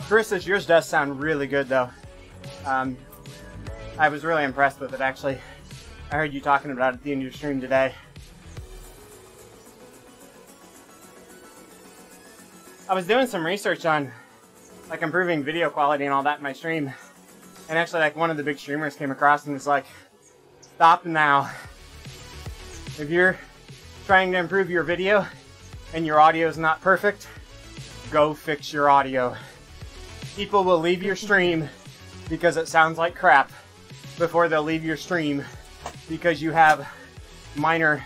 Carissa's, yours does sound really good though. I was really impressed with it actually. I heard you talking about it at the end of your stream today. I was doing some research on like improving video quality and all that in my stream, and actually like one of the big streamers came across and was like, stop now. If you're trying to improve your video and your audio is not perfect, go fix your audio. People will leave your stream because it sounds like crap before they'll leave your stream because you have minor,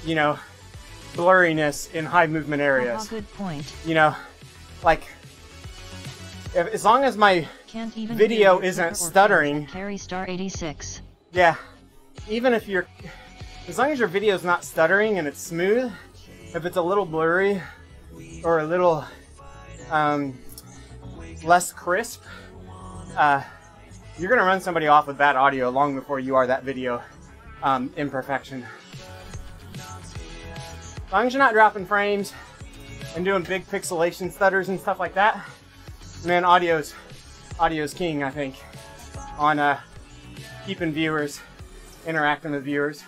you know, blurriness in high movement areas. Good point. You know, like, as long as my video isn't stuttering. Carry Star 86. Yeah, even if you're, as long as your video is not stuttering and it's smooth, if it's a little blurry or a little less crisp, you're gonna run somebody off with bad audio long before you are that video imperfection. As long as you're not dropping frames and doing big pixelation stutters and stuff like that, man, audio's king, I think, on keeping viewers, interacting with viewers.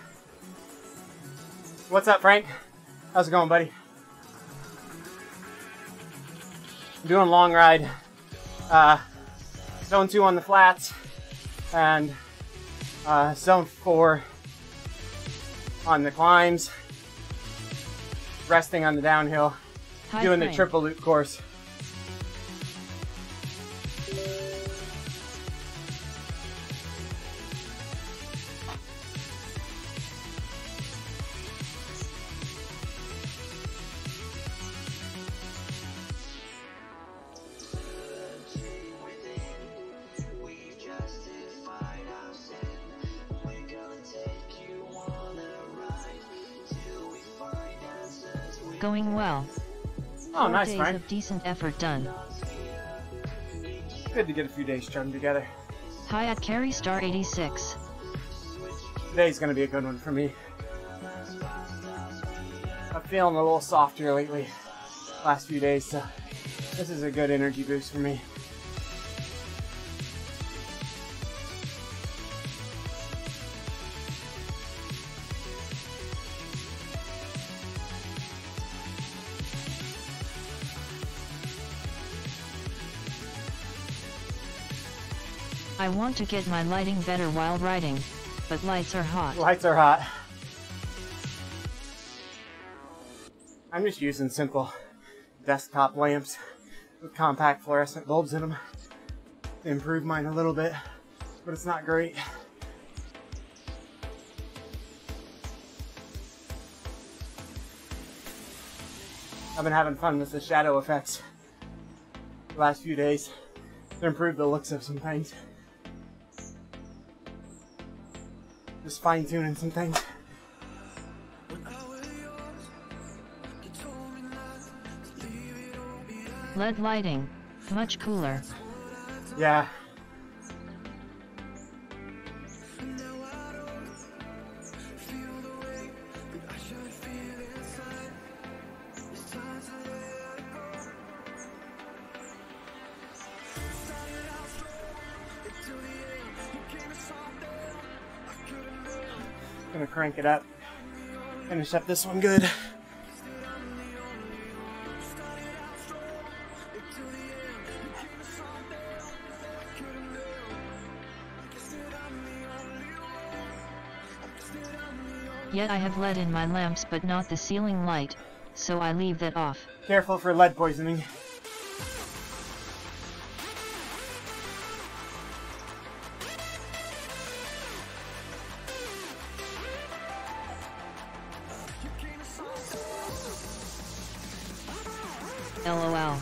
What's up, Frank? How's it going, buddy? I'm doing long ride, zone 2 on the flats, and zone 4 on the climbs, resting on the downhill, doing the triple loop course. Going well. Oh, 4 nice, days Frank. of decent effort done. Good to get a few days strung together. Hi at Carry Star 86. Today's gonna be a good one for me. I'm feeling a little softer lately, last few days, so this is a good energy boost for me. I want to get my lighting better while riding, but lights are hot. Lights are hot. I'm just using simple desktop lamps with compact fluorescent bulbs in them to improve mine a little bit, but it's not great. I've been having fun with the shadow effects the last few days to improve the looks of some things. Just fine-tuning some things. LED lighting, much cooler. Yeah. Gonna crank it up. Finish up this one good. Yet I have LED in my lamps but not the ceiling light, so I leave that off. Careful for lead poisoning. LOL.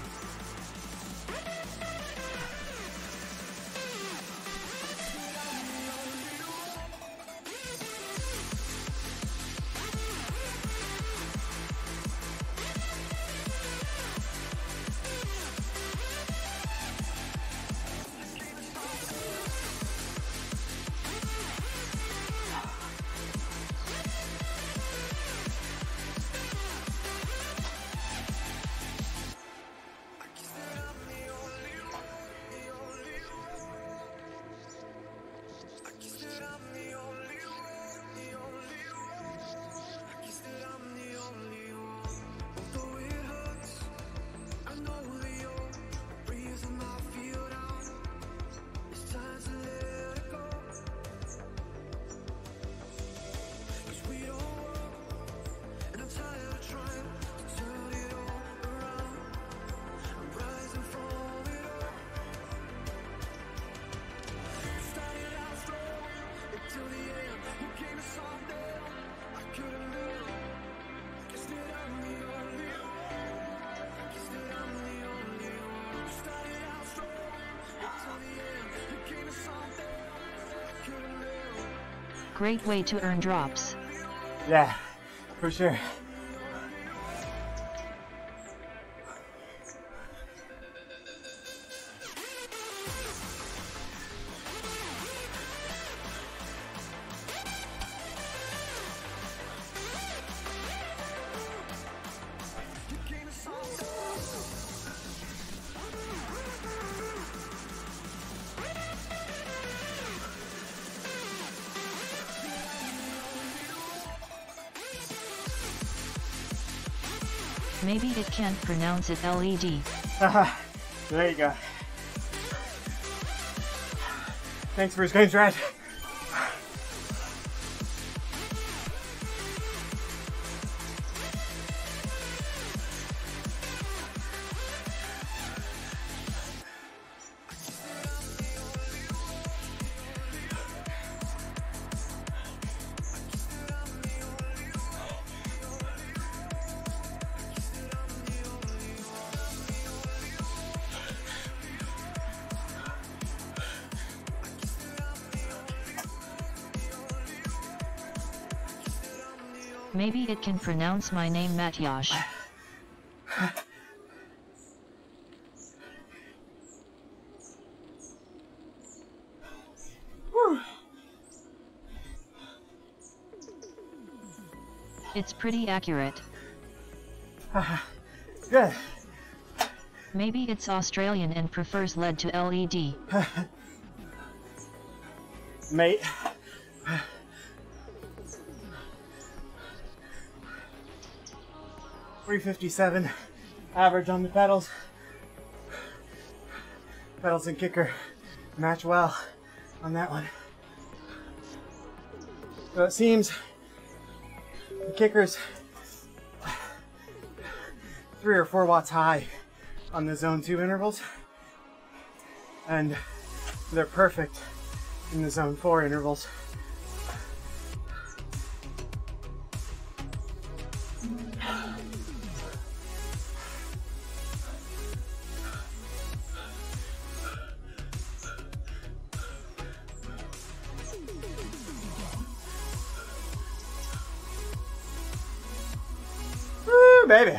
great way to earn drops. Yeah, for sure. Maybe it can't pronounce it LED. There you go. Thanks for Games Ride. Maybe it can pronounce my name Matyas. It's pretty accurate. Good. Maybe it's Australian and prefers LED to LED. Mate. .357 average on the pedals. Pedals and kicker match well on that one. So it seems the kicker's 3 or 4 watts high on the zone 2 intervals, and they're perfect in the zone 4 intervals. Woo, baby.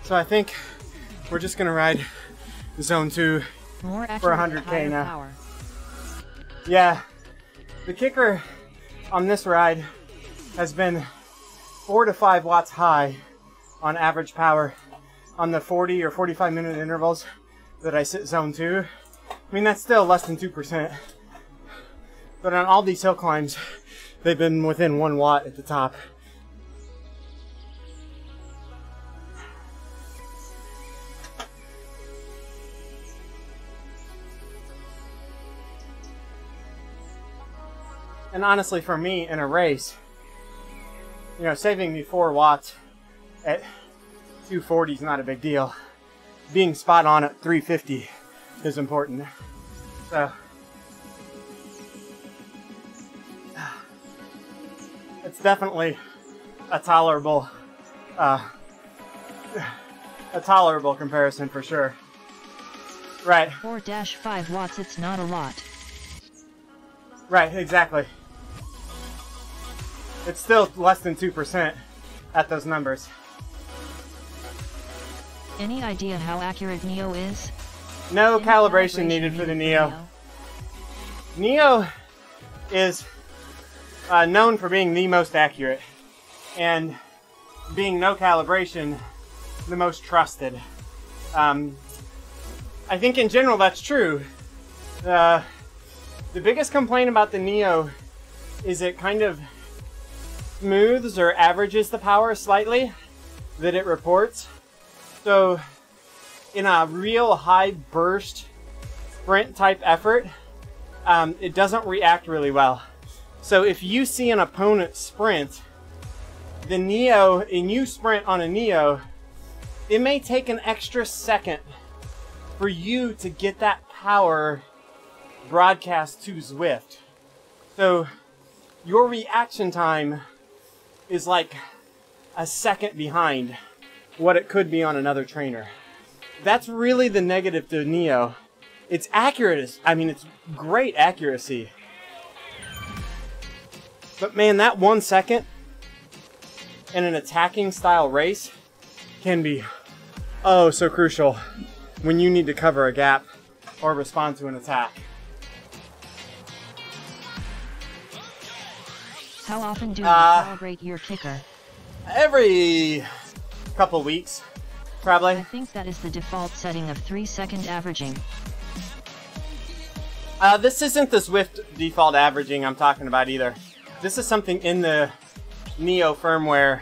So I think we're just gonna ride zone 2 More accurate, for 100K now. Power. Yeah, the kicker on this ride has been 4 to 5 watts high on average power on the 40 or 45 minute intervals that I sit zone 2. I mean, that's still less than 2%. But on all these hill climbs, they've been within 1 watt at the top. And honestly, for me in a race, you know, saving me 4 watts at 240 is not a big deal. Being spot on at 350 is important. So it's definitely a tolerable comparison for sure. Right. 4-5 watts, it's not a lot. Right, exactly. It's still less than 2% at those numbers. Any idea how accurate Neo is? No Any calibration needed for the Neo. Neo is known for being the most accurate, and being no calibration, the most trusted. I think in general that's true. The biggest complaint about the Neo is it kind of smooths or averages the power slightly that it reports. So in a real high burst sprint type effort, it doesn't react really well. So if you see an opponent sprint the Neo, and you sprint on a Neo, it may take an extra second for you to get that power broadcast to Zwift. So your reaction time is like a second behind what it could be on another trainer. That's really the negative to Neo. It's accurate, I mean, it's great accuracy, But man, that 1 second in an attacking style race can be oh so crucial when you need to cover a gap or respond to an attack. How often do you calibrate your kicker? Every couple weeks, probably. I think that is the default setting of 3-second averaging. This isn't the Zwift default averaging I'm talking about either. This is something in the Neo firmware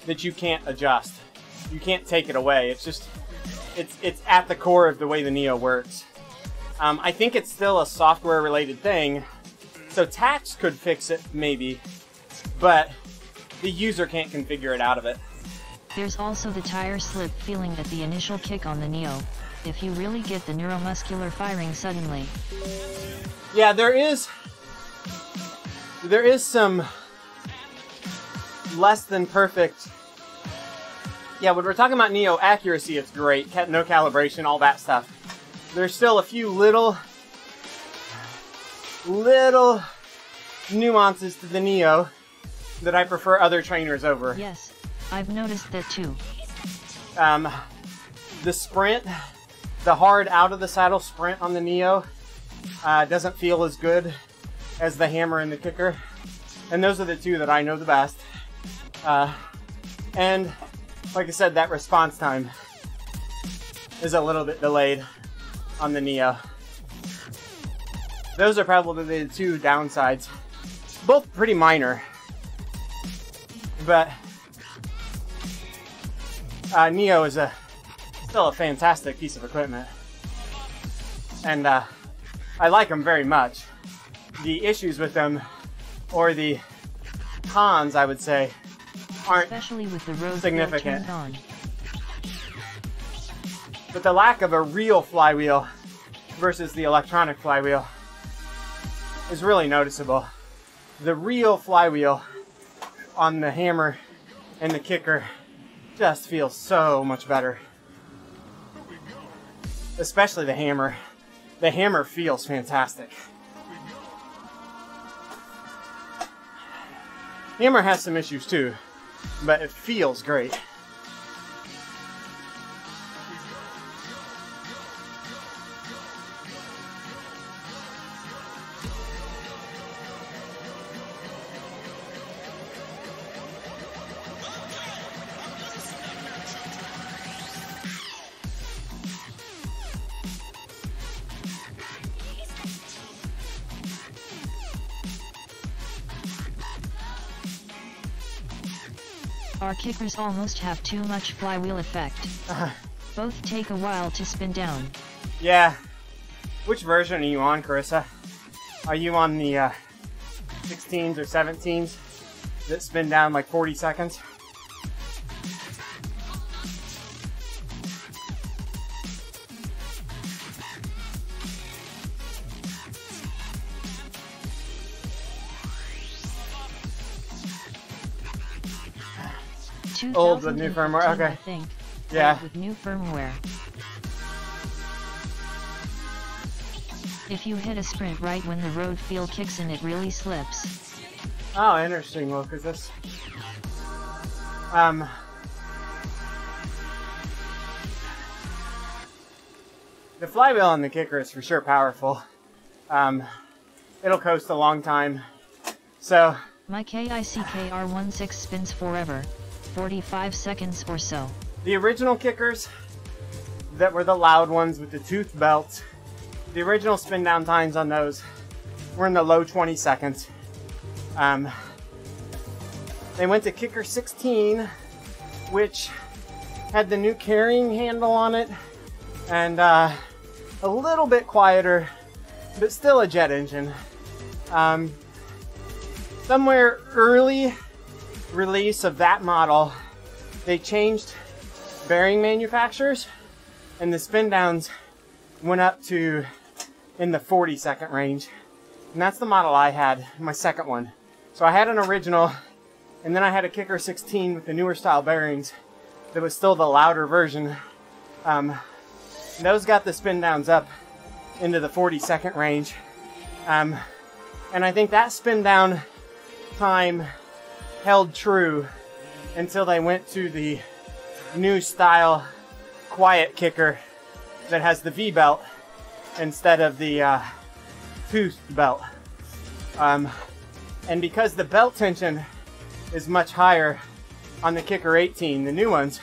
that you can't adjust. You can't take it away. It's just, it's at the core of the way the Neo works. I think it's still a software related thing, so Tacx could fix it maybe, but the user can't configure it out of it. There's also the tire slip feeling at the initial kick on the Neo, if you really get the neuromuscular firing suddenly. Yeah, there is some less than perfect. Yeah, when we're talking about Neo accuracy, it's great. No calibration, all that stuff. There's still a few little nuances to the Neo that I prefer other trainers over. Yes, I've noticed that too. The sprint, the hard out of the saddle sprint on the Neo doesn't feel as good as the hammer and the kicker. And those are the two that I know the best. And like I said, that response time is a little bit delayed on the Neo. Those are probably the two downsides. Both pretty minor. But Neo is still a fantastic piece of equipment. And I like them very much. The issues with them, or the cons, I would say, aren't especially with the road significant. turned on. But the lack of a real flywheel versus the electronic flywheel is really noticeable. The real flywheel on the hammer and the kicker just feels so much better. Especially the hammer. The hammer feels fantastic. Hammer has some issues too, but it feels great. Our kickers almost have too much flywheel effect. Both take a while to spin down. Yeah. Which version are you on, Carissa? Are you on the 16s or 17s that spin down like 40 seconds? Old with new firmware, okay. I think. Yeah. With new firmware. If you hit a sprint right when the road feel kicks in, it really slips. Oh, interesting. Well, because this... the flywheel on the kicker is for sure powerful. It'll coast a long time. So... My KICKR16 spins forever. 45 seconds or so. The original kickers that were the loud ones with the tooth belts, the original spin down times on those were in the low 20 seconds. They went to kicker 16, which had the new carrying handle on it and a little bit quieter, but still a jet engine. Somewhere early release of that model, they changed bearing manufacturers and the spin downs went up to in the 40-second range. And that's the model I had, my second one. So I had an original, and then I had a kicker 16 with the newer style bearings that was still the louder version. Those got the spin downs up into the 40-second range. And I think that spin down time held true until they went to the new style quiet kicker that has the V-belt instead of the tooth belt. And because the belt tension is much higher on the Kicker 18, the new ones,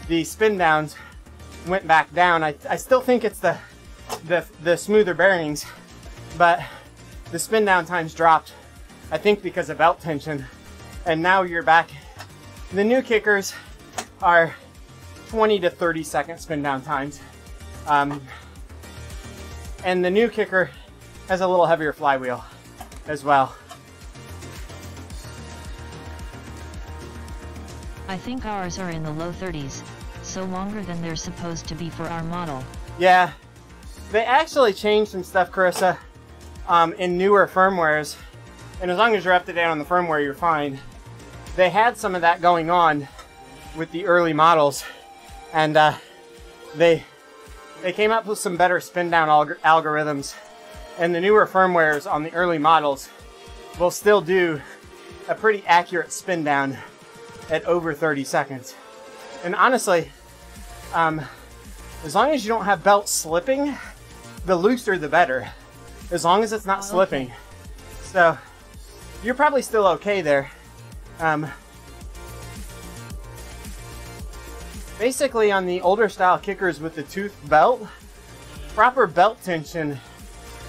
the spin downs went back down. I still think it's the smoother bearings, but the spin down times dropped, I think because of belt tension. And now you're back. The new kickers are 20 to 30 second spin down times. And the new kicker has a little heavier flywheel as well. I think ours are in the low 30s, so longer than they're supposed to be for our model. Yeah, they actually changed some stuff, Carissa, in newer firmwares. And as long as you're up to date on the firmware, you're fine. They had some of that going on with the early models, and they came up with some better spin down algorithms. And the newer firmwares on the early models will still do a pretty accurate spin down at over 30 seconds. And honestly, as long as you don't have belt slipping, the looser the better. As long as it's not slipping. Okay. So you're probably still okay there. Basically on the older style kickers with the tooth belt, proper belt tension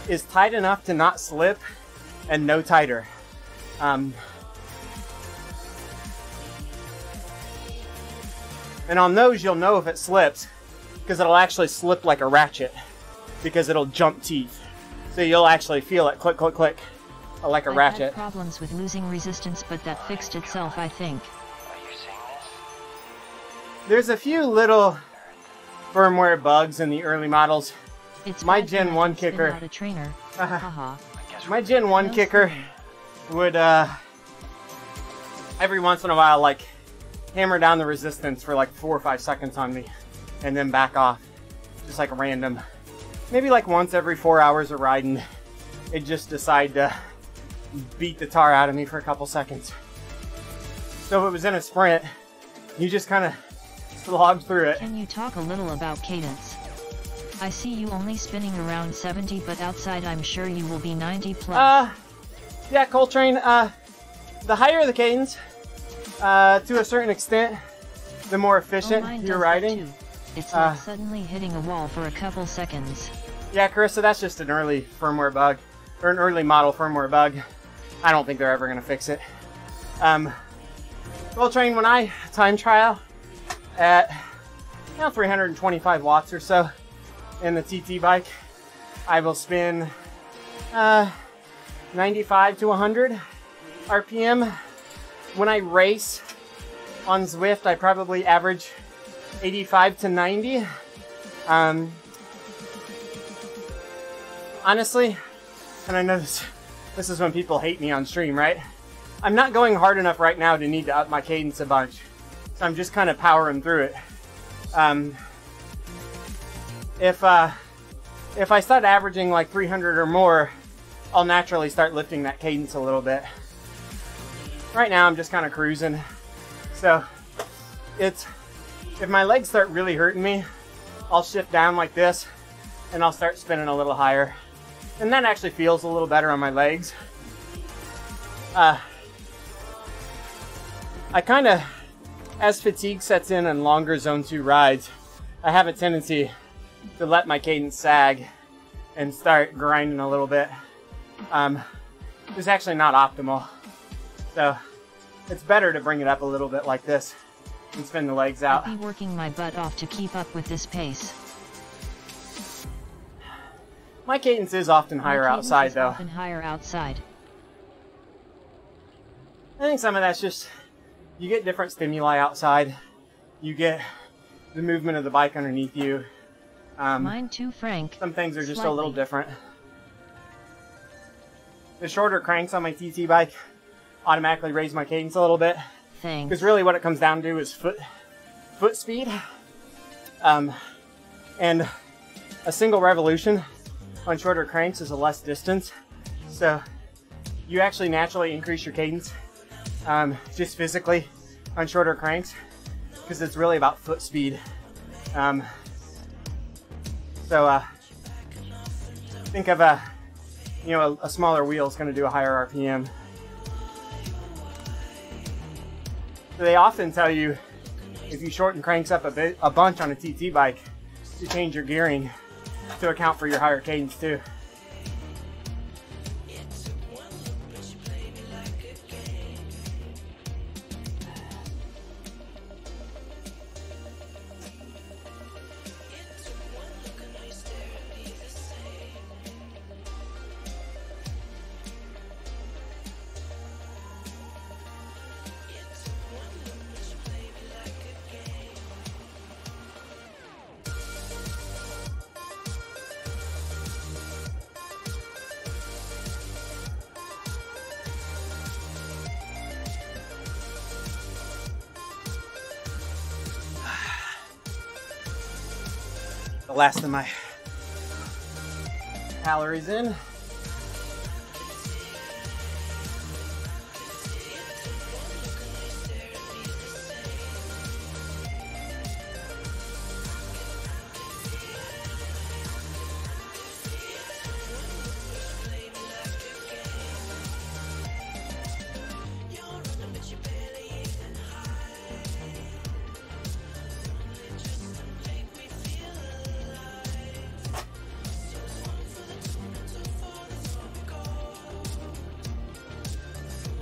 is tight enough to not slip and no tighter. And on those you'll know if it slips because it'll actually slip like a ratchet because it'll jump teeth. So you'll actually feel it click, click, click like a ratchet. I had problems with losing resistance, but that fixed itself, I think. There's a few little firmware bugs in the early models. It's My bad Gen when I 1 can spin kicker. out a trainer. Haha. My Gen 1 kicker would every once in a while like hammer down the resistance for like 4 or 5 seconds on me and then back off, just like random. Maybe like once every 4 hours of riding, it just decide to beat the tar out of me for a couple seconds. So if it was in a sprint, you just kind of slog through it. Can you talk a little about cadence? I see you only spinning around 70, but outside I'm sure you will be 90 plus. Yeah, Coltrane, the higher the cadence, to a certain extent, the more efficient mine you're does that riding. too. It's like suddenly hitting a wall for a couple seconds. Yeah, Carissa, that's just an early firmware bug, or an early model firmware bug. I don't think they're ever going to fix it. Coltrane, when I time trial at 325 watts or so in the TT bike, I will spin 95 to 100 RPM. When I race on Zwift, I probably average 85 to 90. Honestly, and I know this is when people hate me on stream, right? I'm not going hard enough right now to need to up my cadence a bunch. So I'm just kind of powering through it. If I start averaging like 300 or more, I'll naturally start lifting that cadence a little bit. Right now I'm just kind of cruising. So if my legs start really hurting me, I'll shift down like this and I'll start spinning a little higher. And that actually feels a little better on my legs. I kind of, as fatigue sets in on longer Zone 2 rides, I have a tendency to let my cadence sag and start grinding a little bit. It's actually not optimal. So it's better to bring it up a little bit like this and spin the legs out. I'll be working my butt off to keep up with this pace. My cadence is often higher outside though. Often higher outside. I think some of that's just, you get different stimuli outside. You get the movement of the bike underneath you. Mine too, Frank. Some things are just a Slightly. little different. The shorter cranks on my TT bike automatically raise my cadence a little bit. Thanks. Because really what it comes down to is foot speed. And a single revolution on shorter cranks is a less distance. So you actually naturally increase your cadence just physically on shorter cranks, because it's really about foot speed. So think of a smaller wheel is going to do a higher RPM. So they often tell you, if you shorten cranks up a bunch on a TT bike, to change your gearing to account for your higher cadence too. The last of my calories in.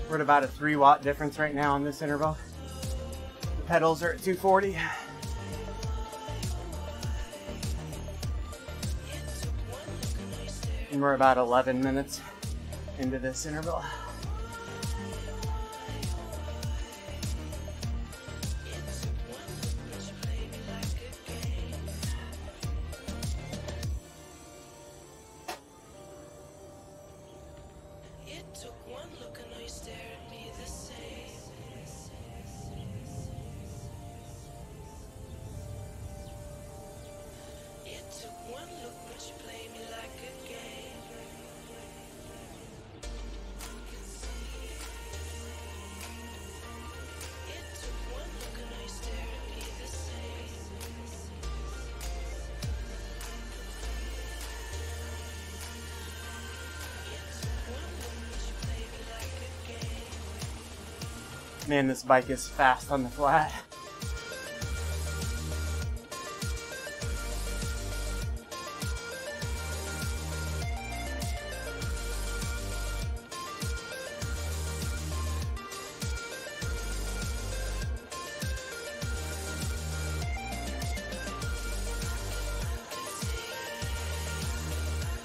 We're at about a 3-watt difference right now on this interval. The pedals are at 240. And we're about 11 minutes into this interval. Man, this bike is fast on the flat.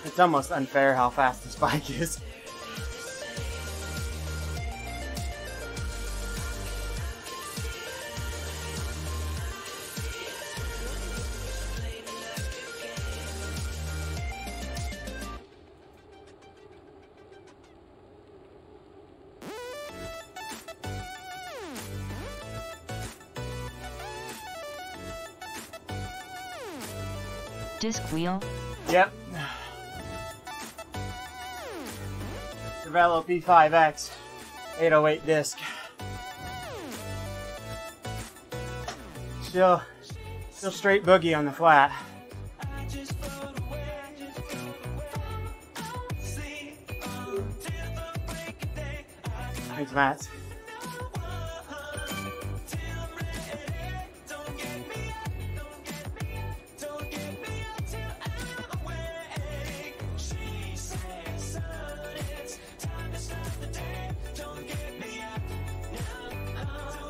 It's almost unfair how fast this bike is. Disc wheel? Yep. Cervelo P5X 808 disc. Still straight boogie on the flat. Thanks, Matt.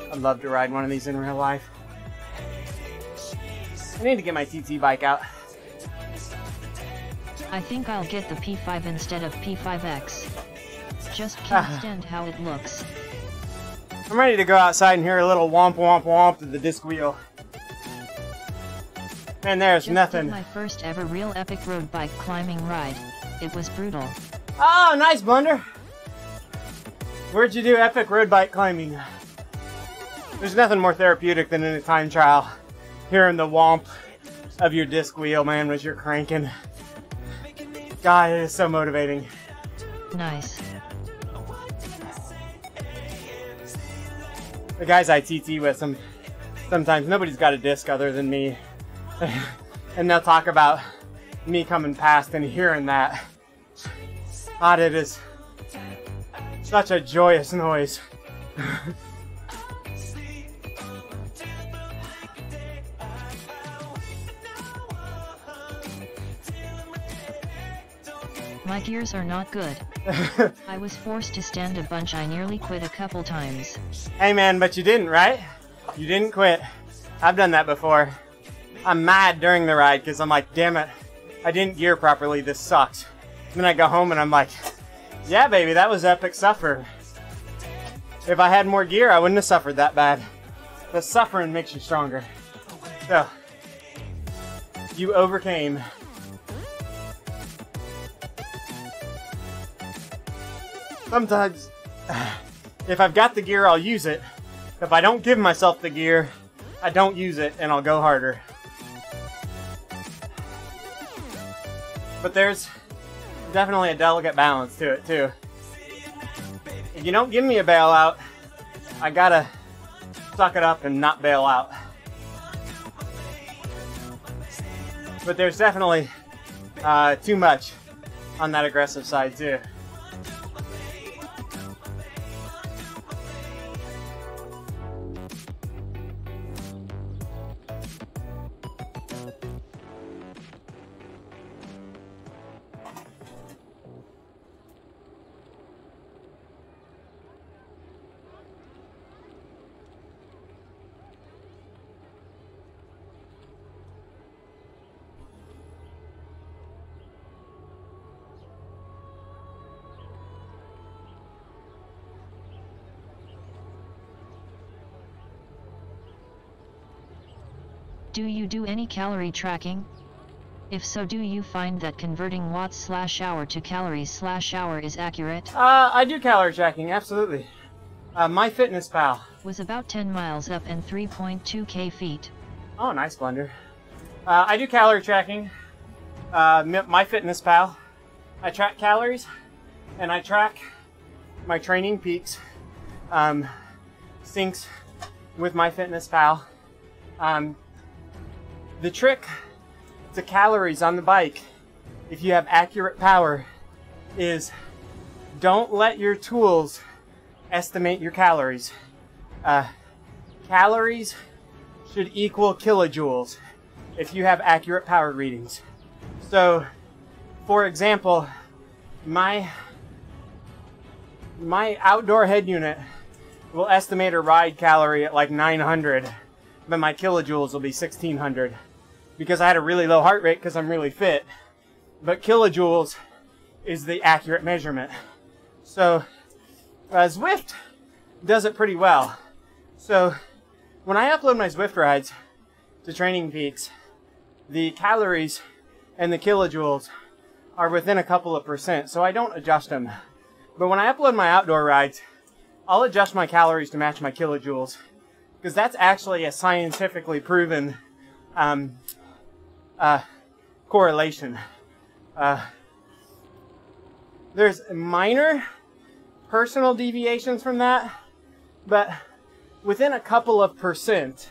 I'd love to ride one of these in real life. I need to get my TT bike out. I think I'll get the P5 instead of P5X. Just can't stand how it looks. I'm ready to go outside and hear a little womp womp womp to the disc wheel. And there's Just nothing. did my first ever real epic road bike climbing ride. It was brutal. Oh, nice, Blunder. Where'd you do epic road bike climbing? There's nothing more therapeutic than in a time trial, hearing the womp of your disc wheel, man, as you're cranking. God, it is so motivating. Nice. the guys I TT with, sometimes nobody's got a disc other than me. And they'll talk about me coming past and hearing that. God, it is such a joyous noise. My gears are not good. I was forced to stand a bunch. I nearly quit a couple times. Hey man, but you didn't, right? You didn't quit. I've done that before. I'm mad during the ride because I'm like, damn it, I didn't gear properly, this sucks. And then I go home and I'm like, yeah baby, that was epic suffer. If I had more gear, I wouldn't have suffered that bad. But suffering makes you stronger. So, you overcame. Sometimes, if I've got the gear, I'll use it. If I don't give myself the gear, I don't use it and I'll go harder. But there's definitely a delicate balance to it too. If you don't give me a bailout, I gotta suck it up and not bail out. But there's definitely too much on that aggressive side too. Do you do any calorie tracking? If so, do you find that converting watts/hour to calories/hour is accurate? I do calorie tracking, absolutely. MyFitnessPal. Was about 10 miles up and 3.2k feet. Oh, nice, Blender. I do calorie tracking. MyFitnessPal. I track calories, and I track my training peaks. Syncs with MyFitnessPal. The trick to calories on the bike, if you have accurate power, is don't let your tools estimate your calories. Calories should equal kilojoules if you have accurate power readings. So, for example, my outdoor head unit will estimate a ride calorie at like 900, but my kilojoules will be 1600. Because I had a really low heart rate because I'm really fit. But kilojoules is the accurate measurement. So Zwift does it pretty well. So when I upload my Zwift rides to Training Peaks, the calories and the kilojoules are within a couple of percent, so I don't adjust them. But when I upload my outdoor rides, I'll adjust my calories to match my kilojoules, because that's actually a scientifically proven correlation. There's minor personal deviations from that, but within a couple of percent,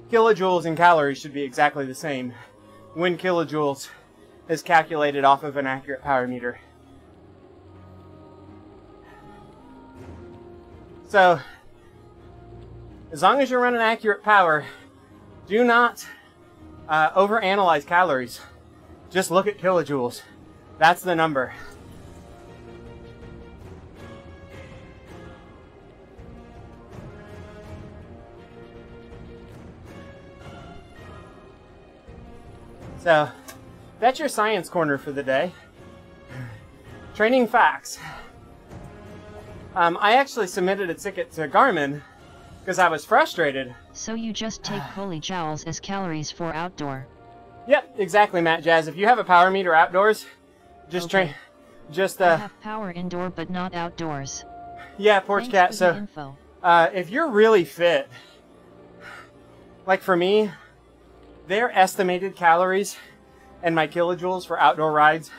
kilojoules and calories should be exactly the same when kilojoules is calculated off of an accurate power meter. So, as long as you're running accurate power, do not overanalyze calories. Just look at kilojoules. That's the number. So, that's your science corner for the day. Training facts. I actually submitted a ticket to Garmin because I was frustrated. So you just take kilojoules as calories for outdoor? Yep, exactly, Matt Jazz. If you have a power meter outdoors, just okay. I have power indoor but not outdoors. Yeah, Porch Cat. So, if you're really fit, like for me, their estimated calories and my kilojoules for outdoor rides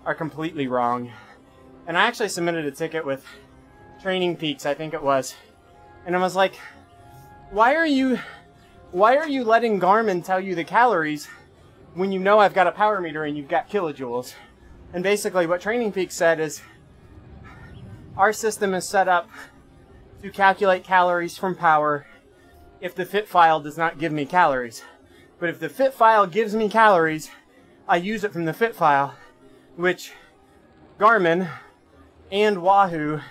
are completely wrong. And I actually submitted a ticket with Training Peaks, I think it was. And I was like, why are you letting Garmin tell you the calories when you know I've got a power meter and you've got kilojoules? And basically what Training Peaks said is our system is set up to calculate calories from power if the fit file does not give me calories. But if the fit file gives me calories, I use it from the fit file, which Garmin and Wahoo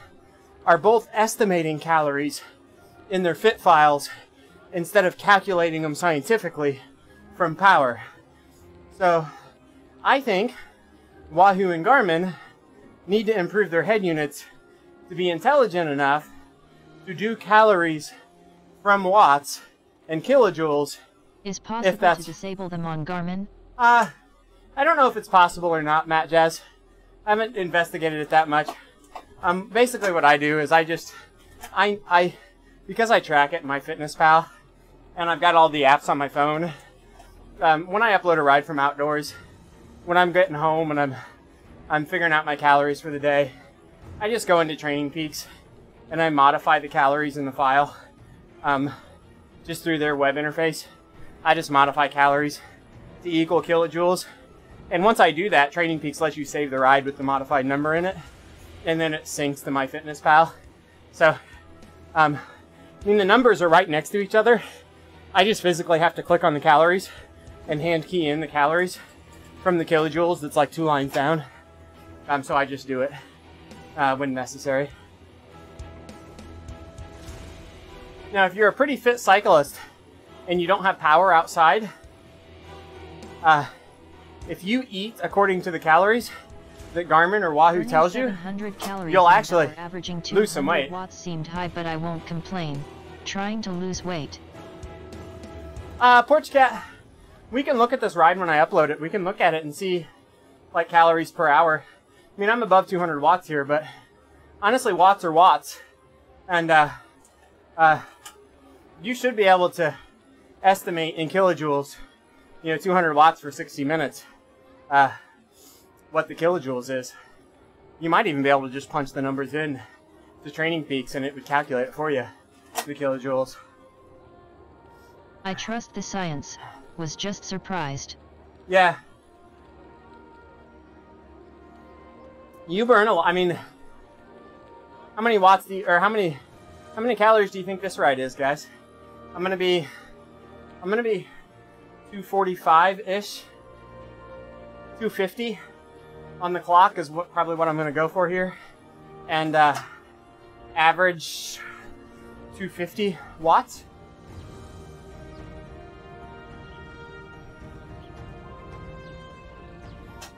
are both estimating calories in their fit files instead of calculating them scientifically from power. So I think Wahoo and Garmin need to improve their head units to be intelligent enough to do calories from watts and kilojoules. Is possible to disable them on Garmin? I don't know if it's possible or not, Matt Jazz. I haven't investigated it that much. Basically what I do is because I track it in MyFitnessPal, and I've got all the apps on my phone, when I upload a ride from outdoors, when I'm getting home and I'm figuring out my calories for the day, I just go into Training Peaks and I modify the calories in the file, just through their web interface. I just modify calories to equal kilojoules. And once I do that, Training Peaks lets you save the ride with the modified number in it, and then it syncs to MyFitnessPal. So, I mean, the numbers are right next to each other. I just physically have to click on the calories and hand key in the calories from the kilojoules that's like 2 lines down. So I just do it when necessary. Now, if you're a pretty fit cyclist and you don't have power outside, if you eat according to the calories that Garmin or Wahoo tells you, you'll actually lose some weight. Watts seemed high, but I won't complain. Trying to lose weight. Porch Cat, we can look at this ride when I upload it. We can look at it and see like calories per hour. I mean, I'm above 200 watts here, but honestly, watts are watts. And you should be able to estimate in kilojoules, 200 watts for 60 minutes, what the kilojoules is. You might even be able to just punch the numbers in to Training Peaks and it would calculate it for you, the kilojoules. I trust the science. Was just surprised. Yeah. You burn a lot. I mean, how many watts how many calories do you think this ride is, guys? I'm gonna be 245-ish, 250 on the clock is probably what I'm gonna go for here, and average 250 watts.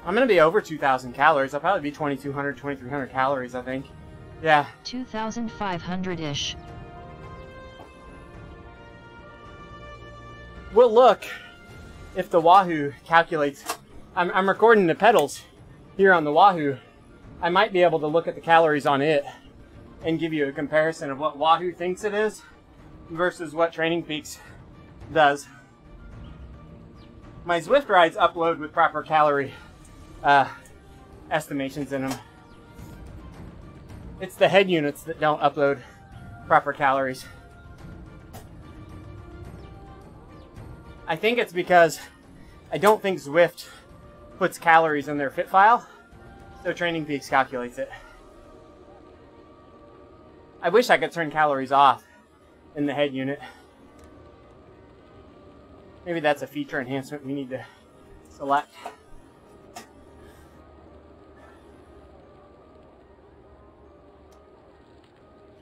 I'm gonna be over 2,000 calories. I'll probably be 2,200, 2,300 calories, I think. Yeah. 2,500-ish. We'll look if the Wahoo calculates. I'm recording the pedals here on the Wahoo. I might be able to look at the calories on it and give you a comparison of what Wahoo thinks it is versus what Training Peaks does. My Zwift rides upload with proper calorie estimations in them. It's the head units that don't upload proper calories. I think it's because I don't think Zwift puts calories in their fit file, so Training Peaks calculates it. I wish I could turn calories off in the head unit. Maybe that's a feature enhancement we need to select. So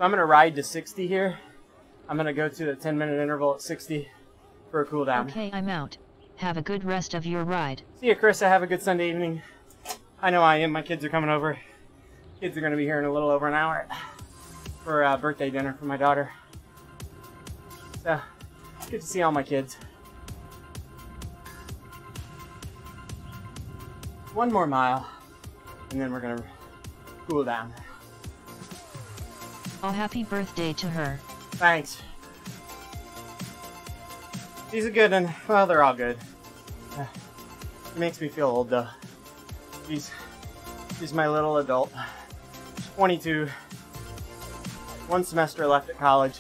I'm going to ride to 60 here. I'm going to go to the 10-minute interval at 60 for a cool down. Okay, I'm out. Have a good rest of your ride. See you, Krista. Have a good Sunday evening. I know I am. My kids are coming over. Kids are going to be here in a little over an hour for birthday dinner for my daughter. So, good to see all my kids. One more mile, and then we're going to cool down. Oh, happy birthday to her. Thanks. She's a good one. Well, they're all good. It makes me feel old, though. She's my little adult. 22. 1 semester left at college.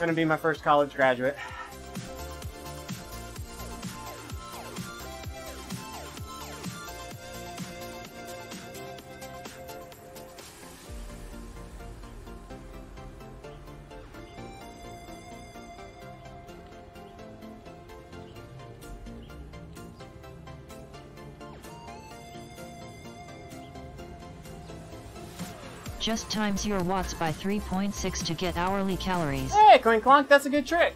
Gonna be my first college graduate. Just times your watts by 3.6 to get hourly calories. Hey, Coin Clonk, that's a good trick.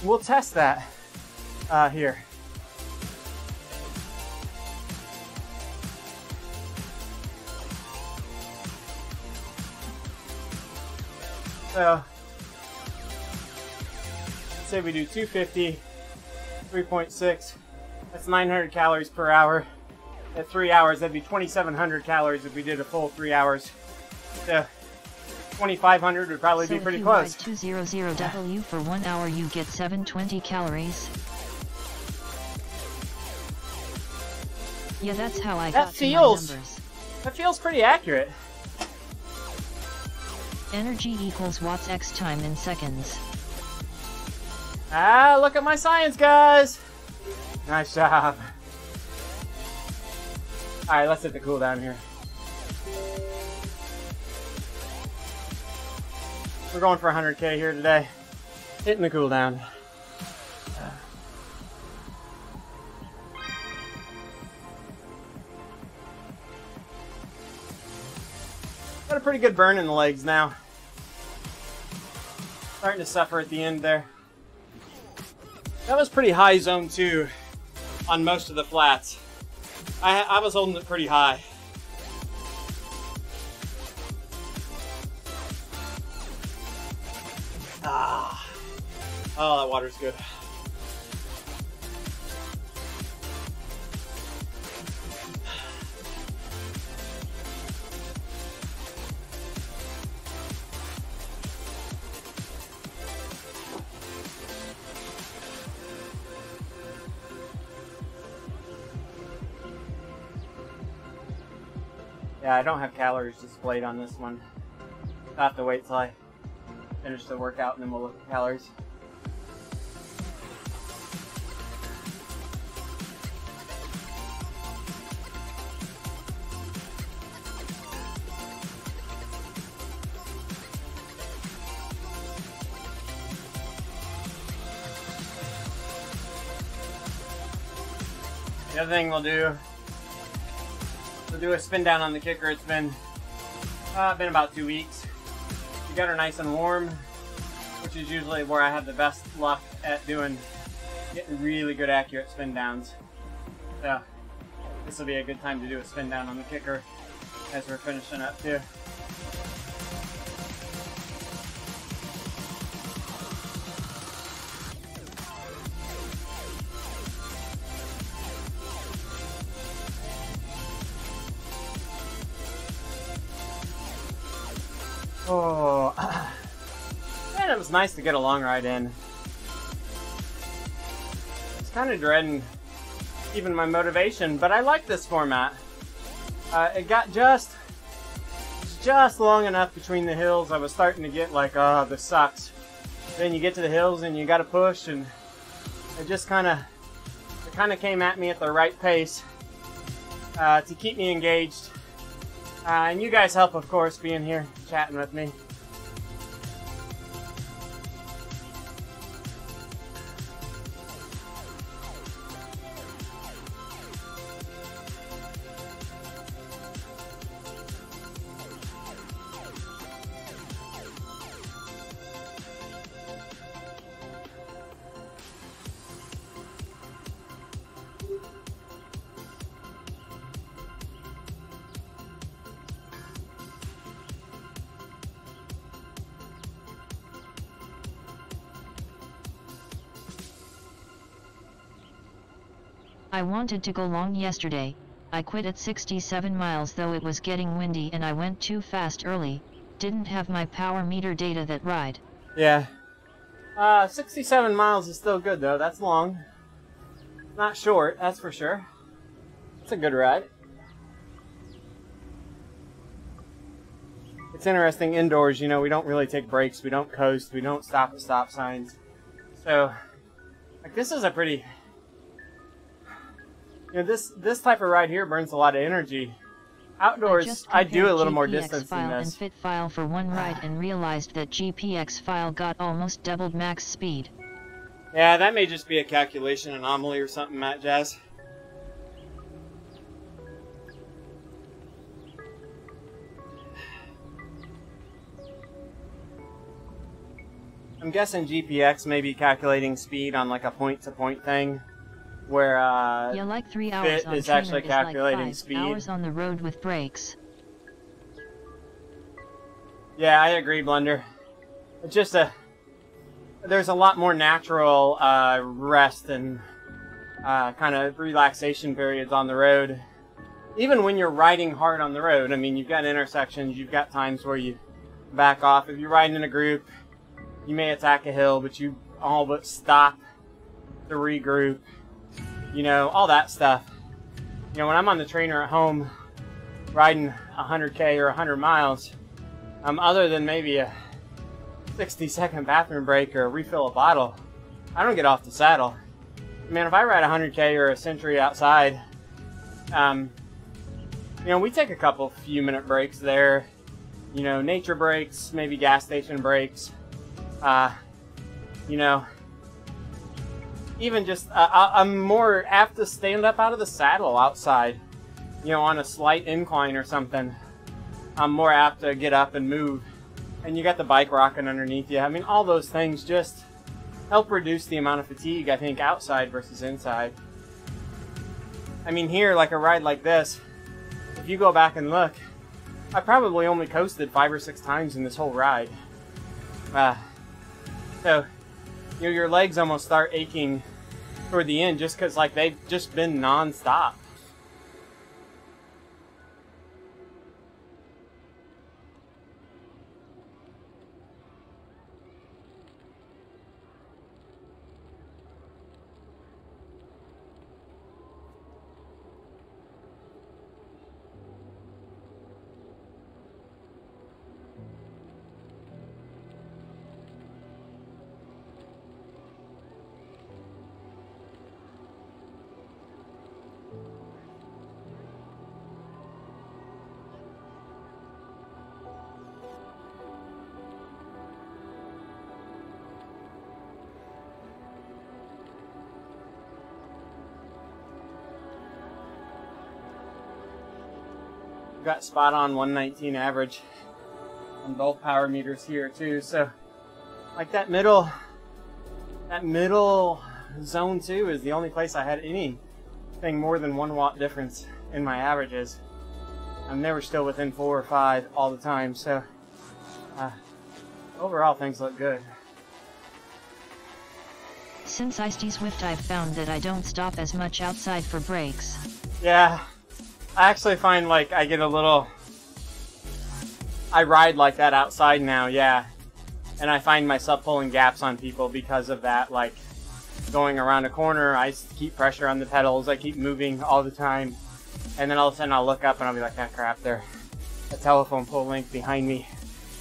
We'll test that here. So, let's say we do 250, 3.6. That's 900 calories per hour. At 3 hours, that'd be 2,700 calories if we did a full 3 hours. So, 2,500 would probably be pretty close. So if you ride 200W for 1 hour, you get 720 calories. Yeah, that's how I got to my numbers. That feels pretty accurate. Energy equals watts x time in seconds. Ah, look at my science, guys! Nice job. Alright, let's hit the cooldown here. We're going for 100k here today. Hitting the cooldown. Got a pretty good burn in the legs now. Starting to suffer at the end there. That was pretty high zone 2 on most of the flats. I was holding it pretty high. Ah. Oh, that water's good. Yeah, I don't have calories displayed on this one. I'll have to wait till I finish the workout and then we'll look at calories. The other thing we'll do a spin down on the kicker. It's been about 2 weeks. We got her nice and warm, which is usually where I have the best luck at getting really good accurate spin downs. So this will be a good time to do a spin down on the kicker as we're finishing up too. Oh, man, it was nice to get a long ride in. It's kind of dreading even my motivation, but I like this format. It got just long enough between the hills. I was starting to get like, oh, this sucks. Then you get to the hills and you got to push, and it kind of came at me at the right pace to keep me engaged. And you guys help, of course, being here, chatting with me. I wanted to go long yesterday. I quit at 67 miles though it was getting windy and I went too fast early. Didn't have my power meter data that ride. Yeah. 67 miles is still good though. That's long. Not short, that's for sure. It's a good ride. It's interesting indoors, you know, we don't really take breaks, we don't coast, we don't stop at stop signs. So, like, this is a pretty, you know, this type of ride here burns a lot of energy. Outdoors, I do a little more distance than this. And fit file for one ride and realized that GPX file got almost doubled max speed. Yeah, that may just be a calculation anomaly or something, Matt Jazz. I'm guessing GPX may be calculating speed on like a point-to-point thing, where yeah, like 3 hours Fit on is actually calculating like 5 speed. hours on the road with brakes. Yeah, I agree, Blender. It's just there's a lot more natural rest and kind of relaxation periods on the road. Even when you're riding hard on the road, I mean, you've got intersections, you've got times where you back off. If you're riding in a group, you may attack a hill, but you all but stop to regroup. You know, all that stuff. You know, when I'm on the trainer at home riding 100K or 100 miles, other than maybe a 60-second bathroom break or refill a bottle, I don't get off the saddle. Man, if I ride 100K or a century outside, you know, we take a few minute breaks there. You know, nature breaks, maybe gas station breaks. You know, even just, I'm more apt to stand up out of the saddle outside, you know, on a slight incline or something. I'm more apt to get up and move. And you got the bike rocking underneath you. I mean, all those things just help reduce the amount of fatigue, I think, outside versus inside. I mean, here, like a ride like this, if you go back and look, I probably only coasted 5 or 6 times in this whole ride. So, you know, your legs almost start aching toward the end just because, like, they've just been non-stop. Got spot on 119 average on both power meters here too. So like that middle zone 2 is the only place I had anything more than 1 watt difference in my averages. And they were still within 4 or 5 all the time. So overall things look good. Since I stay Swift, I've found that I don't stop as much outside for brakes. Yeah. I actually find like I get a little, I ride like that outside now, yeah. And I find myself pulling gaps on people because of that, like going around a corner, I keep pressure on the pedals, I keep moving all the time. And then all of a sudden I'll look up and I'll be like, ah crap, they're a telephone pole length behind me.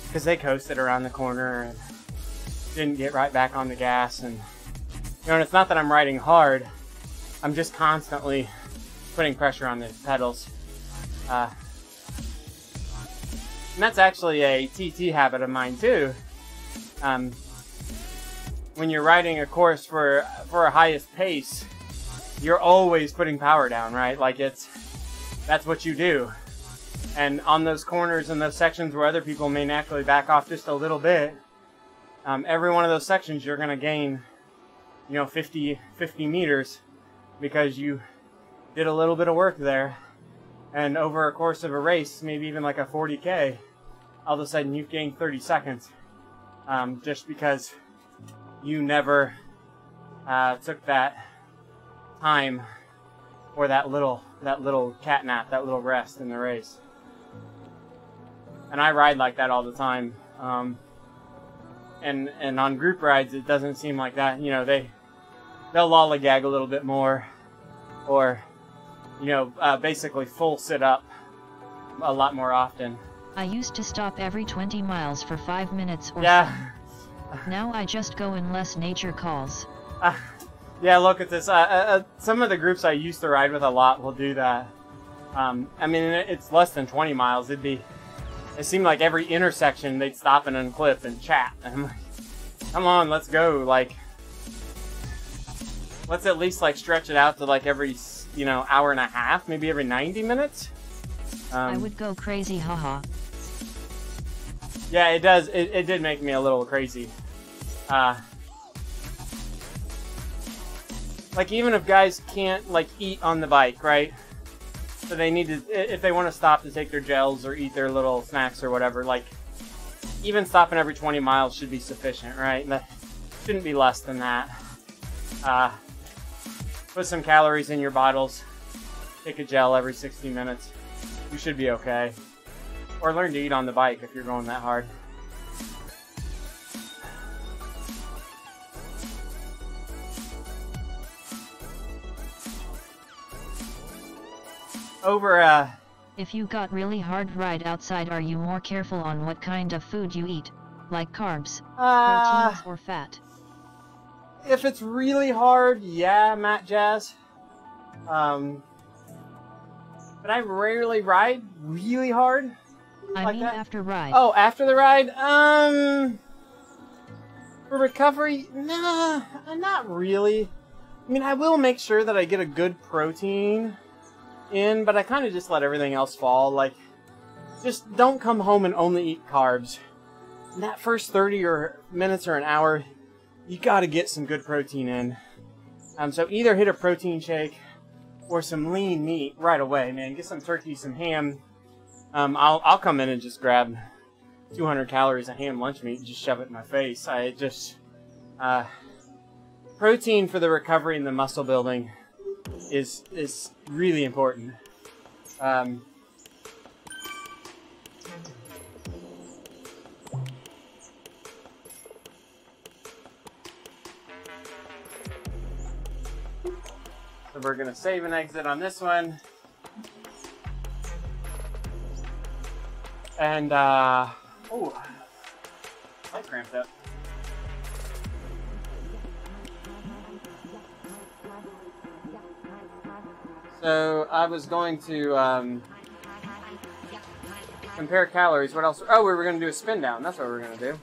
Because they coasted around the corner and didn't get right back on the gas. And, you know, and it's not that I'm riding hard, I'm just constantly putting pressure on the pedals. And that's actually a TT habit of mine too. When you're riding a course for a highest pace, you're always putting power down, right? Like that's what you do. And on those corners and those sections where other people may naturally back off just a little bit, every one of those sections you're gonna gain, you know, 50 meters because you did a little bit of work there, and over a course of a race, maybe even like a 40K, all of a sudden you've gained 30 seconds, just because you never took that time or that little cat nap, that little rest in the race. And I ride like that all the time, and on group rides it doesn't seem like that. You know, they'll lollygag a little bit more, or you know, basically full sit up a lot more often. I used to stop every 20 miles for 5 minutes or Yeah. so. Now I just go unless nature calls. Yeah, look at this. Some of the groups I used to ride with a lot will do that. I mean, it's less than 20 miles. It seemed like every intersection they'd stop and unclip and chat. And I'm like, come on, let's go. Like, let's at least like stretch it out to like every, you know, hour and a half, maybe every 90 minutes. I would go crazy, haha. Yeah, it does. It did make me a little crazy. Like, even if guys can't, like, eat on the bike, right? So they need to, if they want to stop to take their gels or eat their little snacks or whatever, like, even stopping every 20 miles should be sufficient, right? That shouldn't be less than that. Put some calories in your bottles. Take a gel every 60 minutes. You should be okay. Or learn to eat on the bike if you're going that hard. If you got really hard ride outside, are you more careful on what kind of food you eat? Like carbs, proteins, or fat? If it's really hard, yeah, Matt Jazz. But I rarely ride really hard. I mean after ride. Oh, after the ride? For recovery, nah, not really. I mean, I will make sure that I get a good protein in, but I kind of just let everything else fall. Like, just don't come home and only eat carbs. In that first 30 minutes or an hour, you gotta get some good protein in. So either hit a protein shake or some lean meat right away, man. Get some turkey, some ham. I'll come in and just grab 200 calories of ham lunch meat and just shove it in my face. Protein for the recovery and the muscle building is really important. So we're gonna save and exit on this one. And oh, I cramped up. So I was going to compare calories. What else? Oh, we were going to do a spin down. That's what we were going to do.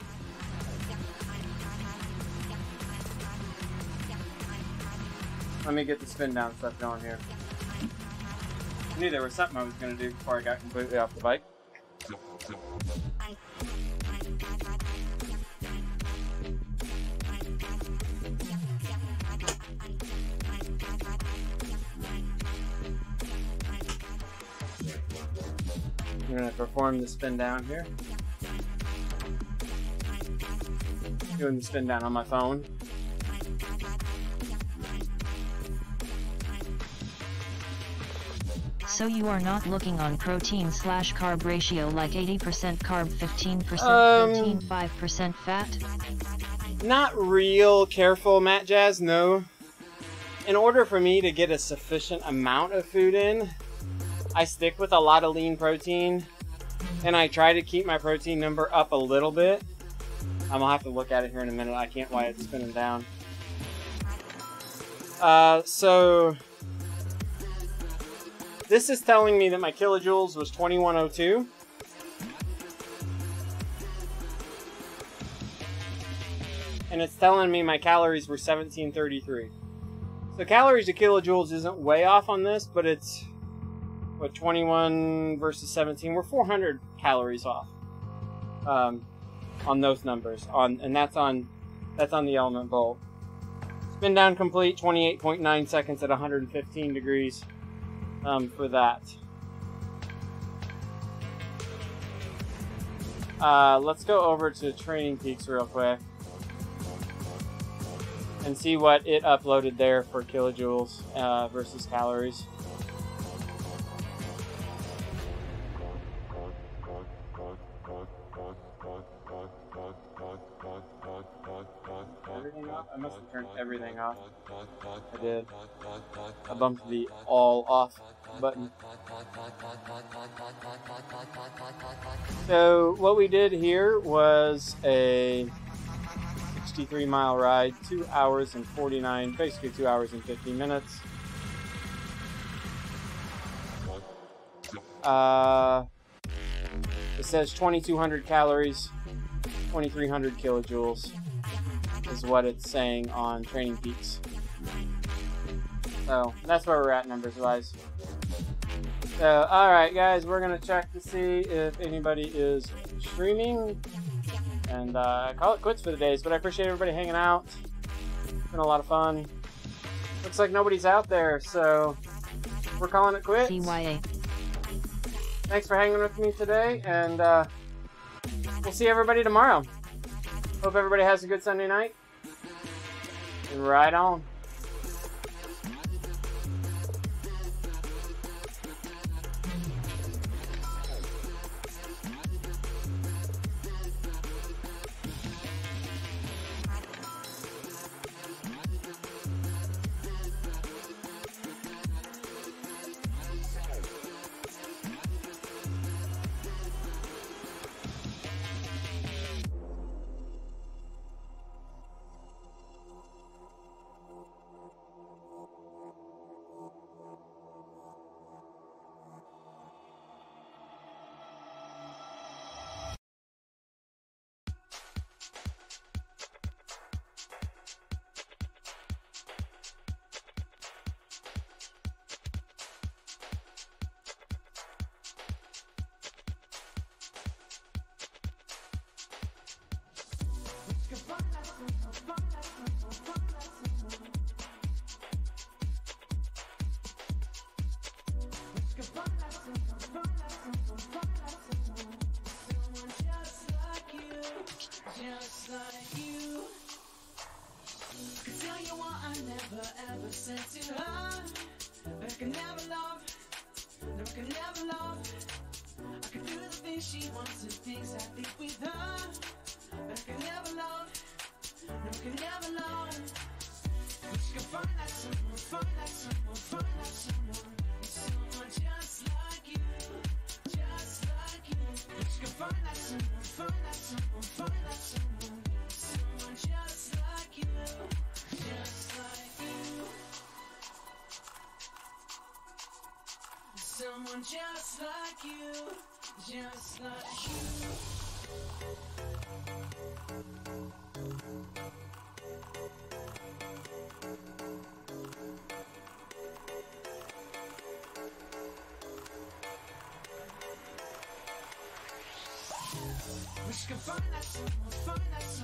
Let me get the spin down stuff going here. I knew there was something I was going to do before I got completely off the bike. I'm going to perform the spin down here. Doing the spin down on my phone. So you are not looking on protein/carb ratio like 80% carb, 15% protein, 5% fat? Not real careful, Matt Jazz, no. In order for me to get a sufficient amount of food in, I stick with a lot of lean protein, and I try to keep my protein number up a little bit. I'm gonna have to look at it here in a minute. I can't why it's spinning down. So this is telling me that my kilojoules was 2102. And it's telling me my calories were 1733. So calories to kilojoules isn't way off on this, but it's, what, 21 versus 17? We're 400 calories off on those numbers. And that's on the Element Bolt. Spin down complete, 28.9 seconds at 115 degrees for that. Let's go over to Training Peaks real quick and see what it uploaded there for kilojoules versus calories. Everything off? I must have turned everything off. I did. I bumped the all off button. So what we did here was a 63-mile ride, 2 hours and 49, basically 2 hours and 15 minutes. It says 2,200 calories, 2,300 kilojoules is what it's saying on Training Peaks. So that's where we're at numbers wise. So alright guys, we're gonna check to see if anybody is streaming and call it quits for the days, but I appreciate everybody hanging out. It's been a lot of fun. Looks like nobody's out there, so we're calling it quits. CYA. Thanks for hanging with me today, and we'll see everybody tomorrow. Hope everybody has a good Sunday night. And ride on. Just like you, I could tell you what I never ever said to her. But I can never love, no, I can never love. I can do the things she wants and things I think with her. But I can never love, no, I can never love. But you can find that someone, find that someone, find that someone. Someone just like you, just like you. But you can find that someone, find that someone, find that someone. Someone just like you, just like you. Someone just like you, just like you. Wish you could find that someone, find that someone.